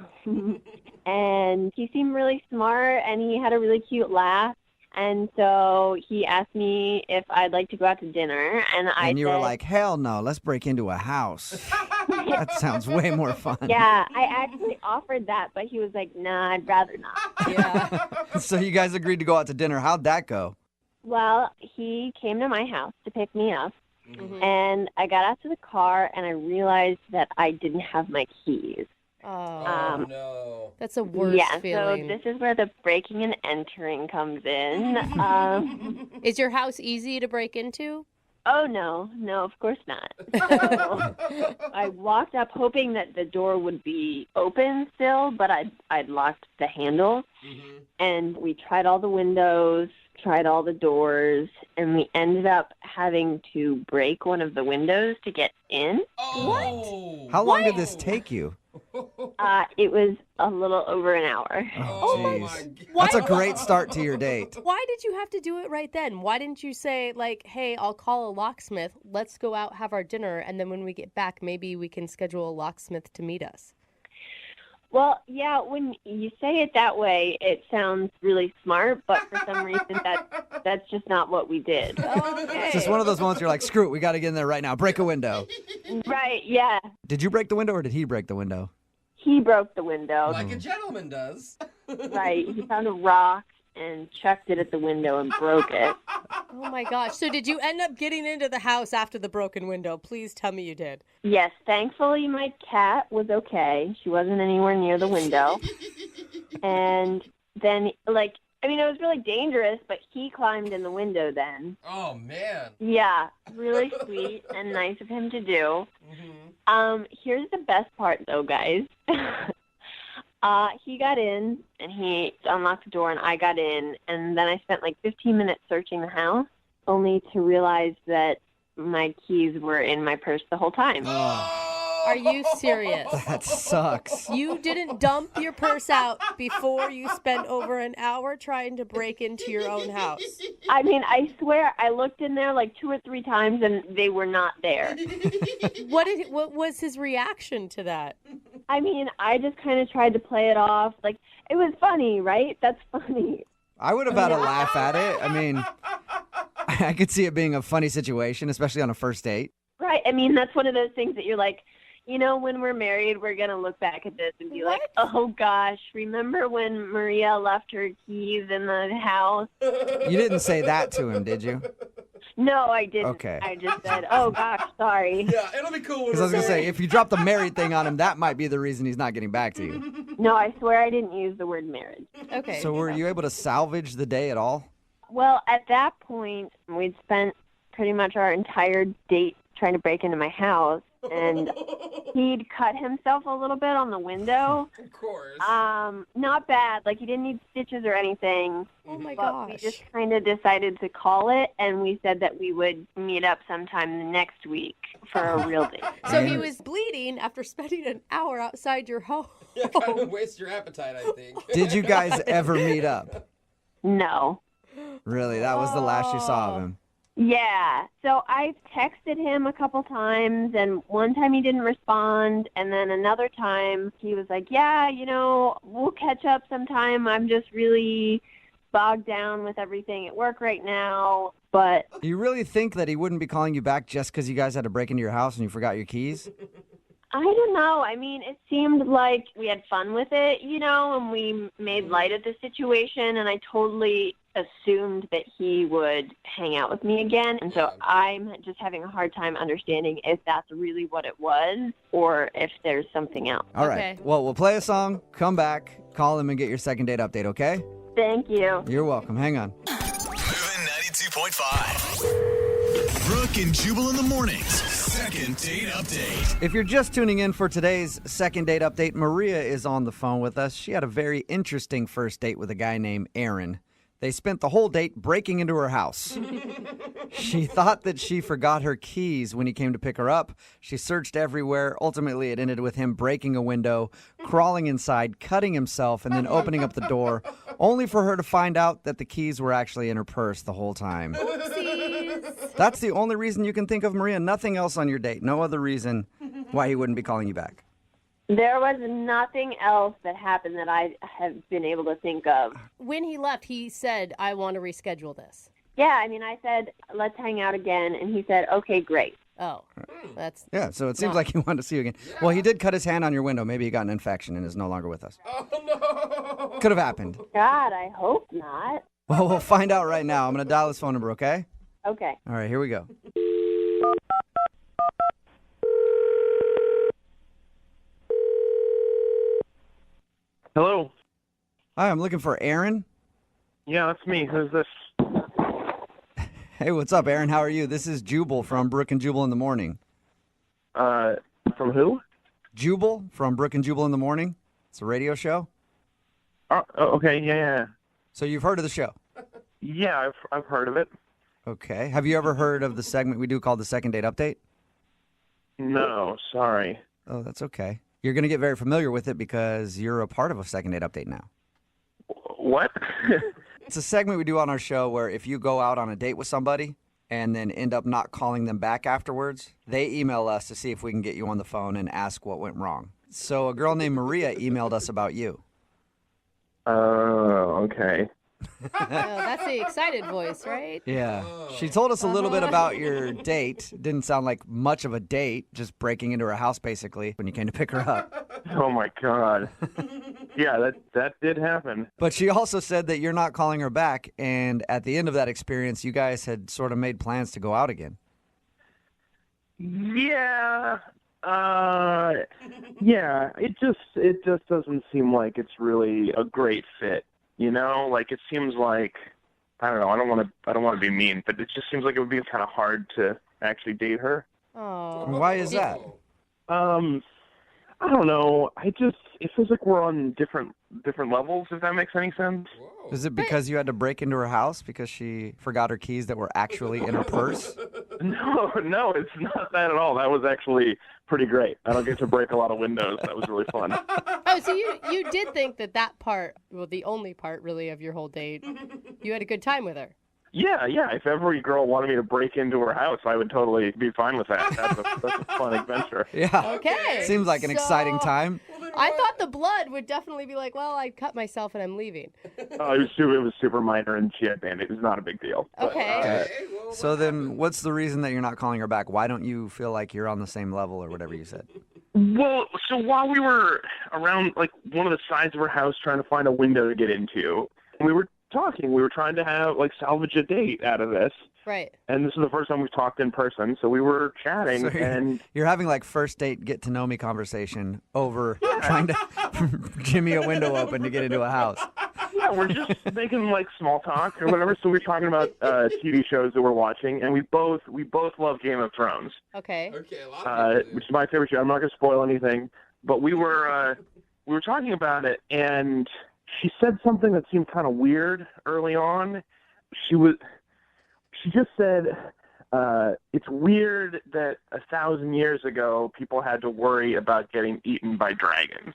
Speaker 6: And he seemed really smart, and he had a really cute laugh. And so he asked me if I'd like to go out to dinner, and I
Speaker 2: And you
Speaker 6: said,
Speaker 2: were like, hell no, let's break into a house. That sounds way more fun.
Speaker 6: yeah, I actually offered that, but he was like, nah, I'd rather not.
Speaker 3: Yeah.
Speaker 2: So you guys agreed to go out to dinner. How'd that go?
Speaker 6: Well, he came to my house to pick me up,
Speaker 3: Mm-hmm.
Speaker 6: and I got out to the car, and I realized that I didn't have my keys.
Speaker 3: Oh,
Speaker 4: no.
Speaker 3: that's a worse
Speaker 6: Yeah,
Speaker 3: feeling.
Speaker 6: so this is where the breaking and entering comes in.
Speaker 3: Is your house easy to break into?
Speaker 6: Oh, no, of course not. So I walked up hoping that the door would be open still, but I'd locked the handle.
Speaker 4: Mm-hmm.
Speaker 6: And we tried all the windows, tried all the doors, and we ended up having to break one of the windows to get in.
Speaker 4: Oh.
Speaker 2: How long did this take you?
Speaker 6: It was a little over an hour.
Speaker 2: Oh,
Speaker 4: my
Speaker 2: jeez.
Speaker 3: God.
Speaker 2: That's a great start to your date.
Speaker 3: Why did you have to do it right then? Why didn't you say, like, hey, I'll call a locksmith, let's go out, have our dinner, and then when we get back, maybe we can schedule a locksmith to meet us?
Speaker 6: Well, yeah, when you say it that way, it sounds really smart, but for some reason that's just not what we did.
Speaker 3: Okay.
Speaker 2: It's just one of those moments you're like, screw it, we got to get in there right now. Break a window.
Speaker 6: Right, yeah.
Speaker 2: Did you break the window or did he break the window?
Speaker 6: He broke the window.
Speaker 4: Like a gentleman does.
Speaker 6: Right. He found a rock and chucked it at the window and broke it.
Speaker 3: Oh, my gosh. So did you end up getting into the house after the broken window? Please tell me you did.
Speaker 6: Yes, thankfully my cat was okay. She wasn't anywhere near the window. And then, it was really dangerous, but he climbed in the window then.
Speaker 4: Oh, man.
Speaker 6: Yeah, really sweet and nice of him to do.
Speaker 4: Mm-hmm.
Speaker 6: Here's the best part, though, guys. He got in, and he unlocked the door, and I got in, and then I spent 15 minutes searching the house, only to realize that my keys were in my purse the whole time.
Speaker 3: Are you serious?
Speaker 2: That sucks.
Speaker 3: You didn't dump your purse out before you spent over an hour trying to break into your own house.
Speaker 6: I mean, I swear I looked in there 2 or 3 times, and they were not there.
Speaker 3: What was his reaction to that?
Speaker 6: I mean, I just kind of tried to play it off. It was funny, right? That's funny.
Speaker 2: I would have had a laugh at it. I mean, I could see it being a funny situation, especially on a first date.
Speaker 6: Right. I mean, that's one of those things that you're like, when we're married, we're going to look back at this and be like, oh, gosh, remember when Maria left her keys in the house?
Speaker 2: You didn't say that to him, did you?
Speaker 6: No, I didn't.
Speaker 2: Okay.
Speaker 6: I just said, oh, gosh, sorry.
Speaker 4: Yeah, it'll be cool.
Speaker 2: Because I was going to say, if you drop the married thing on him, that might be the reason he's not getting back to you.
Speaker 6: No, I swear I didn't use the word marriage.
Speaker 3: Okay.
Speaker 2: So were you able to salvage the day at all?
Speaker 6: Well, at that point, we'd spent pretty much our entire date trying to break into my house, and he'd cut himself a little bit on the window.
Speaker 4: Of course.
Speaker 6: Not bad. Like, he didn't need stitches or anything.
Speaker 3: Oh my
Speaker 6: But
Speaker 3: gosh.
Speaker 6: we just kind of decided to call it, and we said that we would meet up sometime the next week for a real date.
Speaker 3: So he was bleeding after spending an hour outside your home.
Speaker 4: Yeah, kind of waste your appetite, I think.
Speaker 2: Did you guys ever meet up?
Speaker 6: No.
Speaker 2: Really? That was the last you saw of him?
Speaker 6: Yeah. So I've texted him a couple times, and one time he didn't respond, and then another time he was like, yeah, we'll catch up sometime. I'm just really bogged down with everything at work right now. But
Speaker 2: Do you really think that he wouldn't be calling you back just because you guys had to break into your house and you forgot your keys?
Speaker 6: I don't know. I mean, it seemed like we had fun with it, and we made light of the situation, and I totally assumed that he would hang out with me again. And so I'm just having a hard time understanding if that's really what it was or if there's something else.
Speaker 2: All right.
Speaker 3: Okay.
Speaker 2: Well, we'll play a song, come back, call him, and get your second date update, okay?
Speaker 6: Thank you.
Speaker 2: You're welcome. Hang on.
Speaker 1: Moving 92.5. Brooke and Jubal in the mornings. Second date update.
Speaker 2: If you're just tuning in for today's second date update, Maria is on the phone with us. She had a very interesting first date with a guy named Aaron. They spent the whole date breaking into her house. She thought that she forgot her keys when he came to pick her up. She searched everywhere. Ultimately, it ended with him breaking a window, crawling inside, cutting himself, and then opening up the door, only for her to find out that the keys were actually in her purse the whole time.
Speaker 3: Oopsies.
Speaker 2: That's the only reason you can think of, Maria. Nothing else on your date. No other reason why he wouldn't be calling you back.
Speaker 6: There was nothing else that happened that I have been able to think of.
Speaker 3: When he left, he said, I want to reschedule this.
Speaker 6: Yeah, I mean, I said, let's hang out again, and he said, okay, great.
Speaker 3: Oh, that's...
Speaker 2: Yeah, so it seems like he wanted to see you again. Well, he did cut his hand on your window. Maybe he got an infection and is no longer with us.
Speaker 4: Oh, no.
Speaker 2: Could have happened.
Speaker 6: God, I hope not.
Speaker 2: Well, we'll find out right now. I'm going to dial his phone number, okay?
Speaker 6: Okay.
Speaker 2: All right, here we go.
Speaker 12: Hello.
Speaker 2: Hi, I'm looking for Aaron.
Speaker 12: Yeah, that's me. Who's this?
Speaker 2: Hey, what's up, Aaron? How are you? This is Jubal from Brooke and Jubal in the Morning.
Speaker 12: From who?
Speaker 2: Jubal from Brooke and Jubal in the Morning. It's a radio show.
Speaker 12: Oh, okay. Yeah.
Speaker 2: So you've heard of the show?
Speaker 12: Yeah, I've heard of it.
Speaker 2: Okay. Have you ever heard of the segment we do called the Second Date Update?
Speaker 12: No, sorry.
Speaker 2: Oh, that's okay. You're going to get very familiar with it because you're a part of a Second Date Update now.
Speaker 12: What?
Speaker 2: It's a segment we do on our show where if you go out on a date with somebody and then end up not calling them back afterwards, they email us to see if we can get you on the phone and ask what went wrong. So a girl named Maria emailed us about you.
Speaker 12: Oh, okay.
Speaker 3: Oh, that's the excited voice, right?
Speaker 2: Yeah. She told us a little bit about your date. Didn't sound like much of a date, just breaking into her house basically when you came to pick her up.
Speaker 12: Oh my God. Yeah, that did happen.
Speaker 2: But she also said that you're not calling her back, and at the end of that experience, you guys had sort of made plans to go out again.
Speaker 12: Yeah. Yeah. It just doesn't seem like it's really a great fit. You know, like it seems like I don't know. I don't want to be mean, but it just seems like it would be kind of hard to actually date her.
Speaker 3: Oh.
Speaker 2: Why is that?
Speaker 12: I don't know. It feels like we're on different levels, if that makes any sense.
Speaker 2: Is it because you had to break into her house because she forgot her keys that were actually in her purse?
Speaker 12: No, it's not that at all. That was actually pretty great. I don't get to break a lot of windows. That was really fun.
Speaker 3: Oh, so you did think that part, well, the only part really of your whole date, you had a good time with her.
Speaker 12: Yeah. If every girl wanted me to break into her house, I would totally be fine with that. That's a fun adventure.
Speaker 2: Yeah.
Speaker 3: Okay.
Speaker 2: Seems like an exciting time.
Speaker 3: I thought the blood would definitely be like, well, I cut myself and I'm leaving.
Speaker 12: Oh, it was super minor, and she had bandage. It was not a big deal.
Speaker 3: Okay.
Speaker 2: So then what's the reason that you're not calling her back? Why don't you feel like you're on the same level or whatever you said?
Speaker 12: Well, so while we were around, like, one of the sides of her house trying to find a window to get into, we were talking. We were trying to salvage a date out of this.
Speaker 3: Right.
Speaker 12: And this is the first time we've talked in person, so we were chatting,
Speaker 2: So
Speaker 12: and
Speaker 2: you're having like first date get to know me conversation over trying to jimmy a window open to get into a house.
Speaker 12: yeah, we're just making like small talk or whatever. So we're talking about TV shows that we're watching, and we both love Game of Thrones.
Speaker 3: Okay.
Speaker 4: Okay, a lot of people do.
Speaker 12: Which is my favorite show. I'm not going to spoil anything, but we were talking about it, and she said something that seemed kind of weird early on. She just said, it's weird that 1,000 years ago people had to worry about getting eaten by dragons.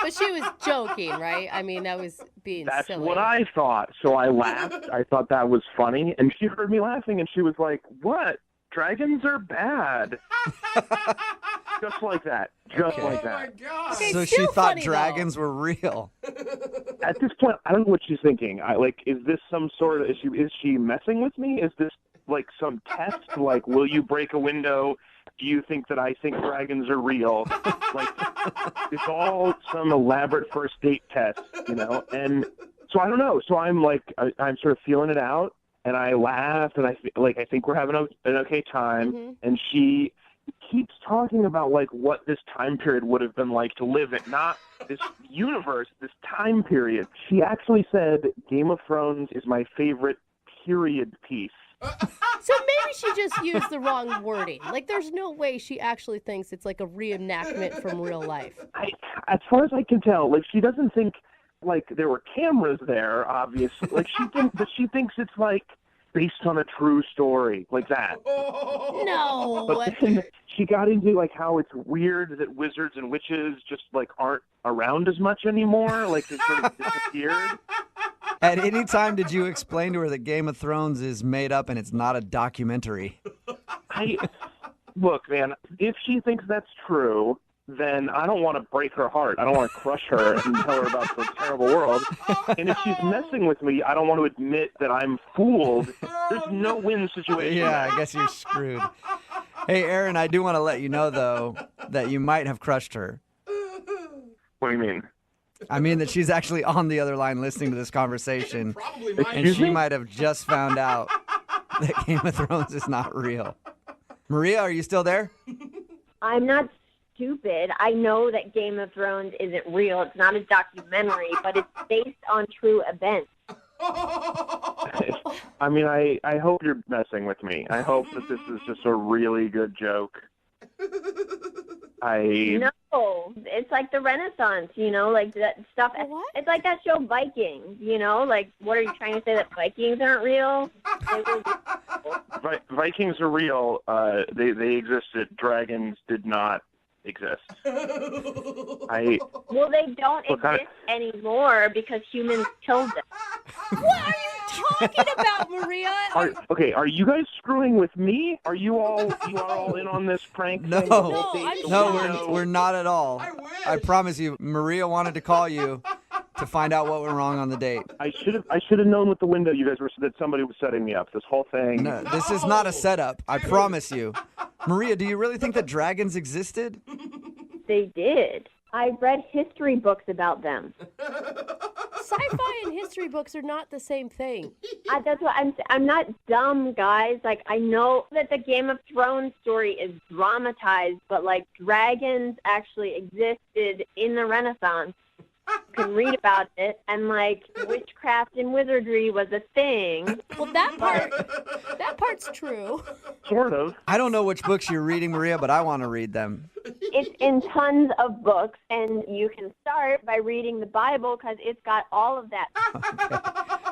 Speaker 3: But she was joking, right? I mean, that was being
Speaker 12: That's
Speaker 3: silly.
Speaker 12: what I thought. So I laughed. I thought that was funny. And she heard me laughing, and she was like, what? Dragons are bad. Just like that. Just like that.
Speaker 4: God.
Speaker 3: Okay,
Speaker 2: So she
Speaker 3: still
Speaker 2: thought
Speaker 3: funny,
Speaker 2: dragons were real.
Speaker 12: At this point, I don't know what she's thinking. Is this some sort of is she messing with me? Is this like some test? Like, will you break a window? Do you think that I think dragons are real? Like, it's all some elaborate first date test, you know? And so I don't know. So I'm like, I'm sort of feeling it out, and I laugh, and I think we're having an okay time.
Speaker 3: Mm-hmm.
Speaker 12: And she keeps talking about like what this time period would have been like to live in, not this universe, this time period. She actually said Game of Thrones is my favorite period piece.
Speaker 3: So maybe she just used the wrong wording. Like, there's no way she actually thinks it's like a reenactment from real life.
Speaker 12: As far as I can tell, like, she doesn't think like there were cameras there, obviously. Like, she thinks it's like based on a true story, like that.
Speaker 3: No.
Speaker 12: But then she got into like how it's weird that wizards and witches just like aren't around as much anymore. Like, they sort of disappeared.
Speaker 2: At any time did you explain to her that Game of Thrones is made up and it's not a documentary?
Speaker 12: Look, man, if she thinks that's true, then I don't want to break her heart. I don't want to crush her and tell her about the terrible world. And if she's messing with me, I don't want to admit that I'm fooled. There's no win situation.
Speaker 2: Yeah, I guess you're screwed. Hey, Aaron, I do want to let you know, though, that you might have crushed her.
Speaker 12: What do you mean?
Speaker 2: I mean that she's actually on the other line listening to this conversation.
Speaker 4: Probably mine.
Speaker 2: And she might have just found out that Game of Thrones is not real. Maria, are you still there?
Speaker 6: I'm not stupid. I know that Game of Thrones isn't real. It's not a documentary, but it's based on true events.
Speaker 12: I mean, I hope you're messing with me. I hope that this is just a really good joke.
Speaker 6: No, it's like the Renaissance, you know, like that stuff.
Speaker 3: What?
Speaker 6: It's like that show Vikings, you know, like what are you trying to say, that Vikings aren't real?
Speaker 12: Vikings are real. They existed. Dragons did not exist.
Speaker 6: Well, they don't exist anymore because humans killed them.
Speaker 3: What are you talking about, Maria?
Speaker 12: Are you guys screwing with me? Are you all in on this prank?
Speaker 2: No,
Speaker 12: thing?
Speaker 2: no, we're not at all.
Speaker 4: I wish.
Speaker 2: I promise you, Maria wanted to call you to find out what went wrong on the date.
Speaker 12: I should have known with the window you guys were that somebody was setting me up. This whole thing.
Speaker 2: No, this is not a setup. I promise you. Maria, do you really think that dragons existed?
Speaker 6: They did. I read history books about them.
Speaker 3: Sci-fi and history books are not the same thing.
Speaker 6: That's what I'm not dumb, guys. Like, I know that the Game of Thrones story is dramatized, but like dragons actually existed in the Renaissance. You can read about it, and like witchcraft and wizardry was a thing.
Speaker 3: Well, that part's true.
Speaker 12: Sort of.
Speaker 2: I don't know which books you're reading, Maria, but I want to read them.
Speaker 6: It's in tons of books, and you can start by reading the Bible because it's got all of that.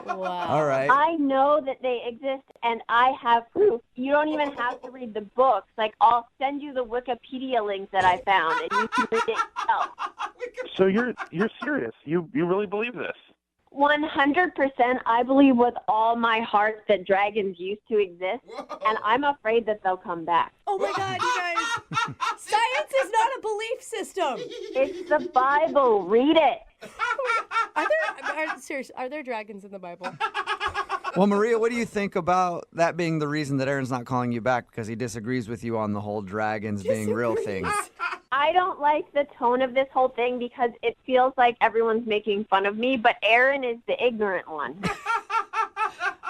Speaker 3: Wow.
Speaker 2: All right.
Speaker 6: I know that they exist, and I have proof. You don't even have to read the books. Like, I'll send you the Wikipedia link that I found, and you can read it yourself.
Speaker 12: So you're serious? You really believe this?
Speaker 6: 100%. I believe with all my heart that dragons used to exist, and I'm afraid that they'll come back.
Speaker 3: Oh my God, you guys! Science is not a belief system.
Speaker 6: It's the Bible. Read it.
Speaker 3: Are there dragons in the Bible?
Speaker 2: Well, Maria, what do you think about that being the reason that Aaron's not calling you back, because he disagrees with you on the whole dragons being real things?
Speaker 6: I don't like the tone of this whole thing because it feels like everyone's making fun of me, but Aaron is the ignorant one.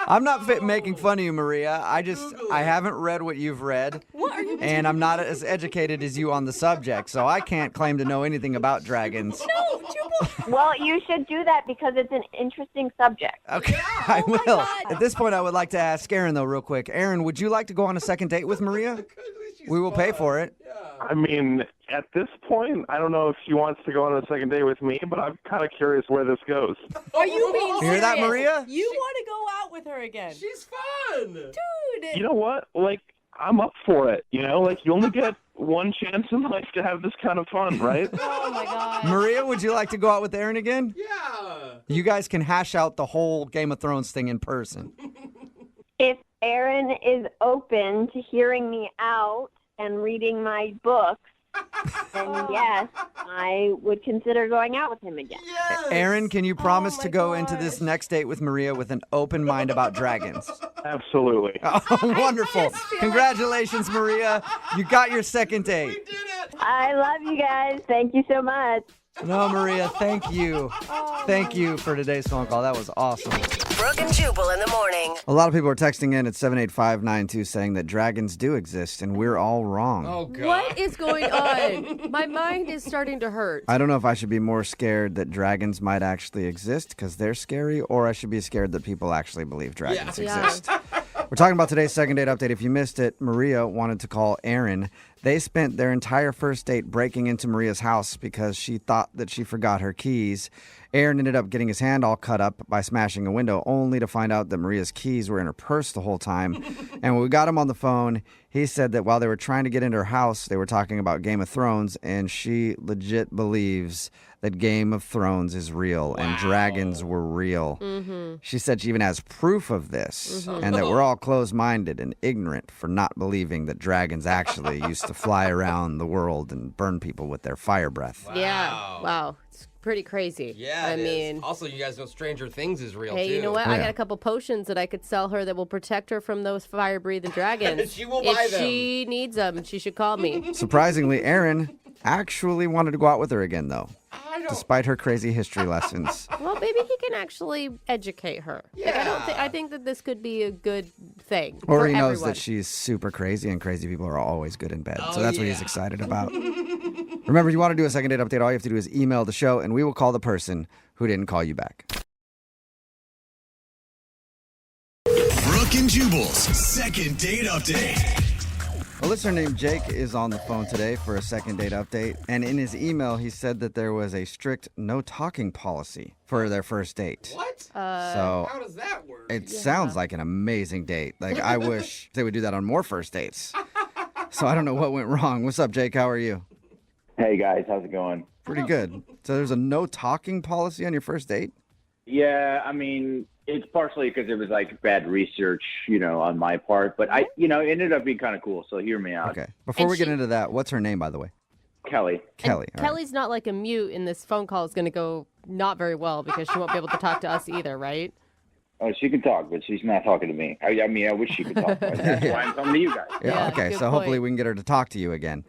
Speaker 2: I'm not making fun of you, Maria. I haven't read what you've read.
Speaker 3: What are you
Speaker 2: And I'm not as educated as you on the subject, so I can't claim to know anything about dragons.
Speaker 3: No, Jubal.
Speaker 6: Well, you should do that because it's an interesting subject.
Speaker 2: Okay, I will. At this point, I would like to ask Aaron, though, real quick. Aaron, would you like to go on a second date with Maria? We will pay for it.
Speaker 12: I mean, at this point, I don't know if she wants to go on a second date with me, but I'm kind of curious where this goes.
Speaker 3: Are you being serious?
Speaker 2: You hear that, Maria?
Speaker 3: You want to go out with her again?
Speaker 4: She's fun.
Speaker 3: Dude.
Speaker 12: You know what? Like, I'm up for it. You know, like you only get one chance in life to have this kind of fun, right?
Speaker 3: Oh my God.
Speaker 2: Maria, would you like to go out with Aaron again?
Speaker 4: Yeah.
Speaker 2: You guys can hash out the whole Game of Thrones thing in person.
Speaker 6: If Aaron is open to hearing me out and reading my books, then yes, I would consider going out with him again.
Speaker 4: Yes.
Speaker 2: Aaron, can you promise
Speaker 3: my
Speaker 2: to go into
Speaker 3: gosh.
Speaker 2: this next date with Maria with an open mind about dragons?
Speaker 12: Absolutely.
Speaker 2: Oh, wonderful. Congratulations, Maria. You got your second date.
Speaker 4: We did it.
Speaker 6: I love you guys. Thank you so much.
Speaker 2: No, Maria, thank you. Thank you for today's phone call. That was awesome.
Speaker 7: Brooke and Jubal in the morning.
Speaker 2: A lot of people are texting in at 78592 saying that dragons do exist and we're all wrong.
Speaker 4: Oh, God.
Speaker 3: What is going on? My mind is starting to hurt.
Speaker 2: I don't know if I should be more scared that dragons might actually exist because they're scary, or I should be scared that people actually believe dragons
Speaker 3: Yeah.
Speaker 2: exist. We're talking about today's second date update. If you missed it, Maria wanted to call Aaron. They spent their entire first date breaking into Maria's house because she thought that she forgot her keys. Aaron ended up getting his hand all cut up by smashing a window, only to find out that Maria's keys were in her purse the whole time. And when we got him on the phone, he said that while they were trying to get into her house, they were talking about Game of Thrones, and she legit believes that Game of Thrones is real and dragons were real.
Speaker 3: Mm-hmm.
Speaker 2: She said she even has proof of this, and that we're all closed-minded and ignorant for not believing that dragons actually used to fly around the world and burn people with their fire breath.
Speaker 3: Yeah. Wow. It's pretty crazy.
Speaker 4: Yeah,
Speaker 3: I
Speaker 4: it is.
Speaker 3: mean,
Speaker 4: Also, you guys know Stranger Things is real,
Speaker 3: hey,
Speaker 4: too.
Speaker 3: you know what?
Speaker 2: Oh,
Speaker 3: I
Speaker 2: yeah.
Speaker 3: got a couple potions that I could sell her that will protect her from those fire-breathing dragons.
Speaker 4: She will buy
Speaker 3: if
Speaker 4: them.
Speaker 3: she needs them, she should call me.
Speaker 2: Surprisingly, Aaron actually wanted to go out with her again, though, despite her crazy history lessons.
Speaker 3: Well, maybe he can actually educate her. Like, I think that this could be a good thing
Speaker 2: Or
Speaker 3: for
Speaker 2: he knows
Speaker 3: everyone.
Speaker 2: that she's super crazy, and crazy people are always good in bed. So
Speaker 4: Oh,
Speaker 2: that's what he's excited about. Remember, if you want to do a second date update, all you have to do is email the show, and we will call the person who didn't call you back.
Speaker 1: Brooke and Jubal's second date update.
Speaker 2: A listener named Jake is on the phone today for a second date update, and in his email, he said that there was a strict no talking policy for their first date.
Speaker 4: What?
Speaker 2: So
Speaker 4: How does that work?
Speaker 2: it sounds like an amazing date. Like, I wish they would do that on more first dates. So I don't know what went wrong. What's up, Jake? How are you?
Speaker 13: Hey guys, how's it going?
Speaker 2: Pretty good. So there's a no talking policy on your first date?
Speaker 13: Yeah, I mean, it's partially because it was like bad research, on my part, but it ended up being kind of cool. So hear me out.
Speaker 2: Okay. Before we get into that, what's her name, by the way?
Speaker 13: Kelly.
Speaker 2: Kelly. All right.
Speaker 3: Kelly's not like a mute, and this phone call is going to go not very well because she won't be able to talk to us either, right?
Speaker 13: Oh, she can talk, but she's not talking to me. I mean, I wish she could talk. That's why I'm coming to you guys.
Speaker 2: Yeah, okay. So hopefully we can get her to talk to you again.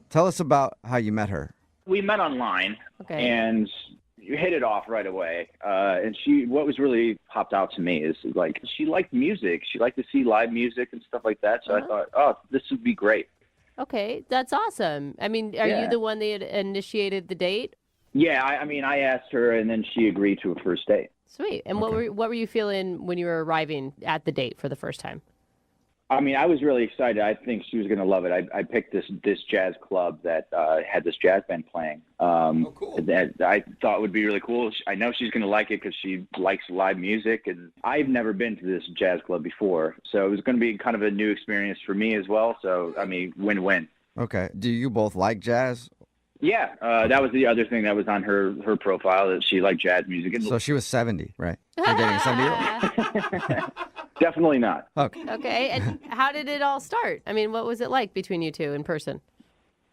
Speaker 2: Tell us about how you met her.
Speaker 13: We met online,
Speaker 3: Okay.
Speaker 13: and you hit it off right away. And what was really popped out to me is like she liked music. She liked to see live music and stuff like that. So I thought, oh, this would be great.
Speaker 3: Okay, that's awesome. I mean, are
Speaker 13: Yeah.
Speaker 3: you the one that initiated the date?
Speaker 13: Yeah, I mean, I asked her, and then she agreed to a first date.
Speaker 3: Sweet. And what were you feeling when you were arriving at the date for the first time?
Speaker 13: I mean, I was really excited. I think she was going to love it. I picked this jazz club that had this jazz band playing.
Speaker 4: cool.
Speaker 13: That I thought would be really cool. I know she's going to like it because she likes live music, and I've never been to this jazz club before, so it was going to be kind of a new experience for me as well. So, I mean, win-win.
Speaker 2: Okay. Do you both like jazz?
Speaker 13: Yeah, that was the other thing that was on her profile, that she liked jazz music. And
Speaker 2: So she was 70, right? You're dating a 70-year-old?
Speaker 13: definitely not.
Speaker 2: Okay.
Speaker 3: Okay, and how did it all start? I mean, what was it like between you two in person?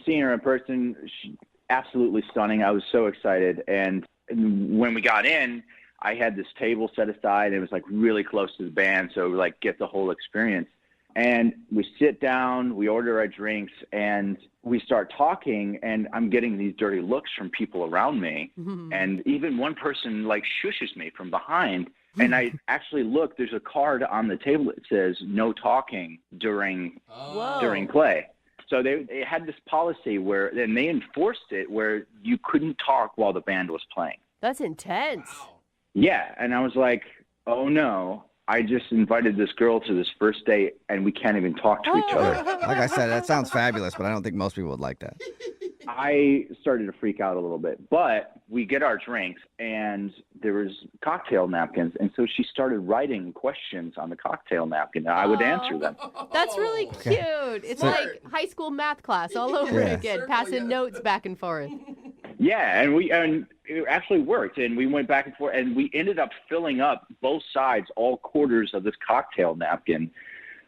Speaker 13: Seeing her in person, absolutely stunning. I was so excited. And when we got in, I had this table set aside. It was like really close to the band, so like get the whole experience. And we sit down, we order our drinks, and we start talking, and I'm getting these dirty looks from people around me. And even one person like shushes me from behind. And I actually looked, there's a card on the table that says no talking during play. So they had this policy where, and they enforced it where you couldn't talk while the band was playing.
Speaker 3: That's intense.
Speaker 13: Yeah, and I was like, oh no, I just invited this girl to this first date and we can't even talk to each other.
Speaker 2: Like I said, that sounds fabulous, but I don't think most people would like that.
Speaker 13: I started to freak out a little bit, but we get our drinks and there was cocktail napkins. And so she started writing questions on the cocktail napkin and I would answer them.
Speaker 3: That's really cute. It's like high school math class all over again, passing notes back and forth.
Speaker 13: Yeah, and it actually worked, and we went back and forth, and we ended up filling up both sides, all quarters of this cocktail napkin,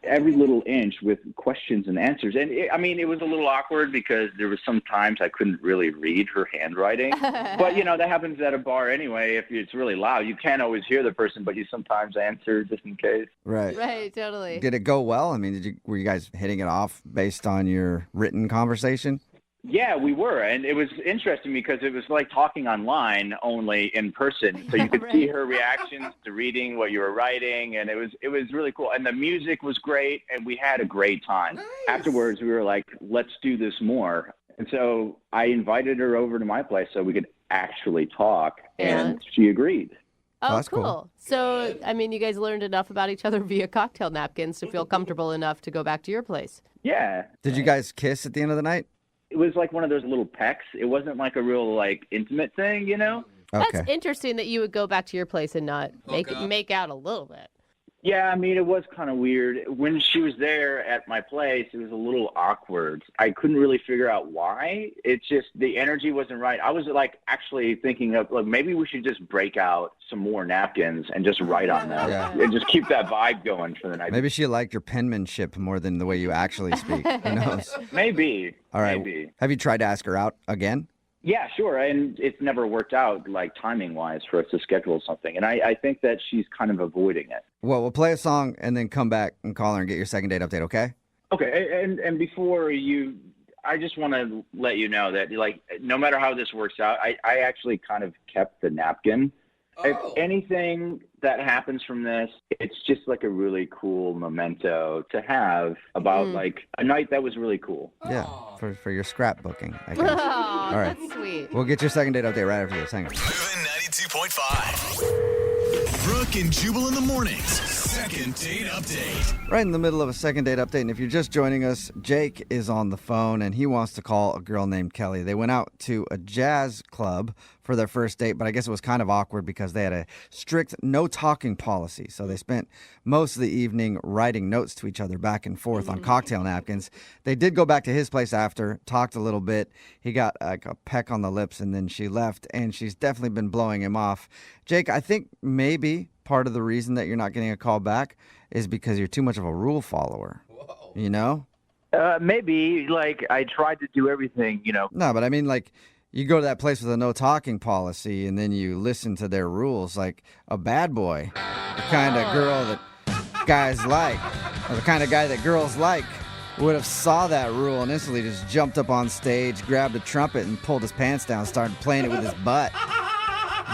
Speaker 13: every little inch with questions and answers. And it was a little awkward because there was some times I couldn't really read her handwriting. But, that happens at a bar anyway. If it's really loud, you can't always hear the person, but you sometimes answer just in case.
Speaker 2: Right.
Speaker 3: Right, totally.
Speaker 2: Did it go well? I mean, were you guys hitting it off based on your written conversation?
Speaker 13: Yeah, we were. And it was interesting because it was like talking online, only in person. So you could see her reactions to reading what you were writing. And it was really cool. And the music was great. And we had a great time. Nice. Afterwards, we were like, let's do this more. And so I invited her over to my place so we could actually talk. And she agreed.
Speaker 3: Oh, that's cool. So, you guys learned enough about each other via cocktail napkins to feel comfortable enough to go back to your place.
Speaker 13: Yeah.
Speaker 2: Did you guys kiss at the end of the night?
Speaker 13: It was like one of those little pecks. It wasn't like a real intimate thing,
Speaker 2: Okay.
Speaker 3: That's interesting that you would go back to your place and not make out a little bit.
Speaker 13: Yeah, it was kind of weird. When she was there at my place, it was a little awkward. I couldn't really figure out why. It's just the energy wasn't right. I was actually thinking of maybe we should just break out some more napkins and just write on them and just keep that vibe going for the night.
Speaker 2: Maybe she liked your penmanship more than the way you actually speak. Who knows?
Speaker 13: Maybe.
Speaker 2: All right.
Speaker 13: Maybe.
Speaker 2: Have you tried to ask her out again?
Speaker 13: Yeah, sure. And it's never worked out, timing-wise, for us to schedule something. And I think that she's kind of avoiding it.
Speaker 2: Well, we'll play a song and then come back and call her and get your second date update, okay?
Speaker 13: Okay. And before I just want to let you know that, no matter how this works out, I actually kind of kept the napkin. If anything that happens from this, it's just a really cool memento to have about a night that was really cool.
Speaker 2: Yeah, for your scrapbooking, I guess.
Speaker 3: All
Speaker 2: right.
Speaker 3: That's sweet.
Speaker 2: We'll get your second date update right after this. Hang on.
Speaker 1: Moving 92.5. Brooke and Jubal in the mornings. Second date update.
Speaker 2: Right in the middle of a second date update, and if you're just joining us, Jake is on the phone, and he wants to call a girl named Kelly. They went out to a jazz club for their first date, but I guess it was kind of awkward because they had a strict no-talking policy. So they spent most of the evening writing notes to each other back and forth on cocktail napkins. They did go back to his place after, talked a little bit. He got a peck on the lips, and then she left, and she's definitely been blowing him off. Jake, I think maybe part of the reason that you're not getting a call back is because you're too much of a rule follower. Whoa. You know?
Speaker 12: Maybe. I tried to do everything,
Speaker 2: No, but you go to that place with a no talking policy and then you listen to their rules like a bad boy, the kind of girl that guys like, or the kind of guy that girls like, would have saw that rule and instantly just jumped up on stage, grabbed a trumpet and pulled his pants down and started playing it with his butt.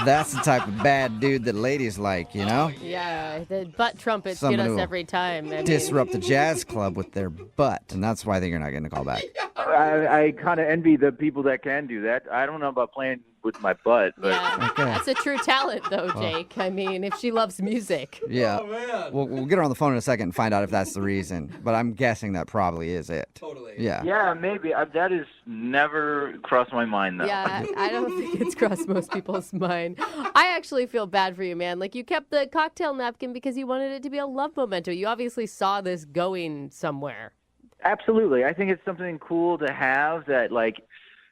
Speaker 2: That's the type of bad dude that ladies like, you know?
Speaker 3: Yeah, the butt trumpets
Speaker 2: Someone
Speaker 3: get us
Speaker 2: who
Speaker 3: every time.
Speaker 2: disrupt the jazz club with their butt, and that's why I think you're not getting a call back.
Speaker 12: I kind of envy the people that can do that. I don't know about playing with my butt, but
Speaker 3: Yeah, that's a true talent, though, Jake. If she loves music.
Speaker 2: Yeah.
Speaker 4: Oh, man.
Speaker 2: We'll get her on the phone in a second and find out if that's the reason, but I'm guessing that probably is it.
Speaker 4: Totally.
Speaker 2: Yeah.
Speaker 12: yeah, maybe. That has never crossed my mind, though.
Speaker 3: Yeah, I don't think it's crossed most people's mind. I actually feel bad for you, man. You kept the cocktail napkin because you wanted it to be a love memento. You obviously saw this going somewhere.
Speaker 12: Absolutely. I think it's something cool to have that,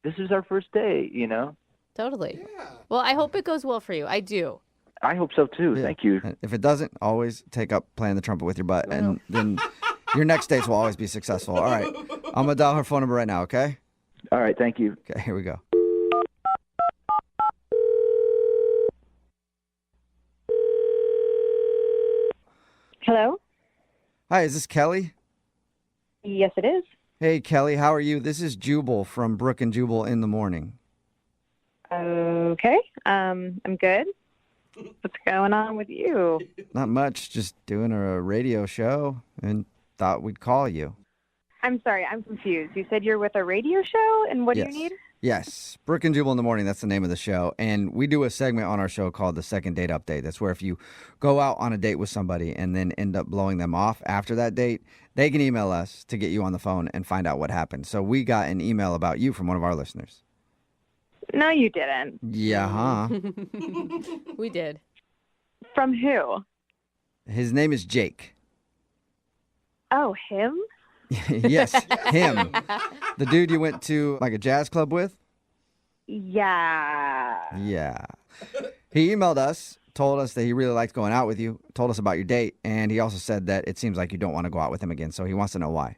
Speaker 12: this is our first date,
Speaker 3: Totally. Yeah. Well, I hope it goes well for you. I do.
Speaker 12: I hope so, too.
Speaker 2: Yeah.
Speaker 12: Thank you.
Speaker 2: If it doesn't, always take up playing the trumpet with your butt, and then your next dates will always be successful. All right. I'm going to dial her phone number right now, okay?
Speaker 12: All right. Thank you.
Speaker 2: Okay, here we go.
Speaker 6: Hello?
Speaker 2: Hi, is this Kelly?
Speaker 6: Yes, it is.
Speaker 2: Hey, Kelly, how are you? This is Jubal from Brooke and Jubal in the morning.
Speaker 6: Okay. I'm good.
Speaker 14: What's going on with you?
Speaker 2: Not much, just doing a radio show and thought we'd call you.
Speaker 14: I'm sorry, I'm confused. You said you're with a radio show, and what do you need?
Speaker 2: Yes. Brooke and Jubal in the morning, that's the name of the show. And we do a segment on our show called the Second Date Update. That's where if you go out on a date with somebody and then end up blowing them off after that date, they can email us to get you on the phone and find out what happened. So we got an email about you from one of our listeners.
Speaker 14: No, you didn't.
Speaker 2: Yeah, huh?
Speaker 3: We did.
Speaker 14: From who?
Speaker 2: His name is Jake.
Speaker 14: Oh, him?
Speaker 2: Yes, him. The dude you went to like a jazz club with?
Speaker 14: Yeah.
Speaker 2: Yeah. He emailed us, told us that he really liked going out with you, told us about your date, and he also said that it seems like you don't want to go out with him again, so he wants to know why.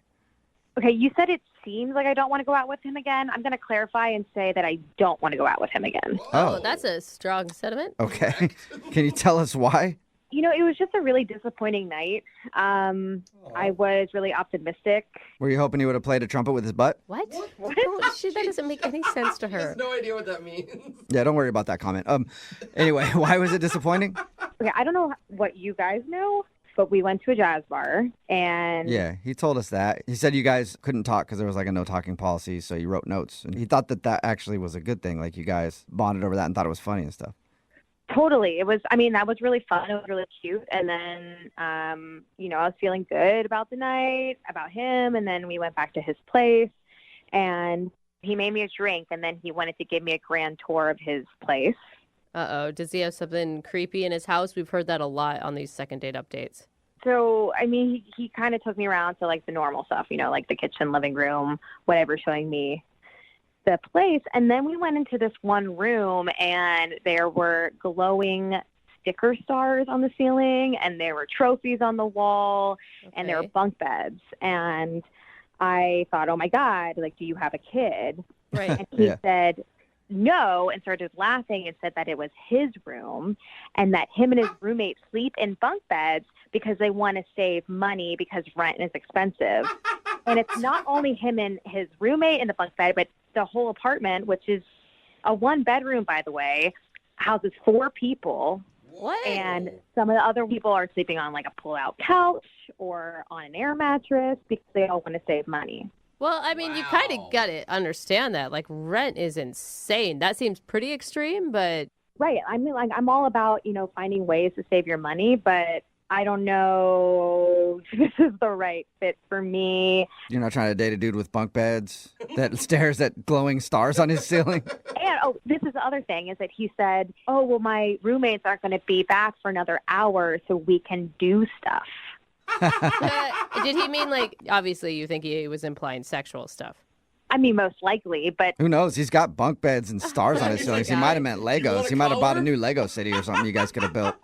Speaker 14: Okay, you said it seems like I don't want to go out with him again. I'm going to clarify and say that I don't want to go out with him again.
Speaker 3: Oh, that's a strong sentiment.
Speaker 2: Okay. Can you tell us why?
Speaker 14: You know, it was just a really disappointing night. I was really optimistic.
Speaker 2: Were you hoping he would have played a trumpet with his butt?
Speaker 3: What? That doesn't make any sense to
Speaker 4: He
Speaker 3: her.
Speaker 4: has no idea what that means.
Speaker 2: Yeah, don't worry about that comment. Anyway, why was it disappointing?
Speaker 14: Okay, I don't know what you guys know, but we went to a jazz bar and
Speaker 2: Yeah, he told us that. He said you guys couldn't talk because there was like a no talking policy, so you wrote notes. And he thought that actually was a good thing. Like you guys bonded over that and thought it was funny and stuff.
Speaker 14: totally. It was, I mean, that was really fun. It was really cute. And then, you know, I was feeling good about the night, about him. And then we went back to his place and he made me a drink. And then he wanted to give me a grand tour of his place.
Speaker 3: Uh-oh. Does he have something creepy in his house? We've heard that a lot on these second date updates.
Speaker 14: So, I mean, he kind of took me around to, like, the normal stuff, you know, like the kitchen, living room, whatever, showing me the place. And then we went into this one room, and there were glowing sticker stars on the ceiling, and there were trophies on the wall, and there were bunk beds. And I thought, oh, my God, like, do you have a kid?
Speaker 3: Right.
Speaker 14: And he said no, and started laughing and said that it was his room and that him and his roommate sleep in bunk beds because they want to save money because rent is expensive. And it's not only him and his roommate in the bunk bed, but the whole apartment, which is a one bedroom, by the way, houses 4 people.
Speaker 3: What?
Speaker 14: And some of the other people are sleeping on like a pull-out couch or on an air mattress because they all want to save money.
Speaker 3: Well, I mean, you kind of got to understand that. Like, rent is insane. That seems pretty extreme, but...
Speaker 14: Right. I mean, like, I'm all about, you know, finding ways to save your money, but I don't know if this is the right fit for me.
Speaker 2: You're not trying to date a dude with bunk beds that stares at glowing stars on his ceiling?
Speaker 14: And, oh, this is the other thing, is that he said, oh, well, my roommates aren't going to be back for another hour, so we can do stuff.
Speaker 3: Did he mean, like, obviously you think he was implying sexual stuff?
Speaker 14: I mean, most likely, but...
Speaker 2: Who knows? He's got bunk beds and stars on his ceilings. He might have meant Legos. He might have bought a new Lego city or something you guys could have built.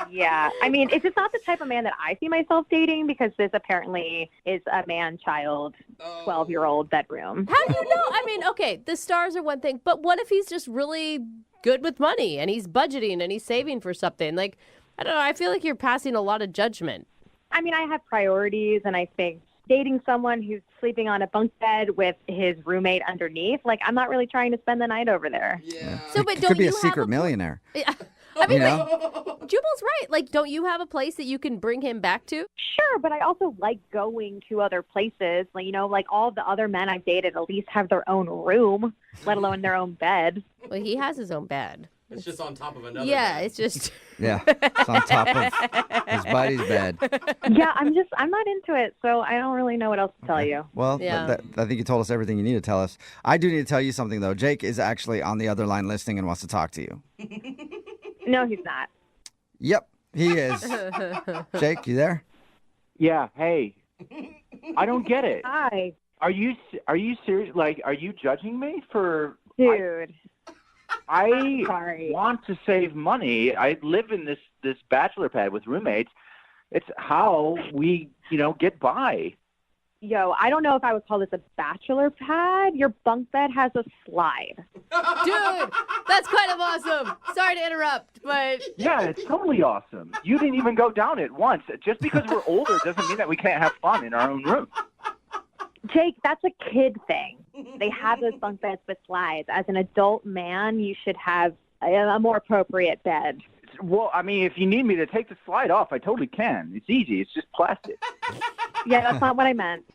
Speaker 14: Yeah. I mean, it's just not the type of man that I see myself dating because this apparently is a man-child, 12-year-old bedroom.
Speaker 3: How do you know? I mean, okay, the stars are one thing, but what if he's just really good with money and he's budgeting and he's saving for something? Like, I don't know. I feel like you're passing a lot of judgment.
Speaker 14: I mean, I have priorities, and I think dating someone who's sleeping on a bunk bed with his roommate underneath, like, I'm not really trying to spend the night over there.
Speaker 2: Yeah.
Speaker 3: So, but don't
Speaker 2: could be
Speaker 3: you
Speaker 2: a secret
Speaker 3: have
Speaker 2: millionaire.
Speaker 3: I mean,
Speaker 2: You know?
Speaker 3: Jubal's right. Like, don't you have a place that you can bring him back to?
Speaker 14: Sure, but I also like going to other places. Like, you know, like all the other men I've dated at least have their own room, let alone their own bed.
Speaker 3: Well, he has his own bed.
Speaker 4: It's just on top of another
Speaker 3: Yeah,
Speaker 4: bed.
Speaker 3: it's just...
Speaker 2: Yeah, it's on top of his buddy's bed.
Speaker 14: Yeah, I'm not into it, so I don't really know what else to tell you.
Speaker 2: Well,
Speaker 3: Yeah.
Speaker 2: I think you told us everything you need to tell us. I do need to tell you something, though. Jake is actually on the other line listening and wants to talk to you.
Speaker 14: No, he's not.
Speaker 2: Yep, he is. Jake, you there?
Speaker 15: Yeah. Hey, I don't get it.
Speaker 14: Hi,
Speaker 15: Are you serious? Like, are you judging me for?
Speaker 14: dude.
Speaker 15: I
Speaker 14: Sorry.
Speaker 15: want to save money. I live in this bachelor pad with roommates. It's how we, get by.
Speaker 14: Yo, I don't know if I would call this a bachelor pad. Your bunk bed has a slide.
Speaker 3: Dude, that's kind of awesome. Sorry to interrupt, but...
Speaker 15: Yeah, it's totally awesome. You didn't even go down it once. Just because we're older doesn't mean that we can't have fun in our own room.
Speaker 14: Jake, that's a kid thing. They have those bunk beds with slides. As an adult man, you should have a more appropriate bed.
Speaker 15: It's Well, I mean, if you need me to take the slide off, I totally can. It's easy. It's just plastic.
Speaker 14: Yeah, that's not what I meant.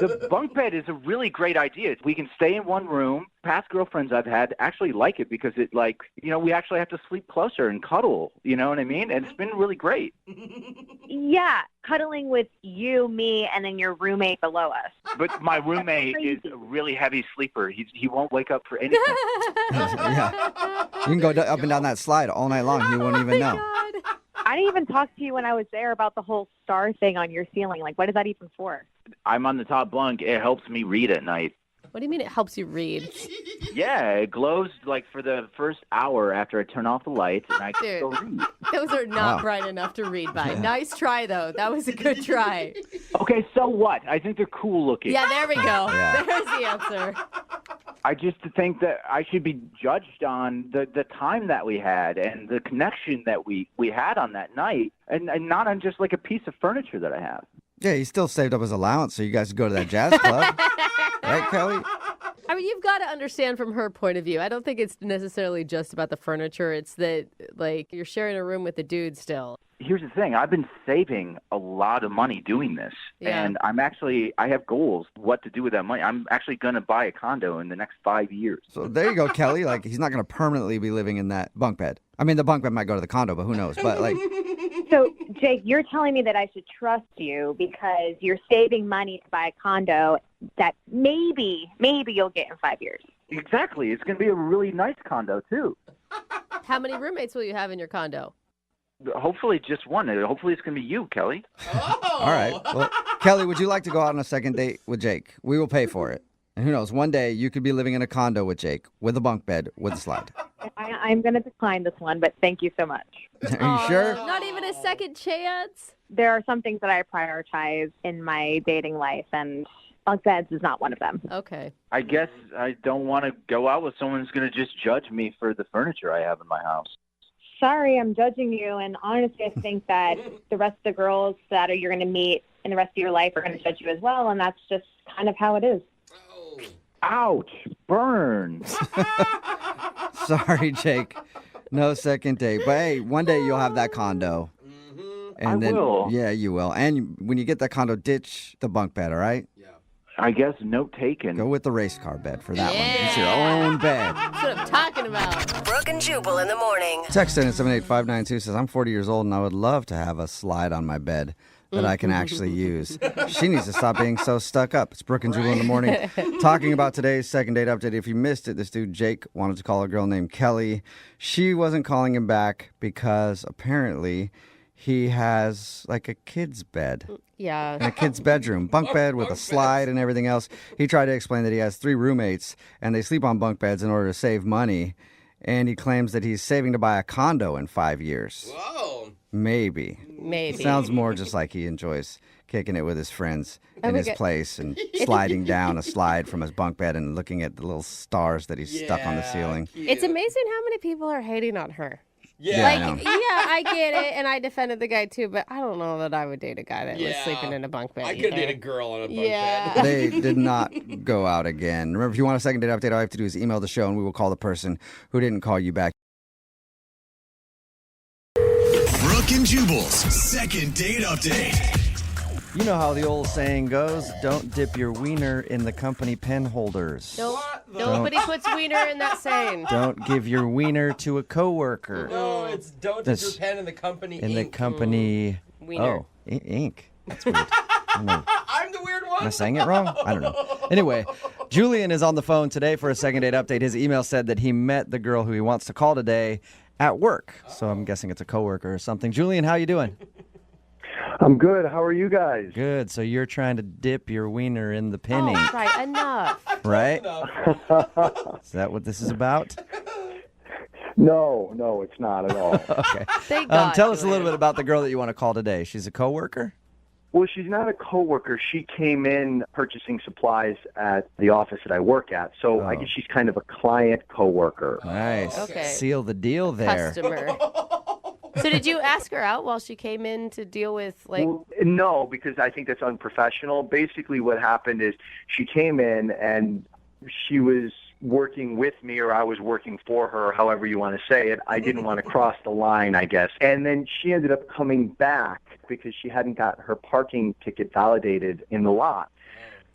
Speaker 15: The bunk bed is a really great idea. We can stay in one room. Past girlfriends I've had actually like it because it, like, you know, we actually have to sleep closer and cuddle. You know what I mean? And it's been really great.
Speaker 14: Yeah, cuddling with you, me, and then your roommate below us.
Speaker 15: But my roommate is a really heavy sleeper. He won't wake up for anything.
Speaker 2: Yeah. You can go up and down that slide all night long. You won't even know.
Speaker 14: I didn't even talk to you when I was there about the whole star thing on your ceiling. Like, what is that even for?
Speaker 15: I'm on the top bunk. It helps me read at night.
Speaker 3: What do you mean it helps you read?
Speaker 15: Yeah, it glows like for the first hour after I turn off the lights, and I can go read.
Speaker 3: Those are not bright enough to read by. Nice try, though. That was a good try.
Speaker 15: Okay, so what? I think they're cool looking.
Speaker 3: Yeah, there we go.
Speaker 2: Yeah.
Speaker 3: There's the answer.
Speaker 15: I just think that I should be judged on the time that we had and the connection that we had on that night, and not on just like a piece of furniture that I have.
Speaker 2: Yeah, he still saved up his allowance so you guys could go to that jazz club. Right, Kelly?
Speaker 3: I mean, you've got to understand from her point of view. I don't think it's necessarily just about the furniture. It's that, like, you're sharing a room with a dude still.
Speaker 15: Here's the thing. I've been saving a lot of money doing this, and I have goals what to do with that money. I'm actually going to buy a condo in the next 5 years.
Speaker 2: So there you go, Kelly. Like, he's not going to permanently be living in that bunk bed. I mean, the bunk bed might go to the condo, but who knows? But, like...
Speaker 14: So, Jake, you're telling me that I should trust you because you're saving money to buy a condo that maybe you'll get in 5 years.
Speaker 15: Exactly. It's going to be a really nice condo, too.
Speaker 3: How many roommates will you have in your condo?
Speaker 15: Hopefully just one. Hopefully it's going to be you, Kelly.
Speaker 2: All right. Well, Kelly, would you like to go out on a second date with Jake? We will pay for it. And who knows, one day you could be living in a condo with Jake, with a bunk bed, with a slide.
Speaker 14: I'm going to decline this one, but thank you so much.
Speaker 2: Are you sure?
Speaker 3: Not even a second chance?
Speaker 14: There are some things that I prioritize in my dating life, and bunk beds is not one of them.
Speaker 3: Okay.
Speaker 15: I guess I don't want to go out with someone who's going to just judge me for the furniture I have in my house.
Speaker 14: Sorry, I'm judging you, and honestly, I think that the rest of the girls that you're going to meet in the rest of your life are going to judge you as well, and that's just kind of how it is.
Speaker 15: Ouch, burn.
Speaker 2: Sorry, Jake. No second date. But hey, one day you'll have that condo. And
Speaker 15: I will.
Speaker 2: Yeah, you will. And when you get that condo, ditch the bunk bed, all right?
Speaker 15: I guess note taken.
Speaker 2: Go with the race car bed for that one. It's your own bed.
Speaker 3: That's what I'm talking about.
Speaker 7: Brooke and Jubal in the morning.
Speaker 2: Text in at 78592 says, I'm 40 years old and I would love to have a slide on my bed that I can actually use. She needs to stop being so stuck up. It's Brooke and Jubal in the morning. Talking about today's second date update. If you missed it, this dude Jake wanted to call a girl named Kelly. She wasn't calling him back because apparently he has like a kid's bed.
Speaker 3: Yeah.
Speaker 2: In a kid's bedroom. Bunk bed with a slide and everything else. He tried to explain that he has 3 roommates and they sleep on bunk beds in order to save money. And he claims that he's saving to buy a condo in 5 years.
Speaker 4: Whoa.
Speaker 2: Maybe.
Speaker 3: Maybe.
Speaker 2: Sounds more just like he enjoys kicking it with his friends in his place and
Speaker 3: It's-
Speaker 2: sliding down a slide from his bunk bed and looking at the little stars that he's stuck on the ceiling.
Speaker 3: It's amazing how many people are hating on her.
Speaker 2: Yeah,
Speaker 3: Like,
Speaker 2: I know.
Speaker 3: yeah, I get it, and I defended the guy too, but I don't know that I would date a guy that was sleeping in a bunk bed.
Speaker 4: I could
Speaker 3: either.
Speaker 4: date a girl on a bunk
Speaker 3: Yeah.
Speaker 2: They did not go out again. Remember, if you want a second date update, all you have to do is email the show and we will call the person who didn't call you back.
Speaker 1: Brooke and Jubal's second date update.
Speaker 2: You know how the old saying goes, don't dip your wiener in the company pen holders.
Speaker 3: Nobody puts wiener in that saying.
Speaker 2: Don't give your wiener to a coworker.
Speaker 4: No, it's don't dip your pen in the company
Speaker 2: In the
Speaker 4: ink.
Speaker 2: company...
Speaker 3: Wiener.
Speaker 2: Oh, ink. That's weird. I don't know.
Speaker 4: I'm the weird one.
Speaker 2: Am I saying it wrong? I don't know. Anyway, Julian is on the phone today for a second date update. His email said that he met the girl who he wants to call today at work. So I'm guessing it's a coworker or something. Julian, how you doing?
Speaker 16: I'm good. How are you guys?
Speaker 2: Good. So you're trying to dip your wiener in the pen ink,
Speaker 3: Oh, right, enough.
Speaker 2: right? Is that what this is about?
Speaker 16: No, it's not at all.
Speaker 2: Okay.
Speaker 3: Thank God,
Speaker 2: Tell us a little
Speaker 3: Julian.
Speaker 2: bit about the girl that you want to call today. She's a coworker?
Speaker 16: Well, she's not a coworker. She came in purchasing supplies at the office that I work at. So I guess she's kind of a client coworker.
Speaker 2: Nice.
Speaker 3: Okay.
Speaker 2: Seal the deal there.
Speaker 3: Customer. So did you ask her out while she came in to deal with, like...
Speaker 16: Well, no, because I think that's unprofessional. Basically what happened is she came in and she was working with me or I was working for her, however you want to say it. I didn't want to cross the line, I guess. And then she ended up coming back because she hadn't got her parking ticket validated in the lot.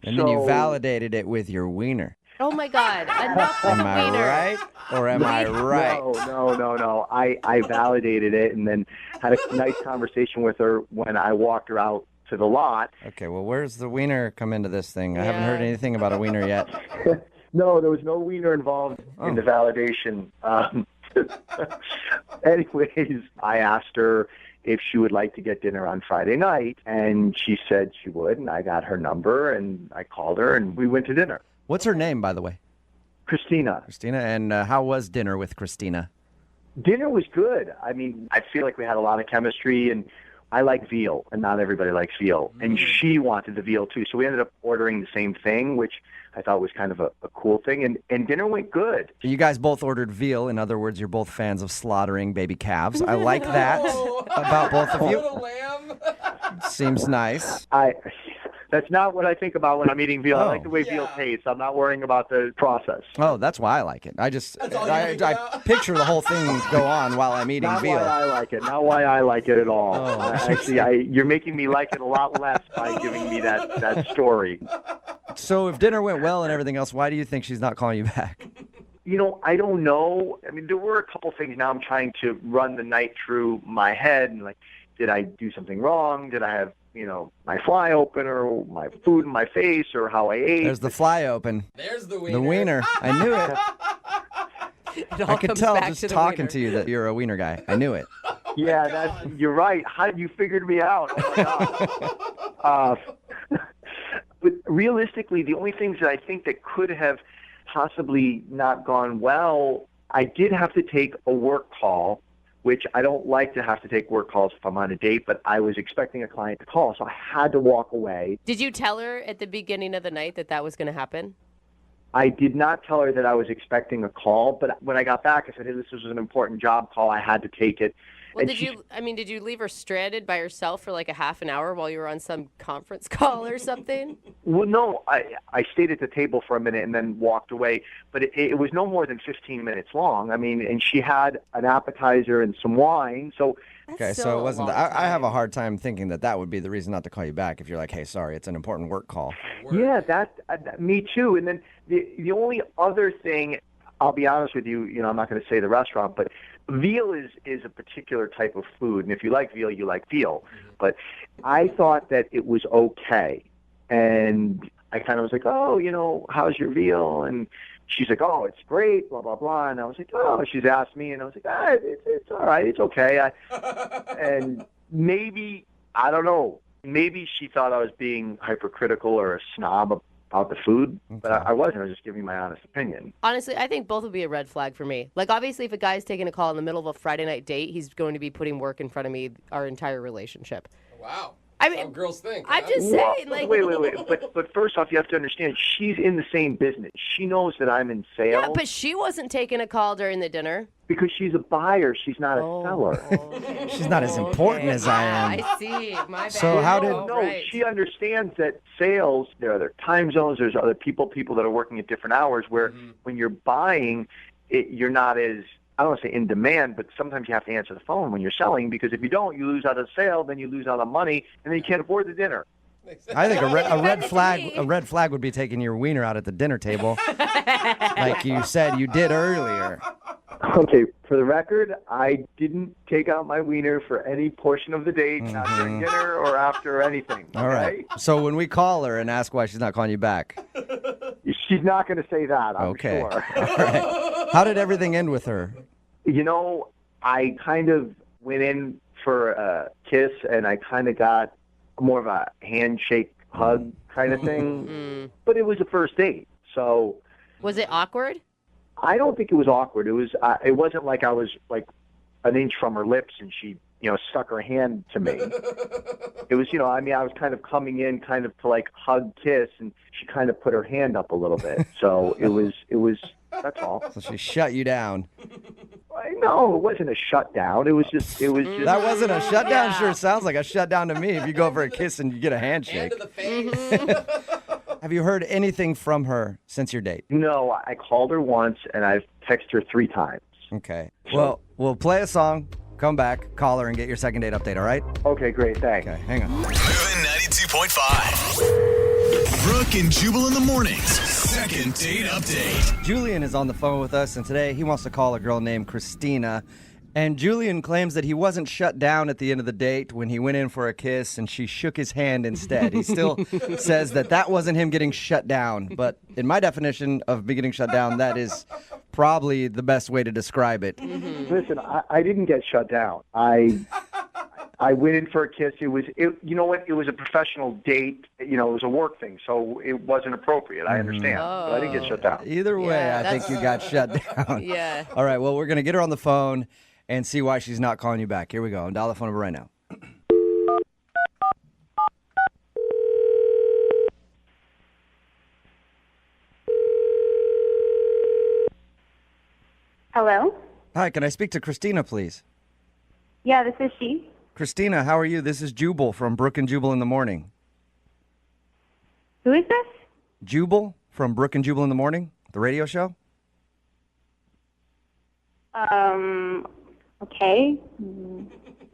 Speaker 2: And then you validated it with your wiener.
Speaker 3: Oh my God! Enough with
Speaker 2: Am I
Speaker 3: wiener.
Speaker 2: right or am I right?
Speaker 16: No. I validated it and then had a nice conversation with her when I walked her out to the lot.
Speaker 2: Okay, well, where's the wiener come into this thing? I haven't heard anything about a wiener yet.
Speaker 16: No, there was no wiener involved in the validation. Anyways, I asked her if she would like to get dinner on Friday night, and she said she would, and I got her number, and I called her, and we went to dinner.
Speaker 2: What's her name, by the way?
Speaker 16: Christina.
Speaker 2: Christina, and how was dinner with Christina?
Speaker 16: Dinner was good. I mean, I feel like we had a lot of chemistry, and I like veal, and not everybody likes veal. And she wanted the veal, too. So we ended up ordering the same thing, which I thought was kind of a cool thing. And dinner went good.
Speaker 2: You guys both ordered veal. In other words, you're both fans of slaughtering baby calves. I like that about both of you. Seems nice.
Speaker 16: That's not what I think about when I'm eating veal. I like the way veal tastes. I'm not worrying about the process.
Speaker 2: Oh, that's why I like it. I picture the whole thing go on while I'm eating veal.
Speaker 16: Not why I like it. Not why I like it at all. Actually, you're making me like it a lot less by giving me that story.
Speaker 2: So if dinner went well and everything else, why do you think she's not calling you back?
Speaker 16: I don't know. I mean, there were a couple things. Now I'm trying to run the night through my head and did I do something wrong? Did I have my fly open or my food in my face or how I ate?
Speaker 2: There's the fly open.
Speaker 4: There's the wiener.
Speaker 2: The wiener. I knew it. I could tell just talking to you that you're a wiener guy. I knew it.
Speaker 16: Yeah, you're right. You figured me out. Oh my God. But realistically, the only things that I think that could have possibly not gone well, I did have to take a work call, which I don't like to have to take work calls if I'm on a date, but I was expecting a client to call, so I had to walk away.
Speaker 3: Did you tell her at the beginning of the night that was going to happen?
Speaker 16: I did not tell her that I was expecting a call, but when I got back, I said, hey, this was an important job call. I had to take it.
Speaker 3: Well, did you leave her stranded by herself for like a half an hour while you were on some conference call or something?
Speaker 16: Well, no, I stayed at the table for a minute and then walked away, but it was no more than 15 minutes long. I mean, and she had an appetizer and some wine, so...
Speaker 2: Okay, so it wasn't. I have a hard time thinking that would be the reason not to call you back if you're like, hey, sorry, it's an important work call.
Speaker 16: Yeah, me too. And then the only other thing, I'll be honest with you, I'm not going to say the restaurant, but veal is a particular type of food, and if you like veal, you like veal. But I thought that it was okay, and I kind of was like, oh, how's your veal? And she's like, oh, it's great, blah, blah, blah. And I was like, oh, she's asked me, and I was like, it's all right, it's okay. And maybe, I don't know, maybe she thought I was being hypercritical or a snob about the food, but I wasn't. I was just giving my honest opinion.
Speaker 3: Honestly, I think both would be a red flag for me. Like, obviously, if a guy's taking a call in the middle of a Friday night date, he's going to be putting work in front of me our entire relationship.
Speaker 4: Wow.
Speaker 3: I mean,
Speaker 4: girls think.
Speaker 3: I'm just saying,
Speaker 16: Wait. But first off, you have to understand, she's in the same business. She knows that I'm in sales.
Speaker 3: Yeah, but she wasn't taking a call during the dinner.
Speaker 16: Because she's a buyer. She's not a seller.
Speaker 2: She's not as important as I am.
Speaker 3: I see. My bad.
Speaker 2: So how did...
Speaker 16: No, she understands that sales, there are other time zones, there's other people that are working at different hours where when you're buying, you're not as... I don't want to say in demand, but sometimes you have to answer the phone when you're selling because if you don't, you lose out on the sale, then you lose out on money, and then you can't afford the dinner.
Speaker 2: I think a red flag would be taking your wiener out at the dinner table, like you said you did earlier.
Speaker 16: Okay, for the record, I didn't take out my wiener for any portion of the date, not during dinner or after or anything.
Speaker 2: All right. So when we call her and ask why she's not calling you back,
Speaker 16: she's not going to say that. I'm
Speaker 2: okay.
Speaker 16: Sure.
Speaker 2: All right. How did everything end with her?
Speaker 16: I kind of went in for a kiss, and I kind of got more of a handshake, hug kind of thing. But it was a first date, so.
Speaker 3: Was it awkward?
Speaker 16: I don't think it was awkward. It was. It wasn't like I was like an inch from her lips, and she, stuck her hand to me. It was, I was kind of coming in, kind of to like hug, kiss, and she kind of put her hand up a little bit. So it was. That's all.
Speaker 2: So she shut you down.
Speaker 16: No, it wasn't a shutdown. It was just.
Speaker 2: That wasn't a shutdown. Sure sounds like a shutdown to me. If you go for a kiss and you get a handshake.
Speaker 4: Hand to the face.
Speaker 2: Have you heard anything from her since your date?
Speaker 16: No, I called her once, and I've texted her 3 times.
Speaker 2: Okay. Well, we'll play a song, come back, call her, and get your second date update, all right?
Speaker 16: Okay, great. Thanks.
Speaker 2: Okay, hang on.
Speaker 1: Moving 92.5. Brooke and Jubal in the mornings. Second date update.
Speaker 2: Julian is on the phone with us, and today he wants to call a girl named Christina. And Julian claims that he wasn't shut down at the end of the date when he went in for a kiss and she shook his hand instead. He still says that wasn't him getting shut down. But in my definition of me getting shut down, that is probably the best way to describe it.
Speaker 16: Listen, I didn't get shut down. I went in for a kiss. You know what? It was a professional date. You know, it was a work thing, so it wasn't appropriate. I understand. But I didn't get shut down.
Speaker 2: Either way, I think you got shut down.
Speaker 3: Yeah.
Speaker 2: All right, well, we're going to get her on the phone and see why she's not calling you back. Here we go. Dial the phone number right now.
Speaker 6: Hello?
Speaker 2: Hi, can I speak to Christina, please?
Speaker 6: Yeah, this is she.
Speaker 2: Christina, how are you? This is Jubal from Brooke and Jubal in the morning.
Speaker 6: Who is this?
Speaker 2: Jubal from Brooke and Jubal in the morning, the radio show?
Speaker 6: Okay.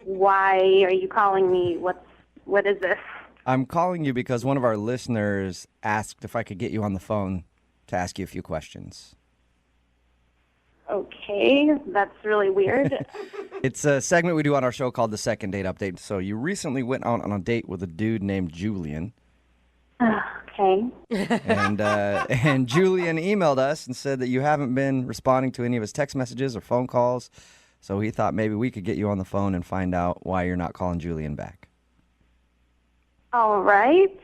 Speaker 6: Why are you calling me? What is this?
Speaker 2: I'm calling you because one of our listeners asked if I could get you on the phone to ask you a few questions.
Speaker 6: Okay, that's really weird.
Speaker 2: It's a segment we do on our show called the Second Date Update. So you recently went out on a date with a dude named Julian.
Speaker 6: Okay.
Speaker 2: And Julian emailed us and said that you haven't been responding to any of his text messages or phone calls. So he thought maybe we could get you on the phone and find out why you're not calling Julian back.
Speaker 6: All right.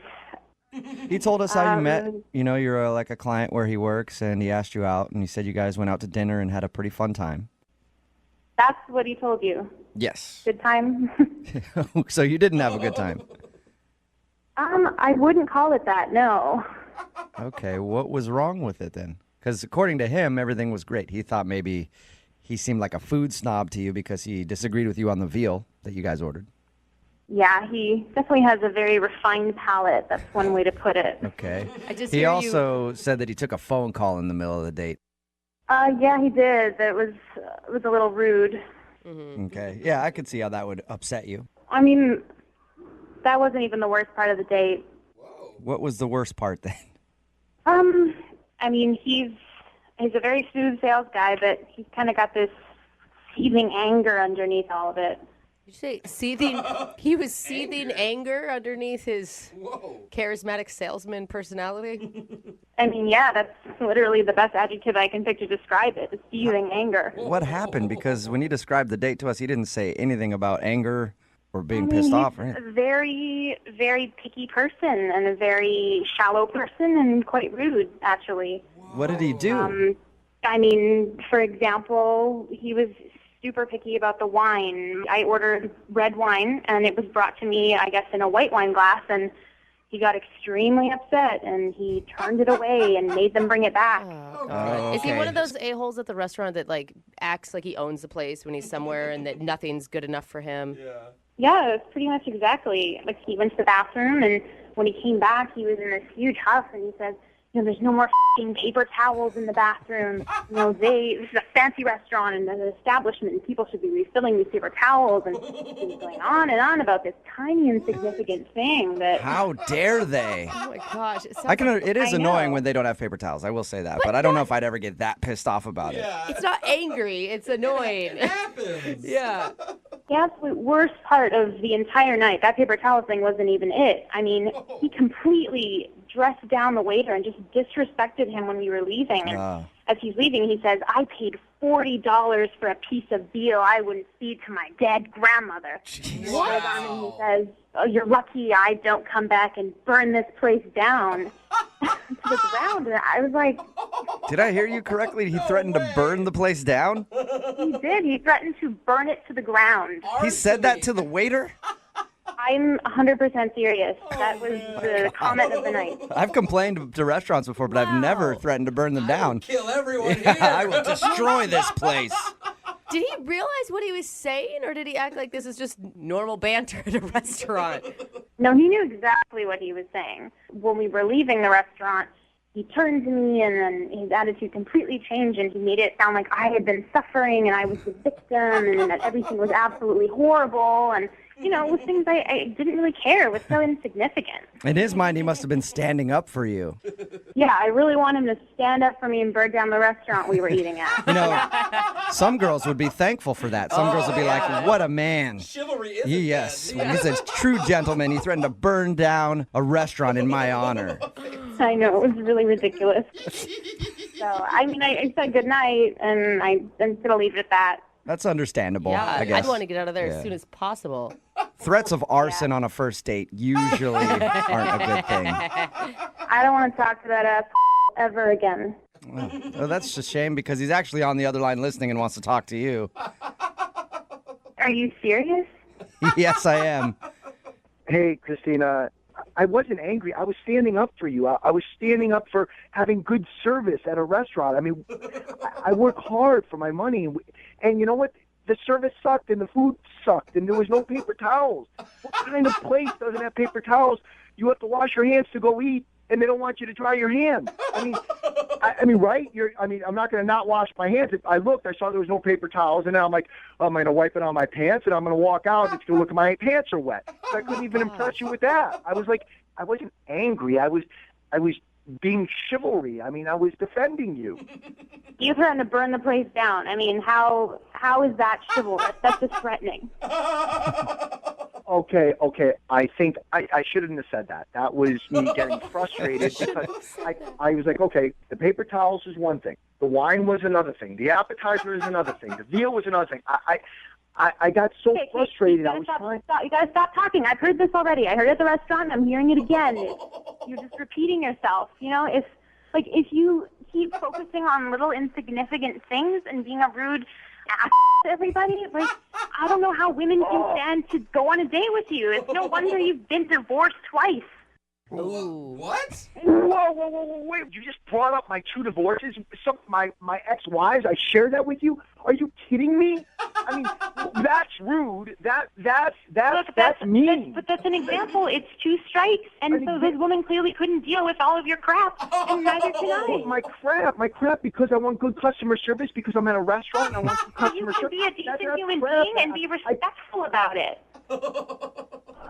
Speaker 2: He told us how you met. You know, you're like a client where he works, and he asked you out, and he said you guys went out to dinner and had a pretty fun time.
Speaker 6: That's what he told you.
Speaker 2: Yes.
Speaker 6: Good time.
Speaker 2: So you didn't have a good time.
Speaker 6: I wouldn't call it that, no.
Speaker 2: Okay, what was wrong with it then? Because according to him, everything was great. He thought maybe he seemed like a food snob to you because he disagreed with you on the veal that you guys ordered.
Speaker 6: Yeah, he definitely has a very refined palate. That's one way to put it.
Speaker 2: Okay.
Speaker 3: He
Speaker 2: He also said that he took a phone call in the middle of the date.
Speaker 6: Yeah, he did. It was a little rude.
Speaker 2: Okay. Yeah, I could see how that would upset you.
Speaker 6: I mean, that wasn't even the worst part of the date.
Speaker 2: What was the worst part then?
Speaker 6: I mean, he's a very smooth sales guy, but he's kind of got this seething anger underneath all of it.
Speaker 3: Did you say seething? He was seething anger underneath his charismatic salesman personality?
Speaker 6: I mean, yeah, that's literally the best adjective I can pick to describe it, seething anger.
Speaker 2: What happened? Because when he described the date to us, he didn't say anything about anger or being
Speaker 6: I mean,
Speaker 2: pissed off.
Speaker 6: he's
Speaker 2: Right?
Speaker 6: a very, very picky person and a very shallow person and quite rude, actually.
Speaker 2: What did he do?
Speaker 6: I mean, for example, he was super picky about the wine. I ordered red wine, and it was brought to me, I guess, in a white wine glass, and he got extremely upset, and he turned it away and made them bring it back.
Speaker 3: Is he one of those a-holes at the restaurant that, like, acts like he owns the place when he's somewhere and that nothing's good enough for him?
Speaker 6: Yeah, pretty much exactly. Like, he went to the bathroom, and when he came back, he was in this huge huff, and he said, you know, there's no more f***ing paper towels in the bathroom. You know, this is a fancy restaurant and an establishment, and people should be refilling these paper towels. And he was going on and on about this tiny, insignificant thing that...
Speaker 2: How dare they?
Speaker 3: Oh, my gosh.
Speaker 2: It is
Speaker 6: I
Speaker 2: annoying
Speaker 6: know.
Speaker 2: when they don't have paper towels. I will say that. But I don't know if I'd ever get that pissed off about it.
Speaker 3: It's not angry. It's annoying.
Speaker 4: It happens.
Speaker 3: Yeah.
Speaker 6: The absolute worst part of the entire night, that paper towel thing wasn't even it. I mean, he completely dressed down the waiter and just disrespected him when we were leaving. And as he's leaving, he says, I paid $40 for a piece of veal I wouldn't feed to my dead grandmother. He goes on and he says, oh, you're lucky I don't come back and burn this place down to the ground. And I was like...
Speaker 2: Did I hear you correctly? He threatened to burn the place down?
Speaker 6: He did. He threatened to burn it to the ground.
Speaker 2: He said that to the waiter?
Speaker 6: I'm 100% serious. That was the comment of the night.
Speaker 2: I've complained to restaurants before, but I've never threatened to burn them down.
Speaker 4: Kill everyone
Speaker 2: Yeah,
Speaker 4: here.
Speaker 2: I will destroy this place.
Speaker 3: Did he realize what he was saying, or did he act like this is just normal banter at a restaurant?
Speaker 6: No, he knew exactly what he was saying. When we were leaving the restaurant, he turned to me, and then his attitude completely changed, and he made it sound like I had been suffering and I was the victim and that everything was absolutely horrible. And, you know, it was things I didn't really care. It was so insignificant.
Speaker 2: In his mind, he must have been standing up for you.
Speaker 6: Yeah, I really want him to stand up for me and burn down the restaurant we were eating at.
Speaker 2: You know, some girls would be thankful for that. Some girls would be like, what a man.
Speaker 4: Chivalry is
Speaker 2: Yes, he's a true gentleman. He threatened to burn down a restaurant in my honor.
Speaker 6: I know, it was really ridiculous. So, I mean, I said goodnight, and I'm going to leave it at that.
Speaker 2: That's understandable,
Speaker 3: Yeah,
Speaker 2: I guess.
Speaker 3: I'd want to get out of there
Speaker 2: Yeah.
Speaker 3: as soon as possible.
Speaker 2: Threats of arson on a first date usually aren't a good thing.
Speaker 6: I don't want to talk to that ass ever again.
Speaker 2: Well, that's a shame because he's actually on the other line listening and wants to talk to you.
Speaker 6: Are you serious?
Speaker 2: Yes, I am.
Speaker 16: Hey, Christina, I wasn't angry. I was standing up for you. I was standing up for having good service at a restaurant. I mean, I work hard for my money. And you know what? The service sucked and the food sucked and there was no paper towels. What kind of place doesn't have paper towels? You have to wash your hands to go eat, and they don't want you to dry your hands. I mean, right? I'm not going to not wash my hands. I looked, I saw there was no paper towels, and now I'm like, I'm going to wipe it on my pants, and I'm going to walk out, and it's going to look like my pants are wet. So I couldn't even impress you with that. I was like, I wasn't angry. I was being chivalry. I mean, I was defending you.
Speaker 6: You threatened to burn the place down. I mean, how is that chivalrous? That's just threatening.
Speaker 16: Okay. I think I shouldn't have said that. That was me getting frustrated because I was like, okay, the paper towels is one thing. The wine was another thing. The appetizer is another thing. The veal was another thing. I got so frustrated. I was trying.
Speaker 6: You gotta stop talking. I've heard this already. I heard it at the restaurant. I'm hearing it again. You're just repeating yourself. You know, if you keep focusing on little insignificant things and being a rude ass to everybody, like, I don't know how women can stand to go on a date with you. It's no wonder you've been divorced twice.
Speaker 4: Ooh. What?
Speaker 16: Whoa, wait. You just brought up my two divorces, my ex-wives. I shared that with you. Are you kidding me? I mean, that's rude. That's mean.
Speaker 6: But that's an example. It's two strikes, and so this woman clearly couldn't deal with all of your crap, and neither can I.
Speaker 16: My crap, because I want good customer service, because I'm at a restaurant and I want good customer service.
Speaker 6: You can be a decent human being and be respectful about it.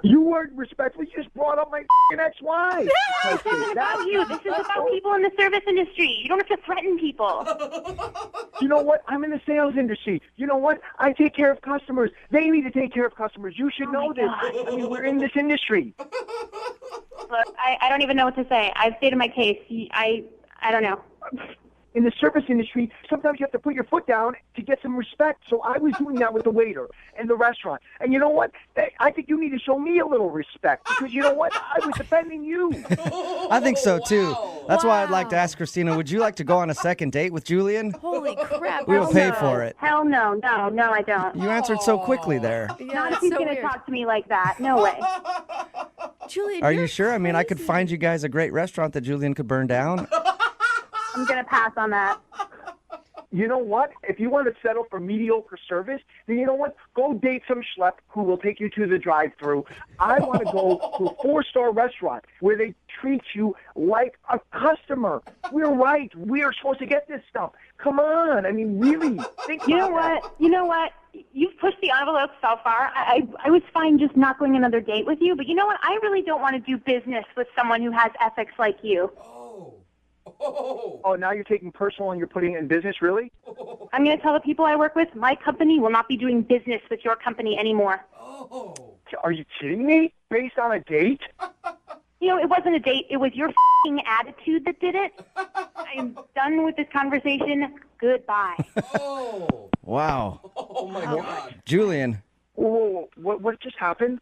Speaker 16: You weren't respectful. You just brought up my ex-wife.
Speaker 6: This isn't about you. This is about people in the service industry. You don't have to threaten people.
Speaker 16: You know what? I'm in the sales industry. You know what? I take care of customers. They need to take care of customers. You should know this. I mean, we're in this industry.
Speaker 6: Look, I don't even know what to say. I've stated my case. I don't know.
Speaker 16: In the service industry, sometimes you have to put your foot down to get some respect. So I was doing that with the waiter in the restaurant. And you know what? I think you need to show me a little respect because you know what? I was defending you.
Speaker 2: I think so, too. That's why I'd like to ask Christina, would you like to go on a second date with Julian?
Speaker 3: Holy crap.
Speaker 2: We will pay for it.
Speaker 6: Hell no. No, I don't.
Speaker 2: You answered so quickly there.
Speaker 6: Not if he's going to talk to me like that. No way.
Speaker 3: Julian,
Speaker 2: Are you sure? I mean, I could find you guys a great restaurant that Julian could burn down.
Speaker 6: I'm going to pass on that.
Speaker 16: You know what? If you want to settle for mediocre service, then you know what? Go date some schlep who will take you to the drive-thru. I want to go to a 4-star restaurant where they treat you like a customer. We're right. We are supposed to get this stuff. Come on. I mean, really. Think
Speaker 6: You know
Speaker 16: about
Speaker 6: what? You know what? You've pushed the envelope so far. I was fine just not going another date with you, but you know what? I really don't want to do business with someone who has ethics like you.
Speaker 16: Oh, now you're taking personal and you're putting it in business, really?
Speaker 6: I'm going to tell the people I work with, my company will not be doing business with your company anymore.
Speaker 16: Are you kidding me? Based on a date?
Speaker 6: You know, it wasn't a date. It was your f***ing attitude that did it. I'm done with this conversation. Goodbye.
Speaker 2: Wow.
Speaker 4: Oh, my God.
Speaker 2: Julian.
Speaker 16: Whoa, what just happened?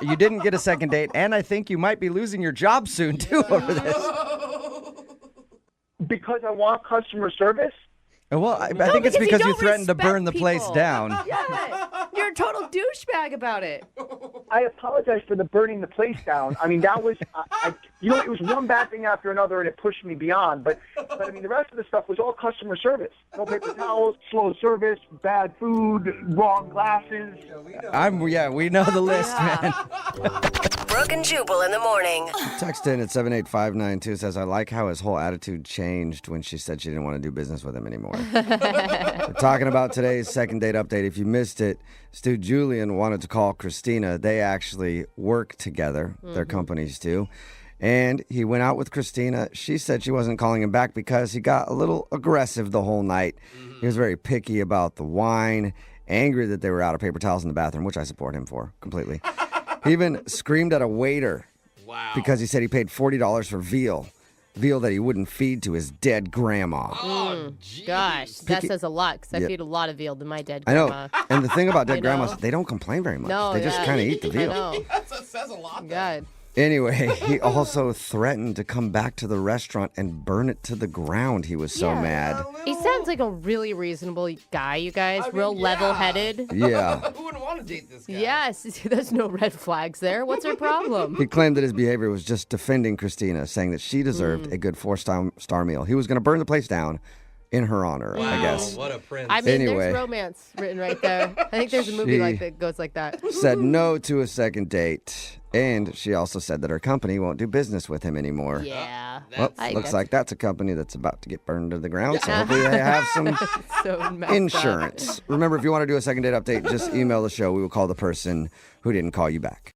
Speaker 2: You didn't get a second date, and I think you might be losing your job soon, too, over this.
Speaker 16: Because I want customer service?
Speaker 2: Well, I think it's because you threatened to burn the place down.
Speaker 3: Yeah, you're a total douchebag about it.
Speaker 16: I apologize for the burning the place down. I mean, that was You know, it was one bad thing after another, and it pushed me beyond. But I mean, the rest of the stuff was all customer service. No paper towels, slow service, bad food, wrong glasses.
Speaker 2: We know the list, man.
Speaker 7: Brooke and Jubal in the morning.
Speaker 2: Text in at 78592 says, I like how his whole attitude changed when she said she didn't want to do business with him anymore. We're talking about today's second date update. If you missed it, Stu Julian wanted to call Christina. They actually work together. Their companies do. And he went out with Christina. She said she wasn't calling him back because he got a little aggressive the whole night. He was very picky about the wine, angry that they were out of paper towels in the bathroom, which I support him for completely. He even screamed at a waiter because he said he paid $40 for veal that he wouldn't feed to his dead grandma.
Speaker 3: Gosh, that says a lot because I feed a lot of veal to my dead
Speaker 2: I
Speaker 3: grandma.
Speaker 2: know. And the thing about dead grandmas, they don't complain very much.
Speaker 3: No,
Speaker 2: they just kind of eat the veal.
Speaker 3: I know.
Speaker 4: That says a lot.
Speaker 3: God.
Speaker 2: Anyway, he also threatened to come back to the restaurant and burn it to the ground. He was so mad.
Speaker 3: He sounds like a really reasonable guy, you guys. Real level-headed.
Speaker 2: Yeah.
Speaker 4: Who wouldn't want to date this guy?
Speaker 3: Yes. There's no red flags there. What's her problem?
Speaker 2: He claimed that his behavior was just defending Christina, saying that she deserved a good 4-star meal. He was going to burn the place down in her honor, I guess.
Speaker 4: What a prince.
Speaker 3: I mean,
Speaker 2: Anyway.
Speaker 3: there's romance written right there. I think there's a movie that goes like that.
Speaker 2: Said no to a second date. And she also said that her company won't do business with him anymore.
Speaker 3: Yeah.
Speaker 2: Well, looks like that's a company that's about to get burned to the ground, so hopefully they have some
Speaker 3: So messed
Speaker 2: insurance. Remember, if you want to do a second date update, just email the show. We will call the person who didn't call you back.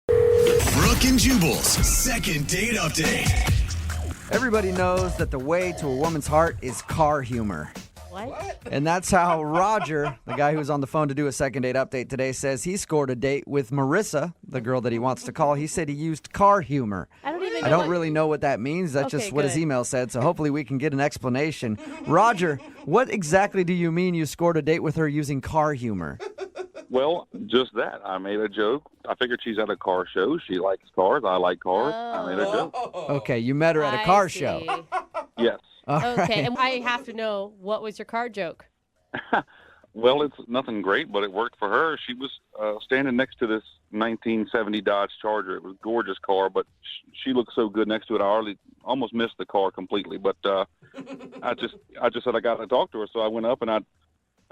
Speaker 1: Brooke and Jubal's second date update.
Speaker 17: Everybody knows that the way to a woman's heart is car humor.
Speaker 3: What?
Speaker 17: And that's how Roger, the guy who's on the phone to do a second date update today, says he scored a date with Marissa, the girl that he wants to call. He said he used car humor.
Speaker 3: I don't
Speaker 17: really know what that means. That's
Speaker 3: Okay,
Speaker 17: just what his
Speaker 3: good.
Speaker 17: email said, so hopefully we can get an explanation. Roger, what exactly do you mean you scored a date with her using car humor?
Speaker 11: Well, just that. I made a joke. I figured she's at a car show. She likes cars. I like cars. I made a joke.
Speaker 17: Okay, you met her at a car show.
Speaker 11: Yes.
Speaker 17: All
Speaker 3: Okay,
Speaker 17: right.
Speaker 3: and I have to know, what was your car joke?
Speaker 11: Well, it's nothing great, but it worked for her. She was standing next to this 1970 Dodge Charger. It was a gorgeous car, but she looked so good next to it. I almost missed the car completely. But I just said I got to talk to her, so I went up and I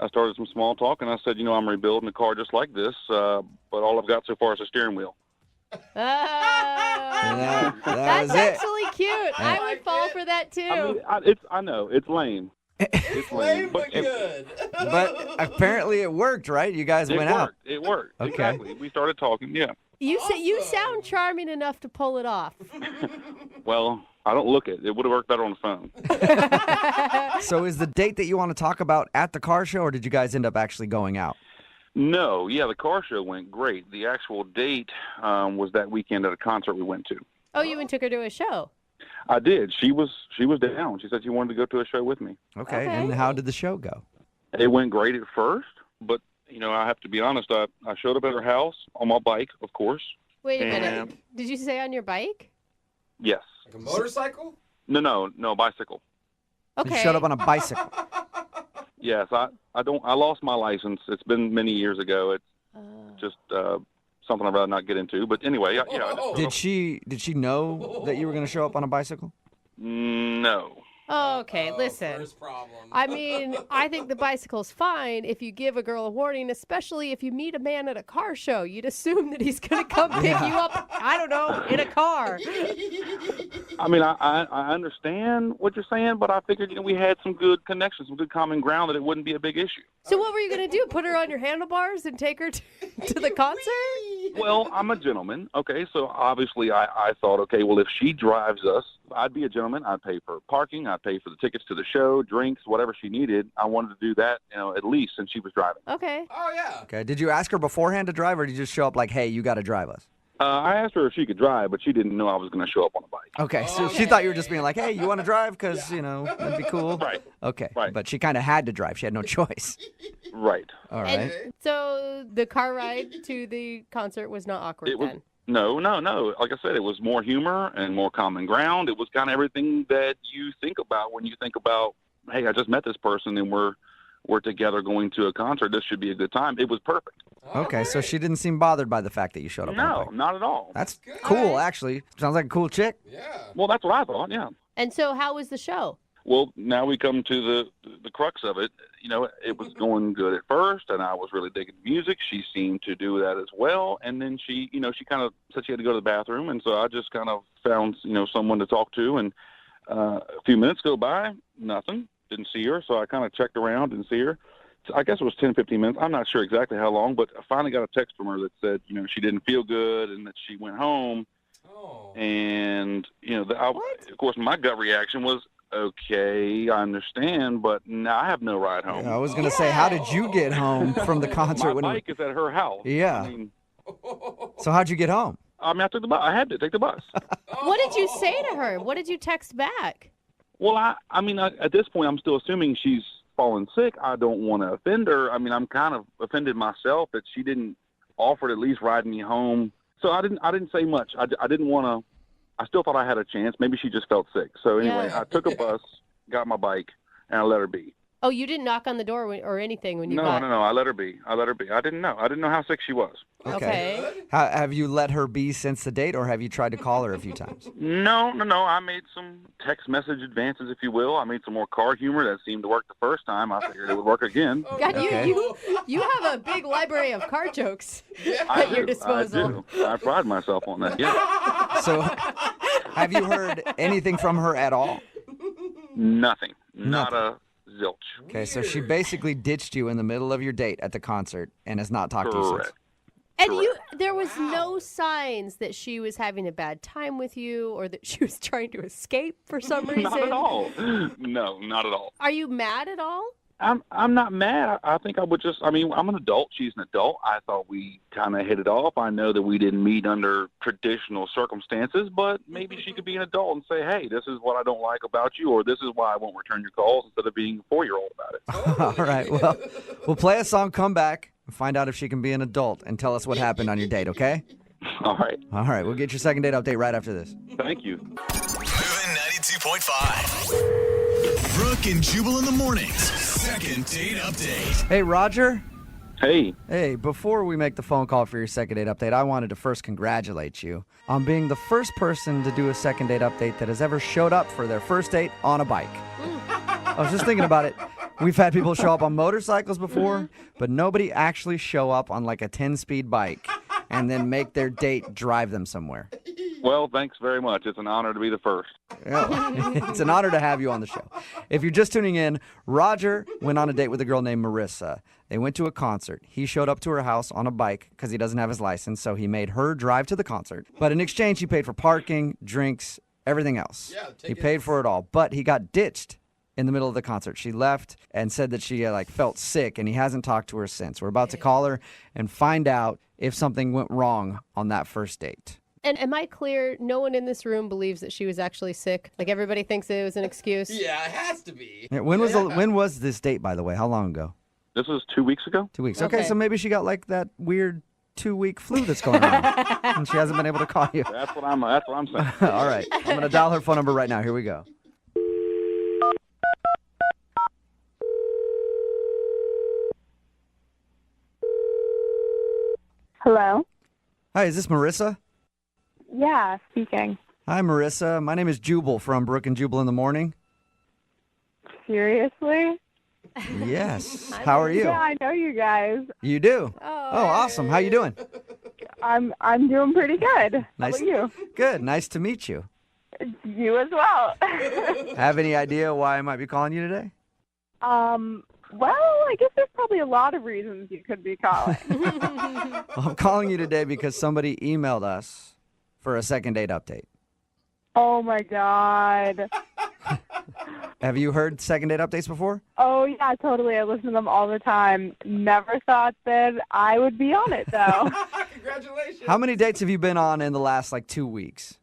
Speaker 11: started some small talk, and I said, I'm rebuilding a car just like this, but all I've got so far is a steering wheel.
Speaker 17: That
Speaker 3: That's
Speaker 17: was it.
Speaker 3: actually cute. I would fall for that too.
Speaker 11: I know it's lame. It's
Speaker 4: lame, but good.
Speaker 17: But apparently it worked, right? You guys went out.
Speaker 11: It worked.
Speaker 17: Okay.
Speaker 11: Exactly. We started talking. Yeah.
Speaker 3: You sound charming enough to pull it off.
Speaker 11: Well, I don't look it. It would have worked better on the phone.
Speaker 17: So is the date that you want to talk about at the car show, or did you guys end up actually going out?
Speaker 11: No, yeah, the car show went great. The actual date was that weekend at a concert we went to.
Speaker 3: Oh, you even took her to a show.
Speaker 11: I did. She was down. She said she wanted to go to a show with me.
Speaker 17: Okay, and how did the show go?
Speaker 11: It went great at first, but I have to be honest. I showed up at her house on my bike, of course.
Speaker 3: Wait a minute.
Speaker 11: And-
Speaker 3: Did you say on your bike?
Speaker 11: Yes.
Speaker 4: Like a motorcycle?
Speaker 11: No, bicycle.
Speaker 3: Okay.
Speaker 17: You showed up on a bicycle.
Speaker 11: Yes, I lost my license. It's been many years ago. It's just something I'd rather not get into. But anyway,
Speaker 17: Did she know that you were going to show up on a bicycle?
Speaker 11: No.
Speaker 3: Okay, listen. I mean, I think the bicycle's fine if you give a girl a warning, especially if you meet a man at a car show. You'd assume that he's going to come pick you up, I don't know, in a car.
Speaker 11: I mean, I understand what you're saying, but I figured we had some good connections, some good common ground, that it wouldn't be a big issue.
Speaker 3: So what were you going to do? Put her on your handlebars and take her to the concert?
Speaker 11: Well, I'm a gentleman, okay, so obviously I thought, okay, well, if she drives us, I'd be a gentleman. I'd pay for parking. I'd pay for the tickets to the show, drinks, whatever she needed. I wanted to do that, at least since she was driving.
Speaker 3: Okay.
Speaker 4: Oh, yeah.
Speaker 17: Okay, did you ask her beforehand to drive, or did you just show up like, hey, you got to drive us?
Speaker 11: I asked her if she could drive, but she didn't know I was going to show up on a bike.
Speaker 17: Okay, so she thought you were just being like, hey, you want to drive? Because, that'd be cool.
Speaker 11: Right.
Speaker 17: Okay,
Speaker 11: Right.
Speaker 17: but she kind of had to drive. She had no choice.
Speaker 11: Right.
Speaker 17: All right.
Speaker 3: And so the car ride to the concert was not awkward
Speaker 11: It was,
Speaker 3: then?
Speaker 11: no. Like I said, it was more humor and more common ground. It was kind of everything that you think about when you think about, hey, I just met this person and we're together going to a concert. This should be a good time. It was perfect.
Speaker 17: Okay, so she didn't seem bothered by the fact that you showed up on a
Speaker 11: No,
Speaker 17: bike.
Speaker 11: not at all.
Speaker 17: That's cool, actually. Sounds like a cool chick.
Speaker 11: Well, that's what I thought, yeah.
Speaker 3: And so, how was the show?
Speaker 11: Well, now we come to the crux of it. You know, it was going good at first, and I was really digging the music. She seemed to do that as well, and then she kind of said she had to go to the bathroom, and so I just kind of found, someone to talk to, and a few minutes go by, nothing, didn't see her, so I kind of checked around, didn't see her. So I guess it was 10, 15 minutes. I'm not sure exactly how long, but I finally got a text from her that said, she didn't feel good and that she went home. Oh. And, of course, my gut reaction was, okay, I understand, but now I have no ride home.
Speaker 17: Yeah, I was going to say, how did you get home from the concert?
Speaker 11: My bike is at her house.
Speaker 17: Yeah. So how'd you get home?
Speaker 11: I took the bus. I had to take the bus.
Speaker 3: What did you say to her? What did you text back?
Speaker 11: Well, at this point, I'm still assuming she's fallen sick. I don't want to offend her. I'm kind of offended myself that she didn't offer to at least ride me home. So I didn't say much. I didn't want to. I still thought I had a chance. Maybe she just felt sick. So anyway, I took a bus, got my bike, and I let her be.
Speaker 3: Oh, you didn't knock on the door or anything when you got...
Speaker 11: No. I let her be. I didn't know. I didn't know how sick she was.
Speaker 3: Okay.
Speaker 17: Have you let her be since the date, or have you tried to call her a few times?
Speaker 11: No. I made some text message advances, if you will. I made some more car humor that seemed to work the first time. I figured it would work again.
Speaker 3: God, you have a big library of car jokes at your disposal.
Speaker 11: I do. I pride myself on that, yeah.
Speaker 17: So have you heard anything from her at all?
Speaker 11: Nothing. Not a zilch.
Speaker 17: Okay, so she basically ditched you in the middle of your date at the concert and has not talked to you since.
Speaker 3: And there was no signs that she was having a bad time with you or that she was trying to escape for some reason?
Speaker 11: Not at all. No, not at all.
Speaker 3: Are you mad at all?
Speaker 11: I'm not mad. I think I would just, I'm an adult. She's an adult. I thought we kind of hit it off. I know that we didn't meet under traditional circumstances, but maybe she could be an adult and say, hey, this is what I don't like about you, or this is why I won't return your calls, instead of being a 4-year-old about it.
Speaker 17: All right, well, we'll play a song, come back, and find out if she can be an adult and tell us what happened on your date, okay?
Speaker 11: All right.
Speaker 17: All right, we'll get your second date update right after this.
Speaker 11: Thank you.
Speaker 1: Moving 92.5. Brooke and Jubal in the mornings. Second date update.
Speaker 17: Hey, Roger.
Speaker 11: Hey.
Speaker 17: Hey, before we make the phone call for your second date update, I wanted to first congratulate you on being the first person to do a second date update that has ever showed up for their first date on a bike. I was just thinking about it. We've had people show up on motorcycles before, but nobody actually show up on like a 10-speed bike and then make their date drive them somewhere.
Speaker 11: Well, thanks very much. It's an honor to be the first.
Speaker 17: It's an honor to have you on the show. If you're just tuning in, Roger went on a date with a girl named Marissa. They went to a concert. He showed up to her house on a bike because he doesn't have his license, so he made her drive to the concert. But in exchange, he paid for parking, drinks, everything else.
Speaker 4: Yeah,
Speaker 17: he paid for it all, but he got ditched in the middle of the concert. She left and said that she felt sick, and he hasn't talked to her since. We're about to call her and find out if something went wrong on that first date.
Speaker 3: And am I clear? No one in this room believes that she was actually sick? Like everybody thinks it was an excuse?
Speaker 4: Yeah, it has to be.
Speaker 17: When was this date, by the way? How long ago?
Speaker 11: This was 2 weeks ago.
Speaker 17: 2 weeks. Okay, so maybe she got like that weird 2-week flu that's going on, and she hasn't been able to call you.
Speaker 11: That's what I'm saying.
Speaker 17: All right, I'm going to dial her phone number right now. Here we go.
Speaker 6: Hello?
Speaker 17: Hi, is this Marissa?
Speaker 6: Yeah, speaking.
Speaker 17: Hi, Marissa. My name is Jubal from Brooke and Jubal in the morning.
Speaker 6: Seriously?
Speaker 17: Yes. How are you?
Speaker 6: Yeah, I know you guys.
Speaker 17: You do? Oh, awesome. How you doing?
Speaker 6: I'm doing pretty good.
Speaker 17: Nice.
Speaker 6: How about
Speaker 17: Good. Nice to meet you.
Speaker 6: you? You as well.
Speaker 17: Have any idea why I might be calling you today?
Speaker 6: Well, I guess there's probably a lot of reasons you could be calling.
Speaker 17: Well, I'm calling you today because somebody emailed us for a second date update.
Speaker 6: Oh, my God.
Speaker 17: Have you heard second date updates before?
Speaker 6: Oh, yeah, totally. I listen to them all the time. Never thought that I would be on it, though.
Speaker 4: Congratulations.
Speaker 17: How many dates have you been on in the last 2 weeks?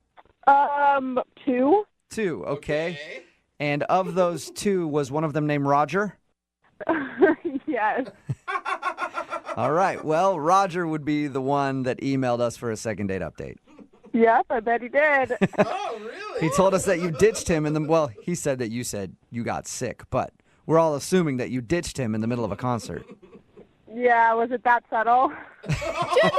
Speaker 6: 2.
Speaker 17: 2, okay. And of those 2, was one of them named Roger?
Speaker 6: Yes.
Speaker 17: All right. Well, Roger would be the one that emailed us for a second date update.
Speaker 6: Yep, I bet he did.
Speaker 4: Oh, really?
Speaker 17: He told us that you ditched him he said that you said you got sick, but we're all assuming that you ditched him in the middle of a concert.
Speaker 14: Yeah, was it that subtle?
Speaker 3: Dude,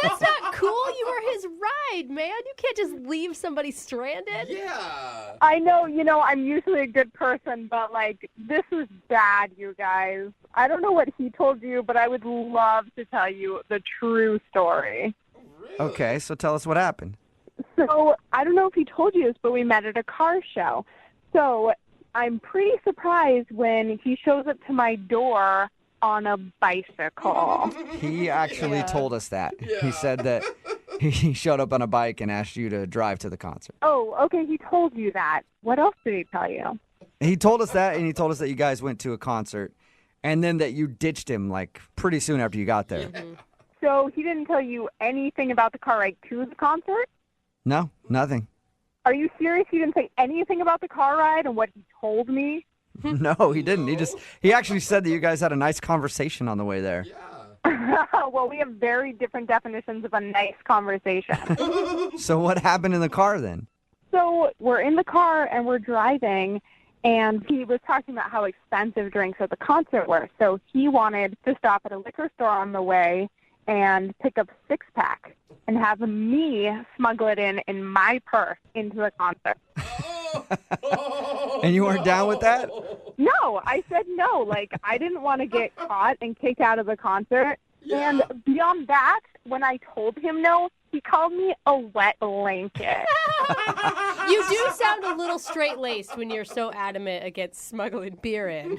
Speaker 3: that's not cool. You were his ride, man. You can't just leave somebody stranded.
Speaker 4: Yeah.
Speaker 14: I know, I'm usually a good person, but, like, this was bad, you guys. I don't know what he told you, but I would love to tell you the true story.
Speaker 17: Okay, so tell us what happened.
Speaker 14: So, I don't know if he told you this, but we met at a car show. So, I'm pretty surprised when he shows up to my door on a bicycle.
Speaker 17: He actually told us that. He said that he showed up on a bike and asked you to drive to the concert.
Speaker 14: Oh, okay, he told you that. What else did he tell you?
Speaker 17: He told us that, and he told us that you guys went to a concert, and then that you ditched him, like, pretty soon after you got there.
Speaker 14: So he didn't tell you anything about the car ride to the concert?
Speaker 17: No, nothing.
Speaker 14: Are you serious? He didn't say anything about the car ride and what he told me?
Speaker 17: No, he didn't. He actually said that you guys had a nice conversation on the way there.
Speaker 14: Well, we have very different definitions of a nice conversation.
Speaker 17: So what happened in the car then?
Speaker 14: So we're in the car and we're driving, and he was talking about how expensive drinks at the concert were. So he wanted to stop at a liquor store on the way and pick up a 6-pack and have me smuggle it in my purse into the concert.
Speaker 17: And you weren't down with that?
Speaker 14: No, I said no. Like, I didn't want to get caught and kicked out of the concert. Yeah. And beyond that, when I told him no, he called me a wet blanket.
Speaker 3: You do sound a little straight-laced when you're so adamant against smuggling beer in.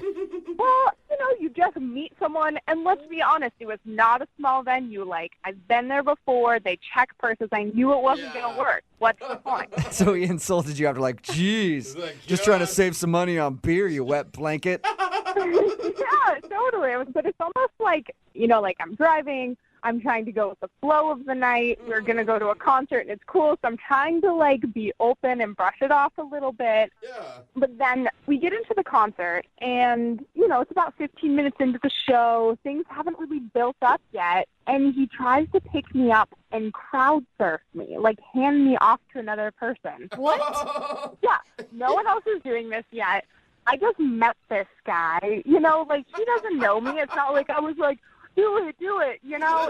Speaker 14: Well, you just meet someone, and let's be honest, it was not a small venue. Like, I've been there before. They check purses. I knew it wasn't going to work. What's the point?
Speaker 17: So he insulted you after, like, geez, just trying to save some money on beer, you wet blanket.
Speaker 14: Yeah, totally. But it's almost like, like I'm driving. I'm trying to go with the flow of the night. We're going to go to a concert, and it's cool. So I'm trying to, like, be open and brush it off a little bit. Yeah. But then we get into the concert, and, it's about 15 minutes into the show. Things haven't really built up yet. And he tries to pick me up and crowd surf me, like hand me off to another person.
Speaker 3: What?
Speaker 14: Yeah. No one else is doing this yet. I just met this guy. He doesn't know me. It's not like I was like, do it,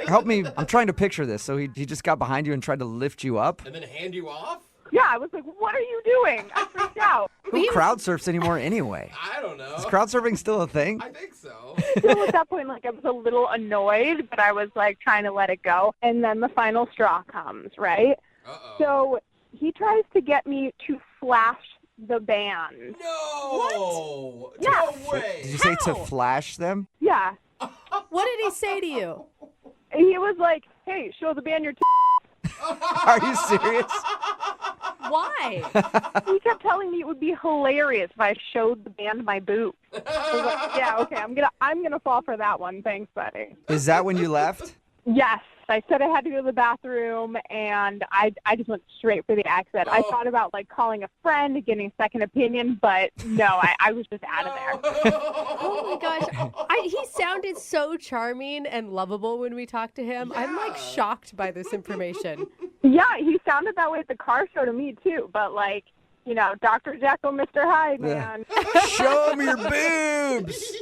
Speaker 17: Help me. I'm trying to picture this. So he just got behind you and tried to lift you up?
Speaker 4: And then hand you off?
Speaker 14: Yeah, I was like, what are you doing? I freaked out.
Speaker 17: Who crowd surfs anymore anyway?
Speaker 4: I don't know.
Speaker 17: Is crowd surfing still a thing?
Speaker 4: I think so.
Speaker 14: Still at that point, like, I was a little annoyed, but I was, like, trying to let it go. And then the final straw comes, right?
Speaker 4: Uh-oh.
Speaker 14: So he tries to get me to flash the band.
Speaker 4: No!
Speaker 14: What? Yeah.
Speaker 4: No way!
Speaker 17: Did you say to flash them?
Speaker 14: Yeah.
Speaker 3: What did he say to you?
Speaker 14: He was like, hey, show the band your
Speaker 17: Are you serious?
Speaker 3: Why?
Speaker 14: He kept telling me it would be hilarious if I showed the band my boobs. I was like, yeah, okay, I'm gonna fall for that one. Thanks, buddy.
Speaker 17: Is that when you left?
Speaker 14: Yes. I said I had to go to the bathroom, and I just went straight for the exit. I thought about, like, calling a friend, getting a second opinion, but no, I was just out of there.
Speaker 3: Oh, my gosh. He sounded so charming and lovable when we talked to him. Yeah. I'm, like, shocked by this information.
Speaker 14: Yeah, he sounded that way at the car show to me, too, but, like, Dr. Jekyll, Mr. Hyde, man.
Speaker 17: Show him your boobs!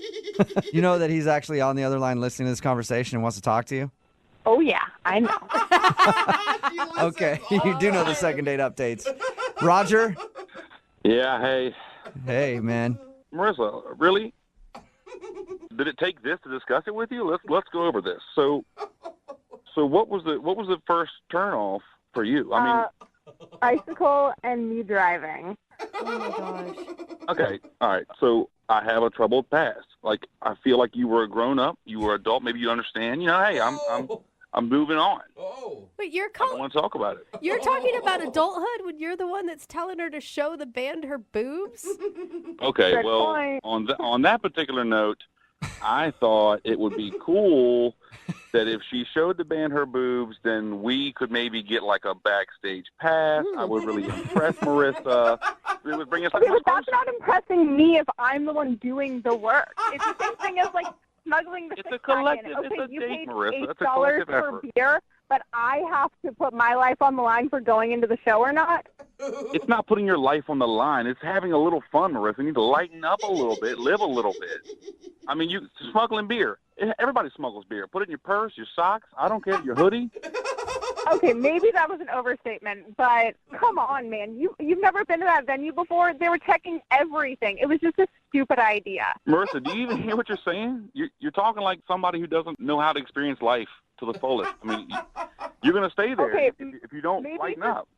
Speaker 17: You know that he's actually on the other line listening to this conversation and wants to talk to you?
Speaker 14: Oh, yeah, I know.
Speaker 17: Okay, you do know the second date updates. Roger?
Speaker 11: Yeah, hey.
Speaker 17: Hey, man.
Speaker 11: Marissa, really? Did it take this to discuss it with you? Let's go over this. So what was the first turn off for you? I mean,
Speaker 14: bicycle and me driving.
Speaker 3: Oh my gosh.
Speaker 11: Okay, all right. So I have a troubled past. Like, I feel like you were a grown up, you were adult, maybe you understand. Hey, I'm moving on.
Speaker 4: Oh.
Speaker 3: Wait, you're
Speaker 11: I don't want to talk about it.
Speaker 3: You're talking about adulthood when you're the one that's telling her to show the band her boobs?
Speaker 11: Okay,
Speaker 14: Good
Speaker 11: well,
Speaker 14: point.
Speaker 11: on that particular note, I thought it would be cool that if she showed the band her boobs, then we could maybe get like a backstage pass. I would really impress Marissa. It would bring us
Speaker 14: Okay, but that's not impressing me if I'm the one doing the work. It's the same thing as, like, smuggling the
Speaker 11: It's a
Speaker 14: six-pack in.
Speaker 11: collective.
Speaker 14: Okay,
Speaker 11: It's a
Speaker 14: you
Speaker 11: date,
Speaker 14: paid
Speaker 11: Marissa. It's a
Speaker 14: $8
Speaker 11: collective
Speaker 14: for
Speaker 11: effort.
Speaker 14: beer, but I have to put my life on the line for going into the show or not?
Speaker 11: It's not putting your life on the line. It's having a little fun, Marissa. You need to lighten up a little bit, live a little bit. I mean, you smuggling beer. Everybody smuggles beer. Put it in your purse, your socks. I don't care. Your hoodie.
Speaker 14: Okay, maybe that was an overstatement, but come on, man. You've never been to that venue before? They were checking everything. It was just a stupid idea.
Speaker 11: Marissa, do you even hear what you're saying? You're talking like somebody who doesn't know how to experience life to the fullest. I mean, you're going to stay there
Speaker 14: Okay,
Speaker 11: if you don't lighten up.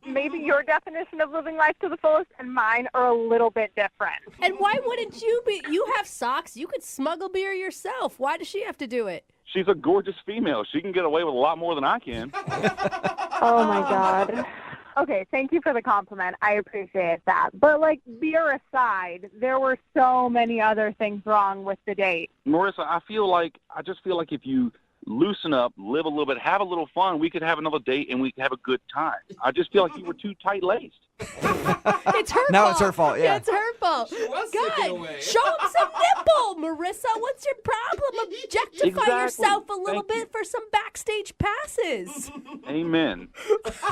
Speaker 14: Maybe your definition of living life to the fullest and mine are a little bit different.
Speaker 3: And why wouldn't you be? You have socks. You could smuggle beer yourself. Why does she have to do it?
Speaker 11: She's a gorgeous female. She can get away with a lot more than I can.
Speaker 14: Oh, my God. Okay, thank you for the compliment. I appreciate that. But, like, beer aside, there were so many other things wrong with the date.
Speaker 11: Marissa, I just feel like if you loosen up, live a little bit, have a little fun, we could have another date and we could have a good time. I just feel like you were too tight-laced.
Speaker 3: It's her
Speaker 17: Now
Speaker 3: fault.
Speaker 17: it's her fault, yeah.
Speaker 3: It's her fault.
Speaker 4: sticking away.
Speaker 3: God, show him some nipple, Marissa. What's your problem? Objectify
Speaker 11: Exactly.
Speaker 3: yourself a little
Speaker 11: Thank
Speaker 3: bit for some backstage passes.
Speaker 11: Amen.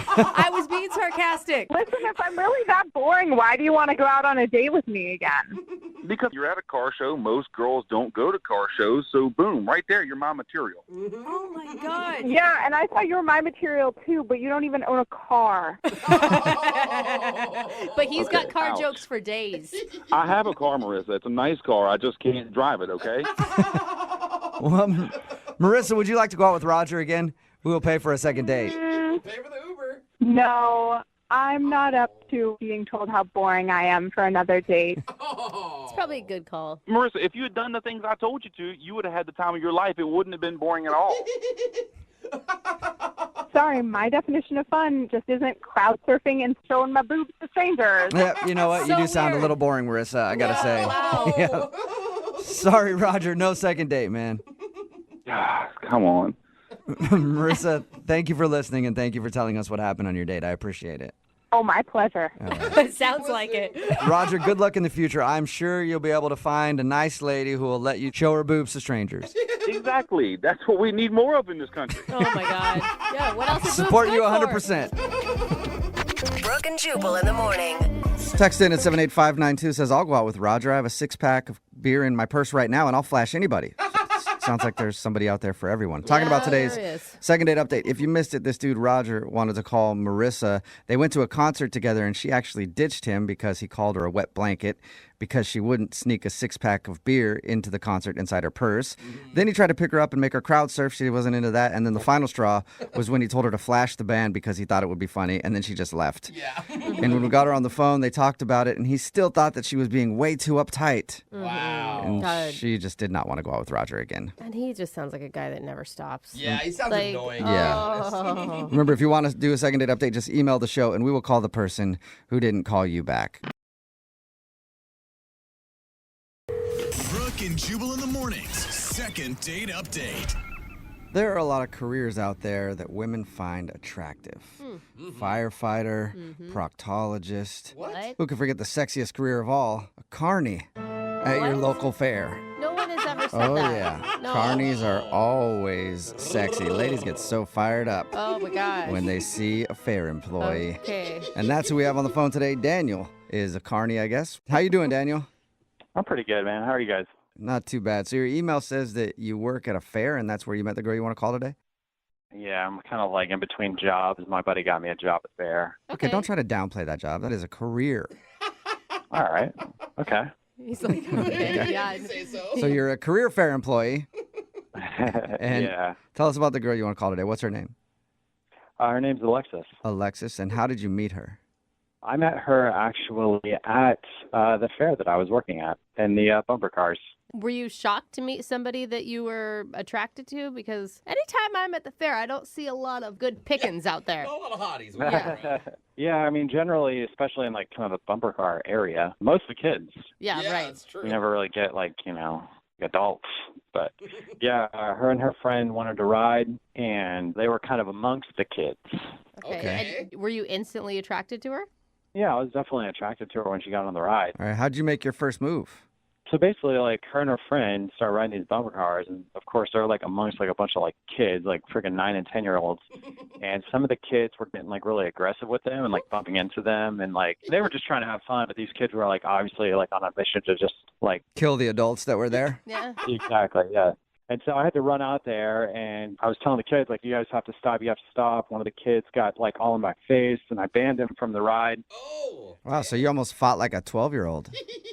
Speaker 3: I was being sarcastic.
Speaker 14: Listen, if I'm really that boring, why do you want to go out on a date with me again?
Speaker 11: Because you're at a car show. Most girls don't go to car shows. So, boom, right there, you're my material.
Speaker 3: Oh, my God.
Speaker 14: Yeah, and I thought you were my material, too, but you don't even own a car.
Speaker 3: But he's got car
Speaker 11: ouch.
Speaker 3: jokes for days.
Speaker 11: I have a car, Marissa. It's a nice car. I just can't drive it, okay?
Speaker 17: Well, Marissa, would you like to go out with Roger again? We will pay for a second date.
Speaker 4: Pay for the Uber.
Speaker 14: No, I'm not up to being told how boring I am for another date.
Speaker 3: It's probably a good call.
Speaker 11: Marissa, if you had done the things I told you to, you would have had the time of your life. It wouldn't have been boring at all.
Speaker 14: Sorry, my definition of fun just isn't crowd surfing and showing my boobs to strangers.
Speaker 17: Yeah, you know what? You
Speaker 3: So
Speaker 17: do sound a
Speaker 3: weird.
Speaker 17: little boring, Marissa, I gotta say.
Speaker 3: Wow.
Speaker 17: Yeah. Sorry, Roger. No second date, man.
Speaker 11: Come on.
Speaker 17: Marissa, thank you for listening and thank you for telling us what happened on your date. I appreciate it.
Speaker 14: Oh, my pleasure.
Speaker 3: It sounds like it.
Speaker 17: Roger, good luck in the future. I'm sure you'll be able to find a nice lady who will let you show her boobs to strangers.
Speaker 11: Exactly. That's what we need more of in this country.
Speaker 3: Oh, my God. Yeah, what else is
Speaker 17: Support you
Speaker 3: boobs good
Speaker 17: 100%.
Speaker 7: Brooke and Jubal in the morning.
Speaker 2: Text in at 78592 says, I'll go out with Roger. I have a 6-pack of beer in my purse right now, and I'll flash anybody. Sounds like there's somebody out there for everyone. Talking about today's
Speaker 3: there is.
Speaker 2: second date update. If you missed it, this dude, Roger, wanted to call Marissa. They went to a concert together, and she actually ditched him because he called her a wet blanket because she wouldn't sneak a 6-pack of beer into the concert inside her purse. Then he tried to pick her up and make her crowd surf. She wasn't into that. And then the final straw was when he told her to flash the band because he thought it would be funny, and then she just left.
Speaker 4: Yeah.
Speaker 2: And when we got her on the phone, they talked about it, and he still thought that she was being way too uptight.
Speaker 4: Wow.
Speaker 2: And
Speaker 3: God.
Speaker 2: she just did not want to go out with Roger again.
Speaker 3: And he just sounds like a guy that never stops.
Speaker 4: Yeah, he sounds
Speaker 3: Like,
Speaker 4: annoying.
Speaker 2: Yeah.
Speaker 3: Oh.
Speaker 2: Remember, if you want to do a second date update, just email the show, and we will call the person who didn't call you back.
Speaker 1: Brooke and Jubal in the mornings. Second date update.
Speaker 2: There are a lot of careers out there that women find attractive. Firefighter, proctologist.
Speaker 3: What?
Speaker 2: Who can forget the sexiest career of all? A carny at your
Speaker 3: What?
Speaker 2: local fair.
Speaker 3: No one has ever said
Speaker 2: Oh,
Speaker 3: that.
Speaker 2: yeah.
Speaker 3: No.
Speaker 2: Carnies are always sexy. Ladies get so fired up
Speaker 3: Oh, my God.
Speaker 2: when they see a fair employee.
Speaker 3: Okay.
Speaker 2: And that's who we have on the phone today. Daniel is a carny, I guess. How you doing, Daniel?
Speaker 18: I'm pretty good, man. How are you guys?
Speaker 2: Not too bad. So your email says that you work at a fair, and that's where you met the girl you want to call today?
Speaker 18: Yeah, I'm kind of like in between jobs. My buddy got me a job at fair.
Speaker 2: Okay, don't try to downplay that job. That is a career.
Speaker 18: All right. Okay.
Speaker 3: He's like, okay, yeah.
Speaker 2: So you're a career fair employee. And
Speaker 18: yeah.
Speaker 2: tell us about the girl you want to call today. What's her name?
Speaker 18: Her name's Alexis.
Speaker 2: Alexis. And how did you meet her?
Speaker 18: I met her actually at the fair that I was working at in the bumper cars.
Speaker 3: Were you shocked to meet somebody that you were attracted to? Because anytime I'm at the fair, I don't see a lot of good pickings out there.
Speaker 4: A lot of hotties.
Speaker 3: Yeah.
Speaker 18: Yeah, I mean, generally, especially in like kind of the bumper car area, most of the kids.
Speaker 3: Yeah, right.
Speaker 4: That's true.
Speaker 18: You never really get like, adults. But yeah, her and her friend wanted to ride, and they were kind of amongst the kids.
Speaker 3: Okay. And were you instantly attracted to her?
Speaker 18: Yeah, I was definitely attracted to her when she got on the ride.
Speaker 2: All right, how'd you make your first move?
Speaker 18: So basically, like, her and her friend started riding these bumper cars, and of course, they're like amongst like a bunch of like kids, like freaking 9 and 10-year-olds. And some of the kids were getting like really aggressive with them and like bumping into them, and like they were just trying to have fun. But these kids were like obviously like on a mission to just like
Speaker 2: Kill the adults that were there?
Speaker 3: Yeah.
Speaker 18: exactly, yeah. And so I had to run out there, and I was telling the kids, like, you guys have to stop. You have to stop. One of the kids got, like, all in my face, and I banned him from the ride.
Speaker 2: Wow, so you almost fought like a 12-year-old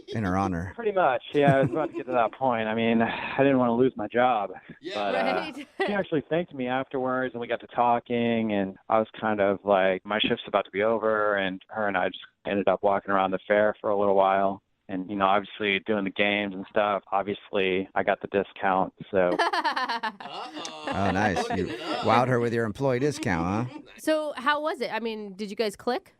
Speaker 2: in her honor.
Speaker 18: Pretty much, yeah. I was about to get to that point. I mean, I didn't want to lose my job. But
Speaker 3: Right.
Speaker 18: she actually thanked me afterwards, and we got to talking, and I was kind of like, my shift's about to be over, and her and I just ended up walking around the fair for a little while. And, you know, obviously doing the games and stuff, obviously I got the discount, so.
Speaker 2: Oh, nice. You wowed her with your employee discount, huh?
Speaker 3: So how was it? I mean, did you guys click?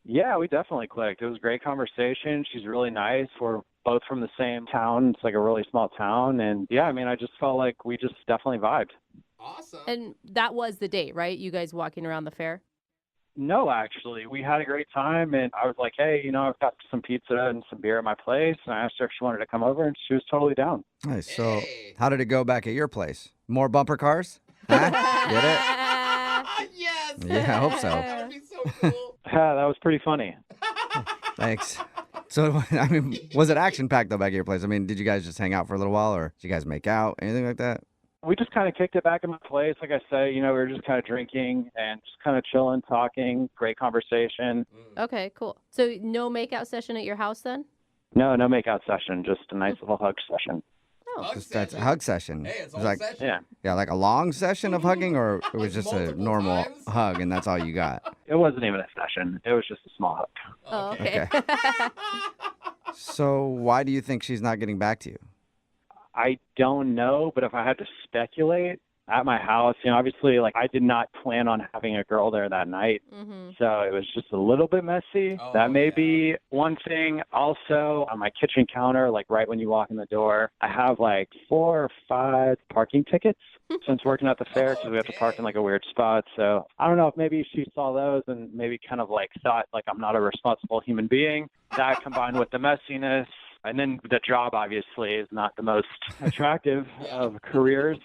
Speaker 18: Yeah, we definitely clicked. It was a great conversation. She's really nice. We're both from the same town. It's like a really small town. And yeah, I mean, I just felt like we just definitely vibed.
Speaker 3: And that was the date, right? You guys walking around the fair?
Speaker 18: No, actually, we had a great time. And I was like, hey, you know, I've got some pizza and some beer at my place. And I asked her if she wanted to come over, and she was totally down.
Speaker 2: Nice. So how did it go back at your place? More bumper cars? Huh? Get it?
Speaker 4: Yes.
Speaker 2: Yeah, I hope so.
Speaker 4: That would be so cool.
Speaker 18: Yeah, that was pretty funny.
Speaker 2: Thanks. So, I mean, was it action-packed, though, back at your place? I mean, did you guys just hang out for a little while, or did you guys make out, anything like that?
Speaker 18: We just kind of kicked it back in my place. Like I say, you know, we were just kind of drinking and just kind of chilling, talking, great conversation.
Speaker 3: Okay, cool. So no makeout session at your house then?
Speaker 18: No makeout session, just a nice little hug session.
Speaker 2: That's a hug session.
Speaker 4: Hey, it's
Speaker 2: It
Speaker 4: all
Speaker 2: was like,
Speaker 4: session.
Speaker 2: yeah, like a long session of hugging, or it was just a normal hug, and that's all you got?
Speaker 18: It wasn't even a session. It was just a small hug.
Speaker 3: Oh, okay.
Speaker 2: So why do you think she's not getting back to you?
Speaker 18: I don't know, but if I had to speculate, at my house, you know, obviously, like, I did not plan on having a girl there that night. So it was just a little bit messy. That may be one thing. Also, on my kitchen counter, like right when you walk in the door, I have like 4 or 5 parking tickets since working at the fair, because we have to park in like a weird spot. So I don't know if maybe she saw those and maybe kind of like thought like I'm not a responsible human being. That combined with the messiness. And then the job, obviously, is not the most attractive of careers.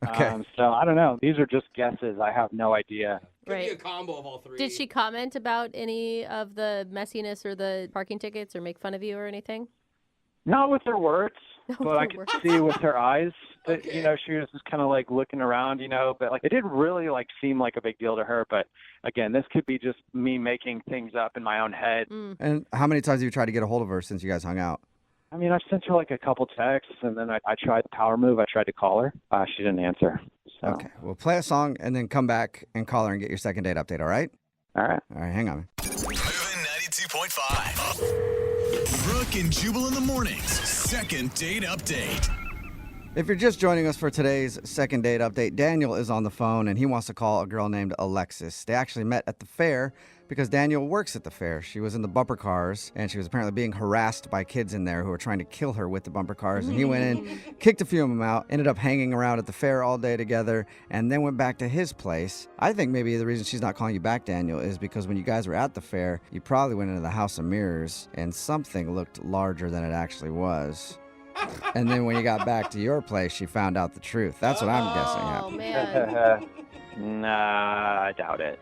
Speaker 2: Okay.
Speaker 18: So I don't know. These are just guesses. I have no idea.
Speaker 4: Could be a combo of all three.
Speaker 3: Did she comment about any of the messiness or the parking tickets or make fun of you or anything?
Speaker 18: Not with her words, but I
Speaker 3: her
Speaker 18: could
Speaker 3: words.
Speaker 18: see with her eyes that, you know, she was just kind of like looking around, you know, but like it didn't really like seem like a big deal to her. But again, this could be just me making things up in my own head.
Speaker 2: And how many times have you tried to get a hold of her since you guys hung out?
Speaker 18: I mean, I sent her like a couple texts, and then I tried the power move. I tried to call her. She didn't answer. So.
Speaker 2: Okay, well, play a song and then come back and call her and get your second date update, all right?
Speaker 18: All right.
Speaker 2: All right, hang on.
Speaker 1: Moving 92.5. Brooke and Jubal in the mornings. Second date update.
Speaker 2: If you're just joining us for today's second date update, Daniel is on the phone and he wants to call a girl named Alexis. They actually met at the fair because Daniel works at the fair. She was in the bumper cars and she was apparently being harassed by kids in there who were trying to kill her with the bumper cars. And he went in, kicked a few of them out, ended up hanging around at the fair all day together, and then went back to his place. I think maybe the reason she's not calling you back, Daniel, is because when you guys were at the fair, you probably went into the House of Mirrors and something looked larger than it actually was. And then when you got back to your place, she found out the truth. That's what I'm guessing happened.
Speaker 3: Man.
Speaker 18: Nah, I doubt it.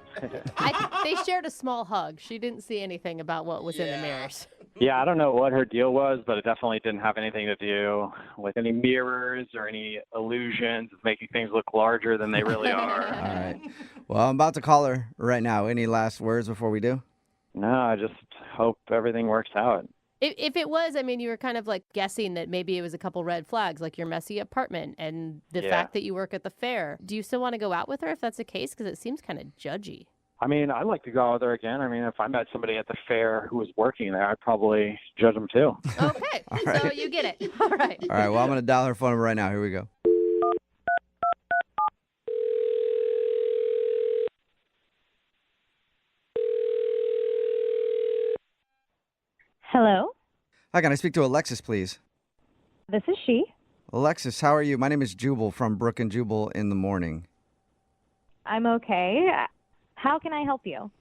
Speaker 3: They shared a small hug. She didn't see anything about what was in the mirrors.
Speaker 18: Yeah, I don't know what her deal was, but it definitely didn't have anything to do with any mirrors or any illusions of making things look larger than they really are.
Speaker 2: All right. Well, I'm about to call her right now. Any last words before we do?
Speaker 18: No, I just hope everything works out.
Speaker 3: If it was, I mean, you were kind of like guessing that maybe it was a couple red flags, like your messy apartment and the fact that you work at the fair. Do you still want to go out with her if that's the case? Because it seems kind of judgy.
Speaker 18: I mean, I'd like to go out there again. I mean, if I met somebody at the fair who was working there, I'd probably judge them too.
Speaker 3: Okay,
Speaker 2: right.
Speaker 3: so you get it. All right.
Speaker 2: All right, well, I'm going to dial her phone number right now. Here we go.
Speaker 6: Hello,
Speaker 2: Hi, can I speak to Alexis, please?
Speaker 6: this is she.
Speaker 2: Alexis, how are you? My name is Jubal from Brooke and Jubal in the morning.
Speaker 6: I'm okay. How can I help you?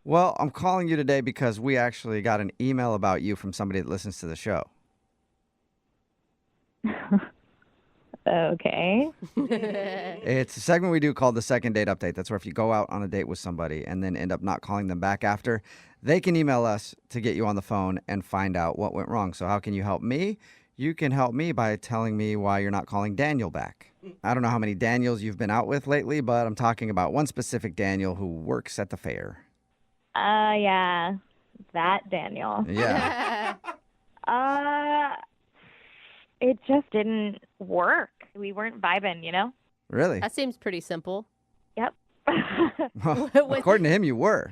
Speaker 2: Well, I'm calling you today because we actually got an email about you from somebody that listens to the show.
Speaker 6: Okay.
Speaker 2: It's a segment we do called the second date update. That's where if you go out on a date with somebody and then end up not calling them back after, they can email us to get you on the phone and find out what went wrong. So how can you help me? You can help me by telling me why you're not calling Daniel back. I don't know how many Daniels you've been out with lately, but I'm talking about one specific Daniel who works at the fair.
Speaker 19: Yeah. That Daniel.
Speaker 2: Yeah.
Speaker 19: It just didn't work. We weren't vibing, you know?
Speaker 2: Really?
Speaker 3: That seems pretty simple.
Speaker 19: Yep.
Speaker 2: According to him, you were.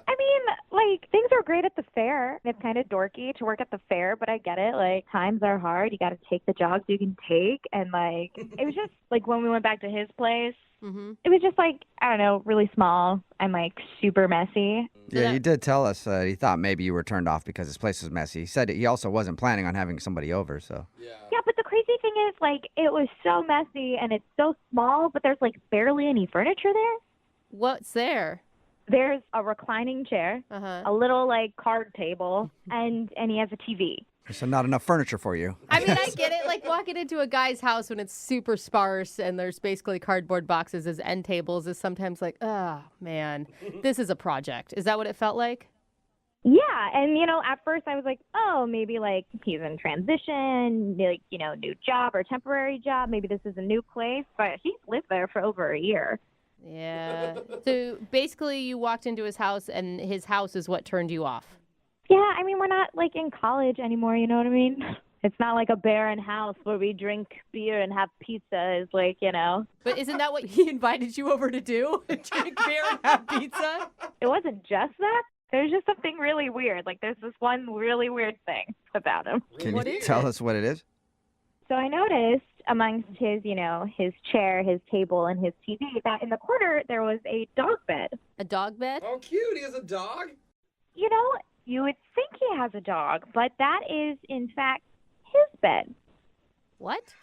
Speaker 19: I mean, like, things are great at the fair. It's kind of dorky to work at the fair, but I get it. Like, times are hard. You got to take the jogs you can take. And, like, it was just, like, when we went back to his place, it was just, like, I don't know, really small and, like, super messy.
Speaker 2: Yeah, he did tell us he thought maybe you were turned off because his place was messy. He said he also wasn't planning on having somebody over, so.
Speaker 19: Yeah, but the crazy thing is, like, it was so messy and it's so small, but there's, like, barely any furniture there.
Speaker 3: What's there?
Speaker 19: There's a reclining chair, a little, like, card table, and he has a TV.
Speaker 2: So not enough furniture for you.
Speaker 3: I mean, I get it. Like, walking into a guy's house when it's super sparse and there's basically cardboard boxes as end tables is sometimes like, oh, man, this is a project. Is that what it felt like?
Speaker 19: Yeah, and, you know, at first I was like, oh, maybe, like, he's in transition, like, you know, new job or temporary job. Maybe this is a new place. But he's lived there for over a year.
Speaker 3: Yeah. So basically you walked into his house and his house is what turned you off.
Speaker 19: Yeah, I mean, we're not, like, in college anymore, you know what I mean? It's not like a barren house where we drink beer and have pizza. It's like, you know.
Speaker 3: But isn't that what he invited you over to do? Drink beer and have pizza?
Speaker 19: It wasn't just that. There's just something really weird. Like, there's this one really weird thing about him.
Speaker 2: Can you tell us what it is?
Speaker 19: So I noticed amongst his, you know, his chair, his table, and his TV that in the corner there was a dog bed.
Speaker 3: A dog bed?
Speaker 4: Oh, cute. He has a dog?
Speaker 19: You know, you would think he has a dog, but that is, in fact, his bed.
Speaker 3: What?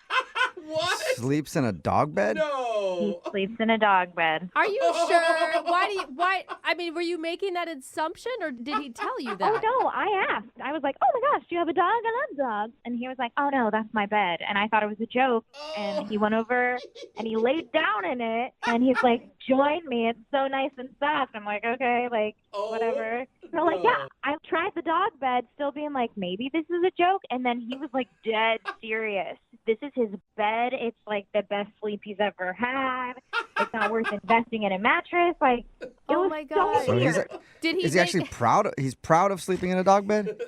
Speaker 4: What?
Speaker 2: Sleeps in a dog bed?
Speaker 4: No.
Speaker 19: He sleeps in a dog bed.
Speaker 3: Are you sure? Why? I mean, were you making that assumption or did he tell you that?
Speaker 19: Oh, no, I asked. I was like, oh, my gosh, do you have a dog? I love dogs. And he was like, oh, no, that's my bed. And I thought it was a joke. And he went over and he laid down in it. And he's like, join me. It's so nice and soft. I'm like, okay, like, whatever. So, like, yeah, I tried the dog bed, still being like, maybe this is a joke. And then he was, like, dead serious. This is his bed. It's, like, the best sleep he's ever had. It's not worth investing in a mattress. Like, it was so weird.
Speaker 2: Is he actually proud? He's proud of sleeping in a dog bed?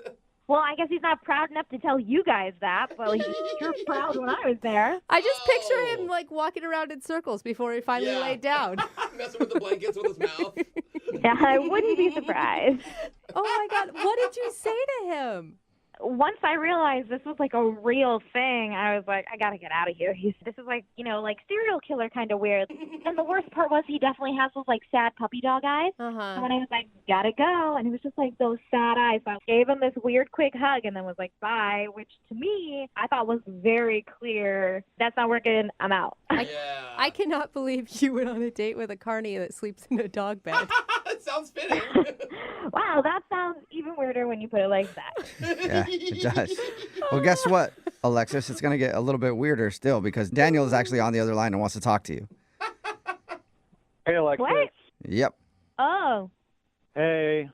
Speaker 19: Well, I guess he's not proud enough to tell you guys that, but he was sure proud when I was there.
Speaker 3: I just picture him, like, walking around in circles before he finally laid down.
Speaker 4: Messing with the blankets with his mouth.
Speaker 19: Yeah, I wouldn't be surprised.
Speaker 3: Oh, my God. What did you say to him?
Speaker 19: Once I realized this was like a real thing, I was like, I gotta get out of here. This is like, you know, like serial killer kind of weird. And the worst part was he definitely has those like sad puppy dog eyes. And when I was like, gotta go, and it was just like those sad eyes. So I gave him this weird quick hug and then was like, bye, which to me, I thought was very clear. That's not working. I'm out.
Speaker 3: I cannot believe you went on a date with a carny that sleeps in a dog bed.
Speaker 4: That sounds fitting.
Speaker 19: Wow, that sounds even weirder when you put it like that.
Speaker 2: Yeah, it does. Well, guess what, Alexis? It's going to get a little bit weirder still because Daniel is actually on the other line and wants to talk to you.
Speaker 18: Hey, Alexis.
Speaker 19: What?
Speaker 2: Yep.
Speaker 19: Oh.
Speaker 18: Hey.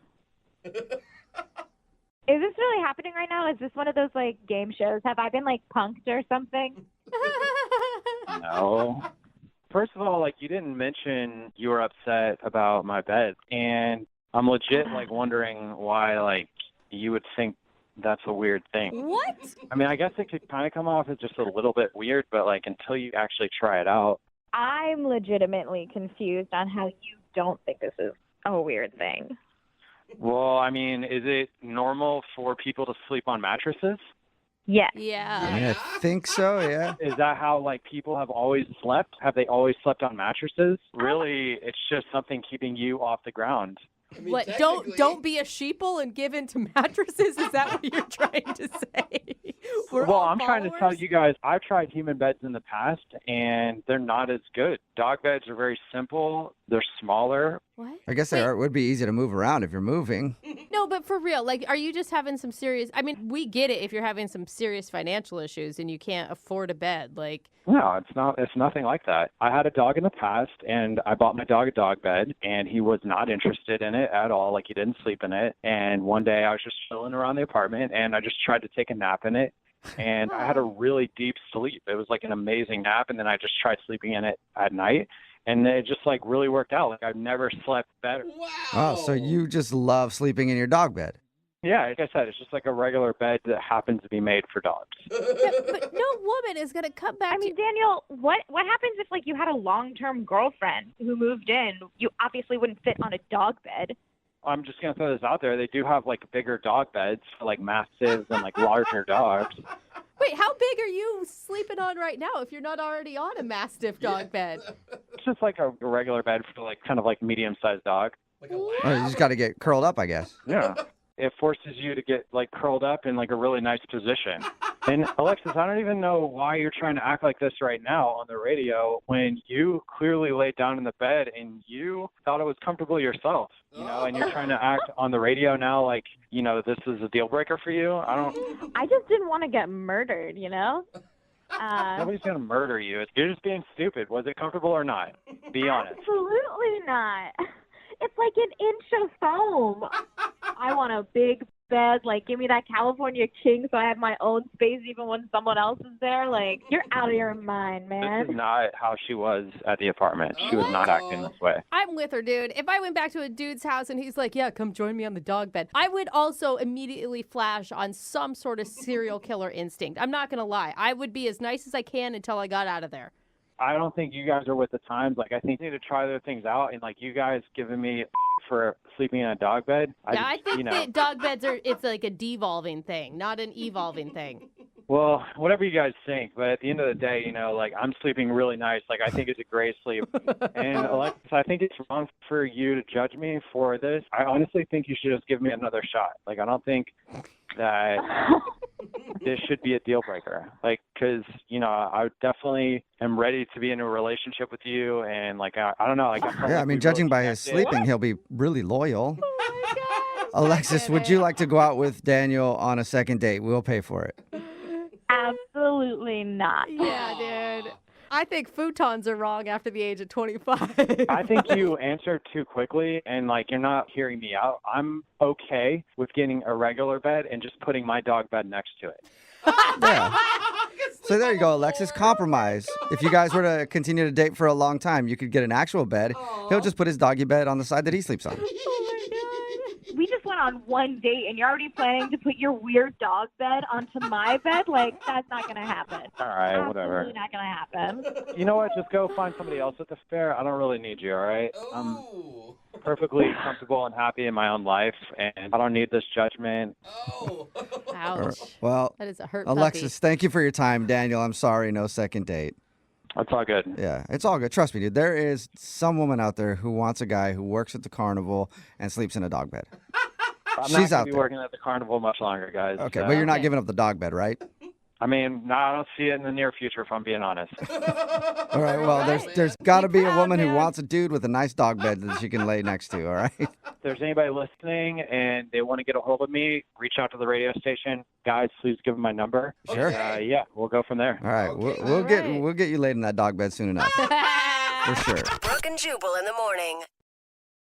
Speaker 19: Is this really happening right now? Is this one of those like game shows? Have I been like punked or something?
Speaker 18: No. First of all, like, you didn't mention you were upset about my bed. And I'm legit, like, wondering why, like, you would think that's a weird thing.
Speaker 3: What?
Speaker 18: I mean, I guess it could kind of come off as just a little bit weird, but, like, until you actually try it out.
Speaker 19: I'm legitimately confused on how you don't think this is a weird thing.
Speaker 18: Well, I mean, is it normal for people to sleep on mattresses?
Speaker 19: Yes.
Speaker 3: Yeah.
Speaker 2: I think so, yeah.
Speaker 18: Is that how, like, people have always slept? Have they always slept on mattresses? Really, it's just something keeping you off the ground.
Speaker 4: I mean,
Speaker 3: What? Don't be a sheeple and give in to mattresses? Is that what you're trying to say?
Speaker 18: Well, I'm trying to tell you guys, I've tried human beds in the past, and they're not as good. Dog beds are very simple. They're smaller.
Speaker 3: What?
Speaker 2: I guess it would be easy to move around if you're moving.
Speaker 3: No, but for real, like, are you just having some serious... I mean, we get it if you're having some serious financial issues and you can't afford a bed. Like,
Speaker 18: No, it's not. It's nothing like that. I had a dog in the past, and I bought my dog a dog bed, and he was not interested in it at all. Like, he didn't sleep in it. And one day I was just chilling around the apartment, and I just tried to take a nap in it. and I had a really deep sleep. It was like an amazing nap, and then I just tried sleeping in it at night, and it just like really worked out. Like I've never slept better.
Speaker 2: Oh, so you just love sleeping in your dog bed.
Speaker 18: Yeah, like I said, it's just like a regular bed that happens to be made for dogs.
Speaker 3: But no woman is going to come back.
Speaker 19: I mean, Daniel, what happens if like you had a long-term girlfriend who moved in? You obviously wouldn't fit on a dog bed.
Speaker 18: I'm just going to throw this out there. They do have like bigger dog beds for like mastiffs and like larger dogs.
Speaker 3: Wait, how big are you sleeping on right now if you're not already on a Mastiff dog bed?
Speaker 18: It's just like a regular bed for like kind of like medium-sized dog.
Speaker 2: Oh, you just got to get curled up, I guess.
Speaker 18: Yeah. It forces you to get like curled up in like a really nice position. And Alexis, I don't even know why you're trying to act like this right now on the radio when you clearly laid down in the bed and you thought it was comfortable yourself, you know, and you're trying to act on the radio now like, you know, this is a deal breaker for you.
Speaker 19: I just didn't want to get murdered, you know?
Speaker 18: Nobody's going to murder you. You're just being stupid. Was it comfortable or not? Be honest.
Speaker 19: Absolutely not. It's like an inch of foam. I want a big bed. Like, give me that California king so I have my own space even when someone else is there. Like, you're out of your mind, man.
Speaker 18: This is not how she was at the apartment. She was not acting this way.
Speaker 3: I'm with her, dude. If I went back to a dude's house and he's like, yeah, come join me on the dog bed, I would also immediately flash on some sort of serial killer instinct. I'm not going to lie. I would be as nice as I can until I got out of there.
Speaker 18: I don't think you guys are with the times. Like, I think you need to try other things out. And, like, you guys giving me for sleeping in a dog bed.
Speaker 3: I think that dog beds it's like a devolving thing, not an evolving thing.
Speaker 18: Well, whatever you guys think. But at the end of the day, you know, like, I'm sleeping really nice. Like, I think it's a great sleep. And, Alexis, I think it's wrong for you to judge me for this. I honestly think you should just give me another shot. Like, I don't think that this should be a deal breaker. Like, because, you know, I definitely am ready to be in a relationship with you. And, like, I don't know. Like,
Speaker 2: Yeah, I mean, judging by his sleeping, he'll be really loyal. Alexis, would you like to go out with Daniel on a second date? We'll pay for it.
Speaker 19: Absolutely not.
Speaker 3: Yeah, dude. I think futons are wrong after the age of 25.
Speaker 18: I think you answered too quickly, and, like, you're not hearing me out. I'm okay with getting a regular bed and just putting my dog bed next to it.
Speaker 2: Yeah. So there you go, Alexis. Compromise. If you guys were to continue to date for a long time, you could get an actual bed. He'll just put his doggy bed on the side that he sleeps on.
Speaker 19: We just went on one date and you're already planning to put your weird dog bed onto my bed? Like, that's not going to happen.
Speaker 18: All right, whatever.
Speaker 19: Absolutely not going to happen.
Speaker 18: You know what? Just go find somebody else at the fair. I don't really need you, all right? I'm perfectly comfortable and happy in my own life, and I don't need this judgment.
Speaker 3: Ouch.
Speaker 2: Well,
Speaker 3: That is a hurt
Speaker 2: Alexis, thank you for your time. Daniel, I'm sorry, no second date.
Speaker 18: That's all good.
Speaker 2: Yeah, it's all good. Trust me, dude. There is some woman out there who wants a guy who works at the carnival and sleeps in a dog bed.
Speaker 18: I'm
Speaker 2: She's
Speaker 18: not
Speaker 2: out
Speaker 18: going to be
Speaker 2: there.
Speaker 18: working at the carnival much longer, guys.
Speaker 2: Okay, but you're not giving up the dog bed, right?
Speaker 18: I mean, no, I don't see it in the near future, if I'm being honest.
Speaker 2: All right, well, there's got to be a woman who wants a dude with a nice dog bed that she can lay next to, all right?
Speaker 18: If there's anybody listening and they want to get a hold of me, reach out to the radio station. Guys, please give them my number.
Speaker 2: Sure.
Speaker 18: Yeah, we'll go from there.
Speaker 2: All right, we'll get you laid in that dog bed soon enough. For sure.
Speaker 7: Brooke and Jubal in the morning.